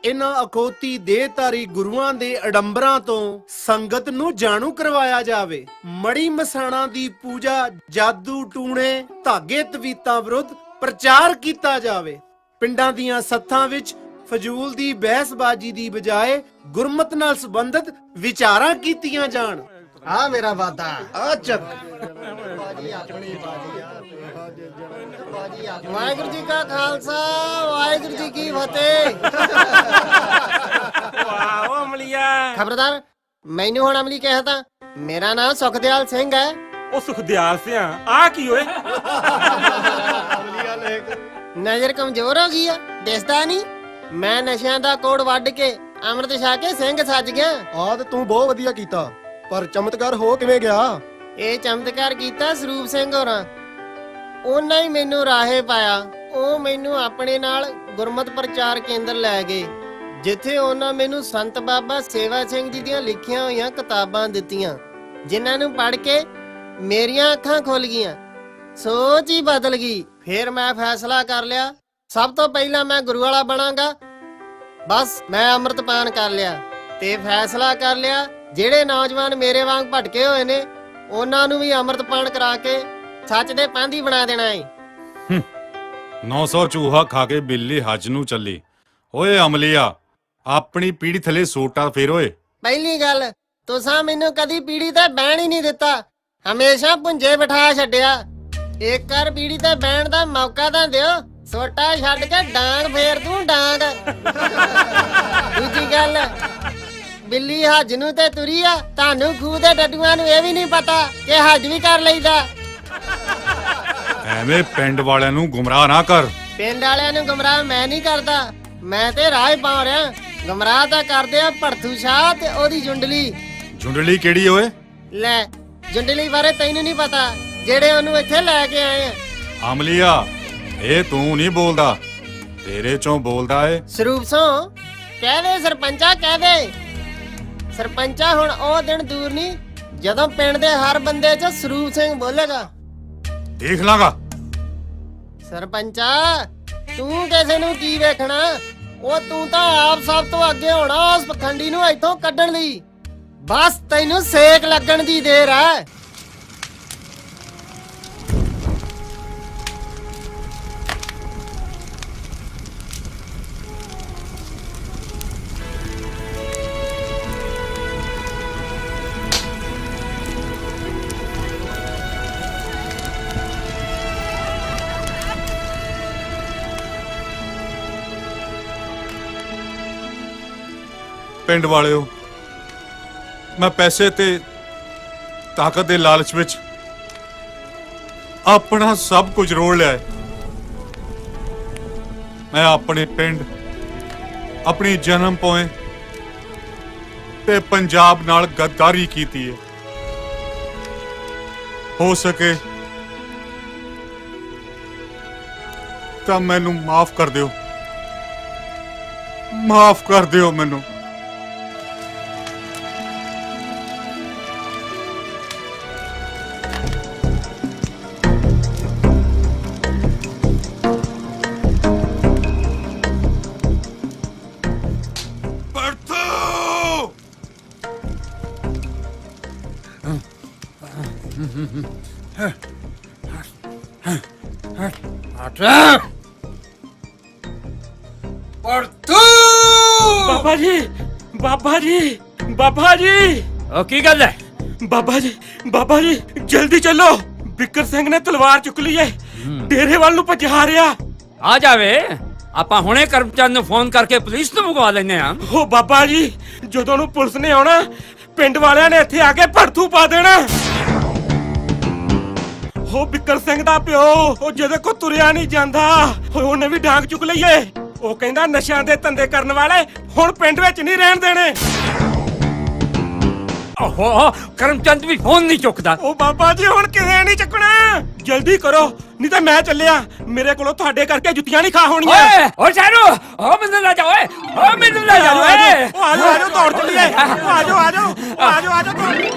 F: ਇਹਨਾਂ ਅਖੌਤੀ ਦੇਹਧਾਰੀ ਗੁਰੂਆਂ ਦੇ ਅਡੰਬਰਾਂ ਤੋਂ ਸੰਗਤ ਨੂੰ ਜਾਣੂ ਕਰਵਾਇਆ ਜਾਵੇ। ਮੜੀ ਮਸਾਣਾ ਦੀ ਪੂਜਾ, ਜਾਦੂ ਟੂਣੇ, ਧਾਗੇ ਤਵੀਤਾਂ ਵਿਰੁੱਧ ਪ੍ਰਚਾਰ ਕੀਤਾ ਜਾਵੇ। ਪਿੰਡਾਂ ਦੀਆਂ ਸੱਥਾਂ ਵਿੱਚ ਫਜ਼ੂਲ ਦੀ ਬਹਿਸਬਾਜ਼ੀ ਦੀ ਬਜਾਏ ਗੁਰਮਤ ਨਾਲ ਸੰਬੰਧਿਤ ਵਿਚਾਰਾਂ ਕੀਤੀਆਂ ਜਾਣ।
N: ਆ ਮੇਰਾ ਵਾਦਾ
F: ਆ ਚੱਕ।
N: ਵਾਹਿਗੁਰੂ ਜੀ ਕਾ ਖਾਲਸਾ, ਵਾਹਿਗੁਰੂ ਜੀ ਕੀ ਫਤਿਹ।
F: ਵਾਹ ਓ ਅਮਲੀਆ।
N: ਖਬਰਦਾਰ, ਮੈਨੂੰ ਹੁਣ ਅਮਲੀ ਕਹਿ ਤਾ। ਮੇਰਾ ਨਾਮ ਸੁਖਦਿਆਲ ਸਿੰਘ ਹੈ।
M: ਉਹ ਸੁਖਦਿਆਲ ਸਿਆ ਆ ਕੀ ਓਏ?
N: ਨਜ਼ਰ ਕਮਜ਼ੋਰ ਹੋ ਗਈ ਆ, ਦਿਸਦਾ ਨਹੀਂ? ਮੈਂ ਨਸ਼ਿਆਂ ਦਾ ਕੋੜ ਵੱਢ ਕੇ ਅੰਮ੍ਰਿਤ ਛਾ ਕੇ ਸਿੰਘ ਸੱਜ ਗਿਆ।
S: ਆਹ ਤੇ ਤੂੰ ਬਹੁਤ ਵਧੀਆ ਕੀਤਾ, ਪਰ ਚਮਤਕਾਰ ਹੋ ਕਿਵੇਂ ਗਿਆ?
N: ਇਹ ਚਮਤਕਾਰ ਕੀਤਾ ਸਰੂਪ ਸਿੰਘ ਹੋਰਾਂ। ਉਹਨਾਂ ਹੀ ਮੈਨੂੰ ਰਾਹੇ ਪਾਇਆ। ਉਹ ਮੈਨੂੰ ਆਪਣੇ ਨਾਲ ਗੁਰਮਤਿ ਪ੍ਰਚਾਰ ਕੇਂਦਰ ਲੈ ਗਏ, ਜਿੱਥੇ ਉਹਨਾਂ ਮੈਨੂੰ ਸੰਤ ਬਾਬਾ ਸੇਵਾ ਸਿੰਘ ਜੀ ਦੀਆਂ ਲਿਖੀਆਂ ਹੋਈਆਂ ਕਿਤਾਬਾਂ ਦਿੱਤੀਆਂ, ਜਿਨ੍ਹਾਂ ਨੂੰ ਪੜ੍ਹ ਕੇ ਮੇਰੀਆਂ ਅੱਖਾਂ ਖੁੱਲ ਗਈਆਂ, ਸੋਚ ਹੀ ਬਦਲ ਗਈ। ਫਿਰ ਮੈਂ ਫੈਸਲਾ ਕਰ ਲਿਆ, ਸਭ ਤੋਂ ਪਹਿਲਾਂ ਮੈਂ ਗੁਰੂ ਵਾਲਾ ਬਣਾਂਗਾ। ਬਸ ਮੈਂ ਅੰਮ੍ਰਿਤਪਾਨ ਕਰ ਲਿਆ ਤੇ ਫੈਸਲਾ ਕਰ ਲਿਆ, ਜਿਹੜੇ ਨੌਜਵਾਨ ਮੇਰੇ ਵਾਂਗ ਭਟਕੇ ਹੋਏ ਨੇ ਉਹਨਾਂ ਨੂੰ ਵੀ ਅੰਮ੍ਰਿਤਪਾਨ ਕਰਾ ਕੇ ਸੱਚ ਦੇ ਪਾਂਧੀ ਬਣਾ ਦੇਣਾ ਏ।
D: 900 ਚੂਹਾ ਖਾ ਕੇ ਬਿੱਲੀ ਹੱਜ ਨੂੰ ਚੱਲੀ। ਓਏ ਅਮਲੀਆ, ਆਪਣੀ ਪੀੜੀ ਥੱਲੇ ਸੋਟਾ ਫੇਰ ਓਏ।
N: ਪਹਿਲੀ ਗੱਲ, ਤੁਸੀਂ ਮੈਨੂੰ ਕਦੀ ਪੀੜੀ ਤੇ ਬਹਿਣ ਹੀ ਨਹੀਂ ਦਿੱਤਾ, ਹਮੇਸ਼ਾ ਪੁੰਜੇ ਬਿਠਾ ਛੱਡਿਆ। ਇੱਕ ਕਰ ਪੀੜੀ ਤੇ ਬਹਿਣ ਦਾ ਮੌਕਾ ਤਾਂ ਦਿਓ, ਸੋਟਾ ਛੱਡ ਕੇ ਡਾਂਗ ਫੇਰ ਤੂੰ ਡਾਂਗ। ਦੂਜੀ ਗੱਲ, ਬਿੱਲੀ ਹੱਜ ਨੂੰ ਤੇ ਤੁਰੀ ਆ, ਤੁਹਾਨੂੰ ਖੂਹ ਦੇ ਡੱਡੂਆਂ ਨੂੰ ਇਹ ਵੀ ਨਹੀਂ ਪਤਾ ਕਿ ਹੱਜ ਵੀ ਕਰ ਲਈਦਾ।
D: ਐਵੇਂ ਪਿੰਡ ਵਾਲਿਆਂ ਨੂੰ ਗੁੰਮਰਾਹ ਨਾ ਕਰ।
N: ਪਿੰਡ ਵਾਲਿਆਂ ਨੂੰ ਗੁੰਮਰਾਹ ਮੈਂ ਨਹੀਂ ਕਰਦਾ, ਮੈਂ ਤੇ ਰਾਹ ਪਾ ਰਿਹਾ। ਗੁੰਮਰਾਹ ਤਾਂ ਕਰਦੇ ਆ ਭੜਥੂ ਸ਼ਾਹ ਤੇ ਉਹਦੀ ਜੁੰਡਲੀ।
D: ਜੁੰਡਲੀ ਕਿਹੜੀ ਓਏ?
N: ਲੈ, ਜੁੰਡਲੀ ਬਾਰੇ ਤੈਨੂੰ ਨਹੀਂ ਪਤਾ, ਜਿਹੜੇ ਉਹਨੂੰ ਇੱਥੇ ਲੈ ਕੇ ਆਏ ਆ।
D: ਅਮਲੀਆ, ਇਹ ਤੂੰ ਨਹੀਂ ਬੋਲਦਾ, ਤੇਰੇ ਚੋਂ ਬੋਲਦਾ ਏ
N: ਸਰੂਪ ਸੋਂ। ਕਹਿ ਦੇ ਸਰਪੰਚਾ, ਕਹਿ ਦੇ ਸਰਪੰਚਾ। ਹੁਣ ਉਹ ਦਿਨ ਦੂਰ ਨਹੀਂ ਜਦੋਂ ਪਿੰਡ ਦੇ ਹਰ ਬੰਦੇ 'ਚ ਸਰੂਪ ਸਿੰਘ ਬੋਲੇਗਾ।
D: ਦੇਖ ਲਾਂਗਾ।
N: ਸਰਪੰਚਾ, ਤੂੰ ਕਿਸੇ ਨੂੰ ਕੀ ਵੇਖਣਾ? ਉਹ ਤੂੰ ਤਾਂ ਆਪ ਸਭ ਤੋਂ ਅੱਗੇ ਹੋਣਾ ਉਸ ਪਖੰਡੀ ਨੂੰ ਇੱਥੋਂ ਕੱਢਣ ਲਈ। ਬਸ ਤੈਨੂੰ ਸੇਕ ਲੱਗਣ ਦੀ ਦੇਰ ਹੈ।
D: ਪਿੰਡ ਵਾਲਿਓ, ਮੈਂ ਪੈਸੇ ਤੇ ਤਾਕਤ ਦੇ ਲਾਲਚ ਵਿੱਚ ਆਪਣਾ ਸਭ ਕੁਝ ਰੋੜ ਲਿਆ ਹੈ। ਮੈਂ ਆਪਣੇ ਪਿੰਡ, ਆਪਣੀ ਜਨਮ ਭੂਮੀ ਤੇ ਪੰਜਾਬ ਨਾਲ ਗੱਦਾਰੀ ਕੀਤੀ ਹੈ। ਹੋ ਸਕੇ ਤਾਂ ਮੈਨੂੰ ਮਾਫ ਕਰ ਦਿਓ, ਮਾਫ ਕਰ ਦਿਓ ਮੈਨੂੰ।
M: ਬਾਬਾ ਜੀ, ਬਾਬਾ ਜੀ, ਬਾਬਾ ਜੀ।
H: ਉਹ ਕੀ ਗੱਲ ਹੈ?
M: ਬਾਬਾ ਜੀ, ਬਾਬਾ ਜੀ, ਜਲਦੀ ਚੱਲੋ। ਬਿੱਕਰ ਸਿੰਘ ਨੇ ਤਲਵਾਰ ਚੁੱਕ ਲਈ ਏ, ਡੇਰੇ ਵੱਲ ਨੂੰ ਭੱਜਾ ਰਿਹਾ।
H: ਆ ਜਾਵੇ, ਆਪਾਂ ਹੁਣੇ ਕਰਮਚੰਦ ਨੂੰ ਫੋਨ ਕਰਕੇ ਪੁਲਿਸ ਨੂੰ ਮੰਗਵਾ ਲੈਨੇ ਆ।
M: ਓ ਬਾਬਾ ਜੀ, ਜਦੋਂ ਨੂੰ ਪੁਲਿਸ ਨੇ ਆਉਣਾ, ਪਿੰਡ ਵਾਲਿਆਂ ਨੇ ਇੱਥੇ ਆ ਕੇ ਭੜਥੂ ਪਾ ਦੇਣਾ। ਹੋ ਬਿੱਕਰ ਸਿੰਘ ਦਾ ਪਿਓ, ਉਹ ਜਿਹਦੇ ਕੋ ਤੁਰਿਆ ਨਹੀਂ ਜਾਂਦਾ, ਉਹਨੇ ਵੀ ਡਾਂਗ ਚੁੱਕ ਲਈਏ। ਉਹ ਕਹਿੰਦਾ ਨਸ਼ਿਆਂ ਦੇ ਧੰਦੇ ਕਰਨ ਵਾਲੇ ਹੁਣ ਪਿੰਡ ਵਿੱਚ ਨਹੀਂ ਰਹਿਣ ਦੇਣੇ।
H: ਓਹੋ, ਕਰਮਚੰਦ ਵੀ ਫੋਨ ਨਹੀਂ ਚੁੱਕਦਾ।
M: ਉਹ ਬਾਬਾ ਜੀ, ਹੁਣ ਕਿਵੇਂ ਨਹੀਂ ਚੱਕਣਾ? ਜਲਦੀ ਕਰੋ, ਨਹੀਂ ਤਾਂ ਮੈਂ ਚੱਲਿਆ। ਮੇਰੇ ਕੋਲੋਂ ਤੁਹਾਡੇ ਕਰਕੇ ਜੁੱਤੀਆਂ ਨਹੀਂ ਖਾ ਹੋਣੀਆਂ।
H: ਓਏ ਸ਼ਾਨੂ, ਓ ਮੈਨੂੰ ਲੈ ਜਾ ਓਏ, ਓ ਮੈਨੂੰ ਲੈ ਜਾ ਓਏ।
M: ਉਹ ਆਜੋ ਆਜੋ, ਦੌੜ ਚੱਲੀਏ। ਆਜੋ ਆਜੋ ਆਜੋ ਆਜੋ ਦੌੜ।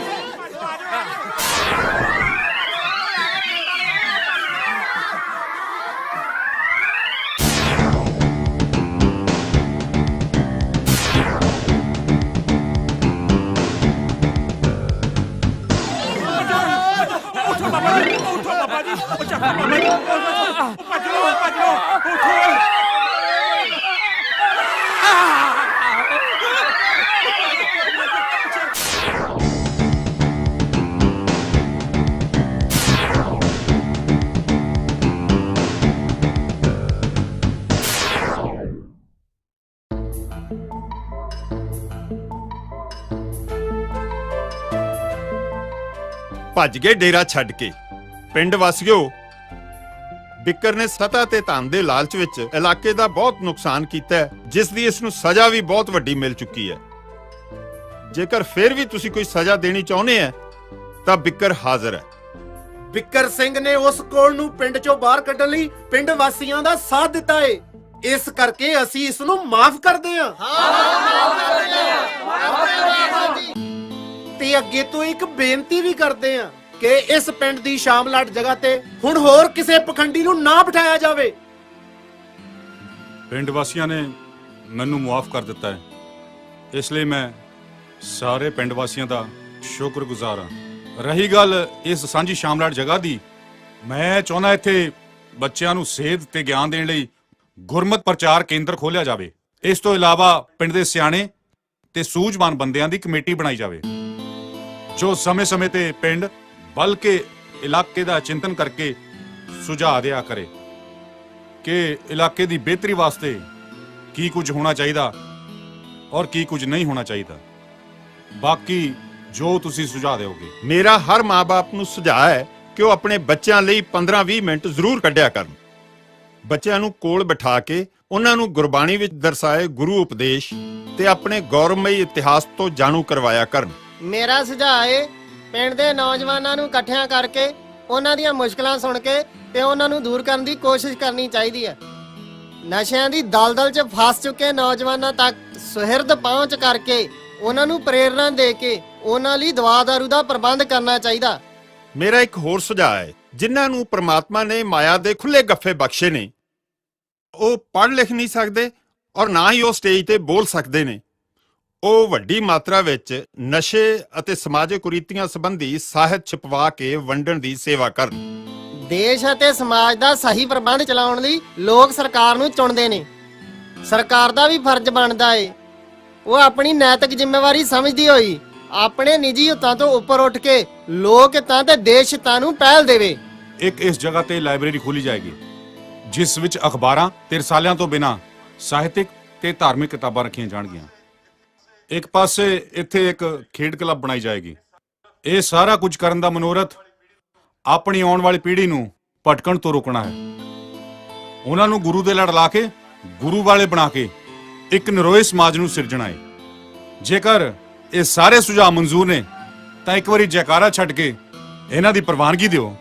E: ਭੱਜ ਗਏ ਡੇਰਾ ਛੱਡ ਕੇ। ਪਿੰਡ ਵਾਸੀਓ, ਬਿੱਕਰ ਨੇ ਸੱਤਾ ਤੇ ਧਨ ਦੇ ਲਾਲਚ ਵਿੱਚ ਇਲਾਕੇ ਦਾ ਬਹੁਤ ਨੁਕਸਾਨ ਕੀਤਾ ਹੈ, ਜਿਸ ਦੀ ਇਸ ਨੂੰ ਸਜ਼ਾ ਵੀ ਬਹੁਤ ਵੱਡੀ ਮਿਲ ਚੁੱਕੀ ਹੈ। ਜੇਕਰ ਫਿਰ ਵੀ ਤੁਸੀਂ ਕੋਈ ਸਜ਼ਾ ਦੇਣੀ ਚਾਹੁੰਦੇ ਆ ਤਾਂ ਬਿੱਕਰ ਹਾਜ਼ਰ ਹੈ।
F: ਬਿੱਕਰ ਸਿੰਘ ਨੇ ਉਸ ਕੋਲ ਨੂੰ ਪਿੰਡ ਚੋਂ ਬਾਹਰ ਕੱਢਣ ਲਈ ਪਿੰਡ ਵਾਸੀਆਂ ਦਾ ਸਾਥ ਦਿੱਤਾ ਏ। ਇਸ ਕਰਕੇ ਅਸੀਂ ਇਸ ਨੂੰ ਮਾਫ ਕਰਦੇ ਹਾਂ। ਤੇ ਅੱਗੇ ਤੋਂ ਇੱਕ ਬੇਨਤੀ ਵੀ ਕਰਦੇ ਹਾਂ ਕਿ ਇਸ ਪਿੰਡ ਦੀ ਸ਼ਾਮਲਾਟ ਜਗ੍ਹਾ ਤੇ ਹੁਣ ਹੋਰ ਕਿਸੇ ਪਖੰਡੀ ਨੂੰ ਨਾ ਬਿਠਾਇਆ ਜਾਵੇ।
D: ਪਿੰਡ ਵਾਸੀਆਂ ਨੇ ਮੈਨੂੰ ਮੁਆਫ ਕਰ ਦਿੱਤਾ ਹੈ, ਇਸ ਲਈ ਮੈਂ ਸਾਰੇ ਪਿੰਡ ਵਾਸੀਆਂ ਦਾ ਸ਼ੁਕਰਗੁਜ਼ਾਰ ਹਾਂ। ਰਹੀ ਗੱਲ ਇਸ ਸਾਂਝੀ ਸ਼ਾਮਲਾਟ ਜਗ੍ਹਾ ਦੀ, ਮੈਂ ਚਾਹੁੰਦਾ ਇੱਥੇ ਬੱਚਿਆਂ ਨੂੰ ਸੇਧ ਤੇ ਗਿਆਨ ਦੇਣ ਲਈ ਗੁਰਮਤ ਪ੍ਰਚਾਰ ਕੇਂਦਰ ਖੋਲ੍ਹਿਆ ਜਾਵੇ। ਇਸ ਤੋਂ ਇਲਾਵਾ ਪਿੰਡ ਦੇ ਸਿਆਣੇ ਤੇ ਸੂਝਵਾਨ ਬੰਦਿਆਂ ਦੀ ਕਮੇਟੀ ਬਣਾਈ ਜਾਵੇ, ਜੋ ਸਮੇਂ-ਸਮੇਂ ਤੇ ਪਿੰਡ ਬਲਕਿ ਇਲਾਕੇ ਦਾ ਚਿੰਤਨ ਕਰਕੇ ਸੁਝਾਅ ਦਿਆ ਕਰੇ ਕਿ ਇਲਾਕੇ ਦੀ ਬਿਹਤਰੀ ਵਾਸਤੇ ਕੀ ਕੁਝ ਹੋਣਾ ਚਾਹੀਦਾ ਔਰ ਕੀ ਕੁਝ ਨਹੀਂ ਹੋਣਾ ਚਾਹੀਦਾ। ਬਾਕੀ ਜੋ ਤੁਸੀਂ ਸੁਝਾਅ ਦਿਓਗੇ।
E: ਮੇਰਾ ਹਰ ਮਾਂ-ਬਾਪ ਨੂੰ ਸੁਝਾਅ ਹੈ ਕਿ ਉਹ ਆਪਣੇ ਬੱਚਿਆਂ ਲਈ 15-20 ਮਿੰਟ ਜ਼ਰੂਰ ਕੱਢਿਆ ਕਰਨ। ਬੱਚਿਆਂ ਨੂੰ ਕੋਲ ਬਿਠਾ ਕੇ ਉਹਨਾਂ ਨੂੰ ਗੁਰਬਾਣੀ ਵਿੱਚ ਦਰਸਾਏ ਗੁਰੂ ਉਪਦੇਸ਼ ਤੇ ਆਪਣੇ ਗੌਰਵਮਈ ਇਤਿਹਾਸ ਤੋਂ ਜਾਣੂ ਕਰਵਾਇਆ ਕਰਨ।
N: ਮੇਰਾ ਸੁਝਾਅ ਹੈ ਪਿੰਡ ਦੇ ਨੌਜਵਾਨਾਂ ਨੂੰ ਇਕੱਠਿਆਂ ਕਰਕੇ ਉਹਨਾਂ ਦੀਆਂ ਮੁਸ਼ਕਲਾਂ ਸੁਣ ਕੇ ਤੇ ਉਹਨਾਂ ਨੂੰ ਦੂਰ ਕਰਨ ਦੀ ਕੋਸ਼ਿਸ਼ ਕਰਨੀ ਚਾਹੀਦੀ ਹੈ। ਨਸ਼ਿਆਂ ਦੀ ਦਲਦਲ 'ਚ ਫਸ ਚੁੱਕੇ ਨੌਜਵਾਨਾਂ ਤੱਕ ਸੁਹਿਰਦ ਪਹੁੰਚ ਕਰਕੇ ਉਹਨਾਂ ਨੂੰ ਪ੍ਰੇਰਣਾ ਦੇ ਕੇ ਉਹਨਾਂ ਲਈ ਦਵਾ ਦਾਰੂ ਦਾ ਪ੍ਰਬੰਧ ਕਰਨਾ ਚਾਹੀਦਾ।
E: ਮੇਰਾ ਇੱਕ ਹੋਰ ਸੁਝਾਅ ਹੈ, ਜਿਨ੍ਹਾਂ ਨੂੰ ਪ੍ਰਮਾਤਮਾ ਨੇ ਮਾਇਆ ਦੇ ਖੁੱਲੇ ਗੱਫੇ ਬਖਸ਼ੇ ਨੇ, ਉਹ ਪੜ੍ਹ ਲਿਖ ਨਹੀਂ ਸਕਦੇ ਔਰ ਨਾ ਹੀ ਉਹ ਸਟੇਜ ਤੇ ਬੋਲ ਸਕਦੇ ਨੇ, ਉਹ ਵੱਡੀ ਮਾਤਰਾ ਵਿੱਚ ਨਸ਼ੇ ਅਤੇ ਸਮਾਜਿਕ ਕੁਰੀਤੀਆਂ ਸੰਬੰਧੀ ਸਾਹਿਤ ਛਪਵਾ ਕੇ ਵੰਡਣ ਦੀ ਸੇਵਾ ਕਰਨ।
N: ਦੇਸ਼ ਅਤੇ ਸਮਾਜ ਦਾ ਸਹੀ ਪ੍ਰਬੰਧ ਚਲਾਉਣ ਲਈ ਲੋਕ ਸਰਕਾਰ ਨੂੰ ਚੁਣਦੇ ਨੇ। ਸਰਕਾਰ ਦਾ ਵੀ ਫਰਜ਼ ਬਣਦਾ ਏ ਉਹ ਆਪਣੀ ਨੈਤਿਕ ਜ਼ਿੰਮੇਵਾਰੀ ਸਮਝਦੀ ਹੋਈ ਆਪਣੇ ਨਿੱਜੀ ਹਿੱਤਾਂ ਤੋਂ ਉੱਪਰ ਉੱਠ ਕੇ ਲੋਕ ਹਿੱਤਾਂ ਤੇ ਦੇਸ਼ ਹਿੱਤਾਂ ਨੂੰ ਪਹਿਲ ਦੇਵੇ।
D: ਇੱਕ ਇਸ ਜਗ੍ਹਾ ਤੇ ਲਾਇਬ੍ਰੇਰੀ ਖੋਲੀ ਜਾਏਗੀ, ਜਿਸ ਵਿੱਚ ਅਖਬਾਰਾਂ ਤੇ ਰਸਾਲਿਆਂ ਤੋਂ ਬਿਨਾਂ ਸਾਹਿਤਿਕ ਤੇ ਧਾਰਮਿਕ ਕਿਤਾਬਾਂ ਰੱਖੀਆਂ ਜਾਣਗੀਆਂ। ਇੱਕ ਪਾਸੇ ਇੱਥੇ ਇੱਕ ਖੇਡ ਕਲੱਬ ਬਣਾਈ ਜਾਏਗੀ। ਇਹ ਸਾਰਾ ਕੁਝ ਕਰਨ ਦਾ ਮਨੋਰਥ ਆਪਣੀ ਆਉਣ ਵਾਲੀ ਪੀੜ੍ਹੀ ਨੂੰ ਭਟਕਣ ਤੋਂ ਰੋਕਣਾ ਹੈ, ਉਹਨਾਂ ਨੂੰ ਗੁਰੂ ਦੇ ਲੜ ਲਾ ਕੇ ਗੁਰੂ ਵਾਲੇ ਬਣਾ ਕੇ ਇੱਕ ਨਿਰੋਏ ਸਮਾਜ ਨੂੰ ਸਿਰਜਣਾ ਹੈ। ਜੇਕਰ ਇਹ ਸਾਰੇ ਸੁਝਾਅ ਮਨਜ਼ੂਰ ਨੇ ਤਾਂ ਇੱਕ ਵਾਰੀ ਜੈਕਾਰਾ ਛੱਡ ਕੇ ਇਹਨਾਂ ਦੀ ਪ੍ਰਵਾਨਗੀ ਦਿਓ।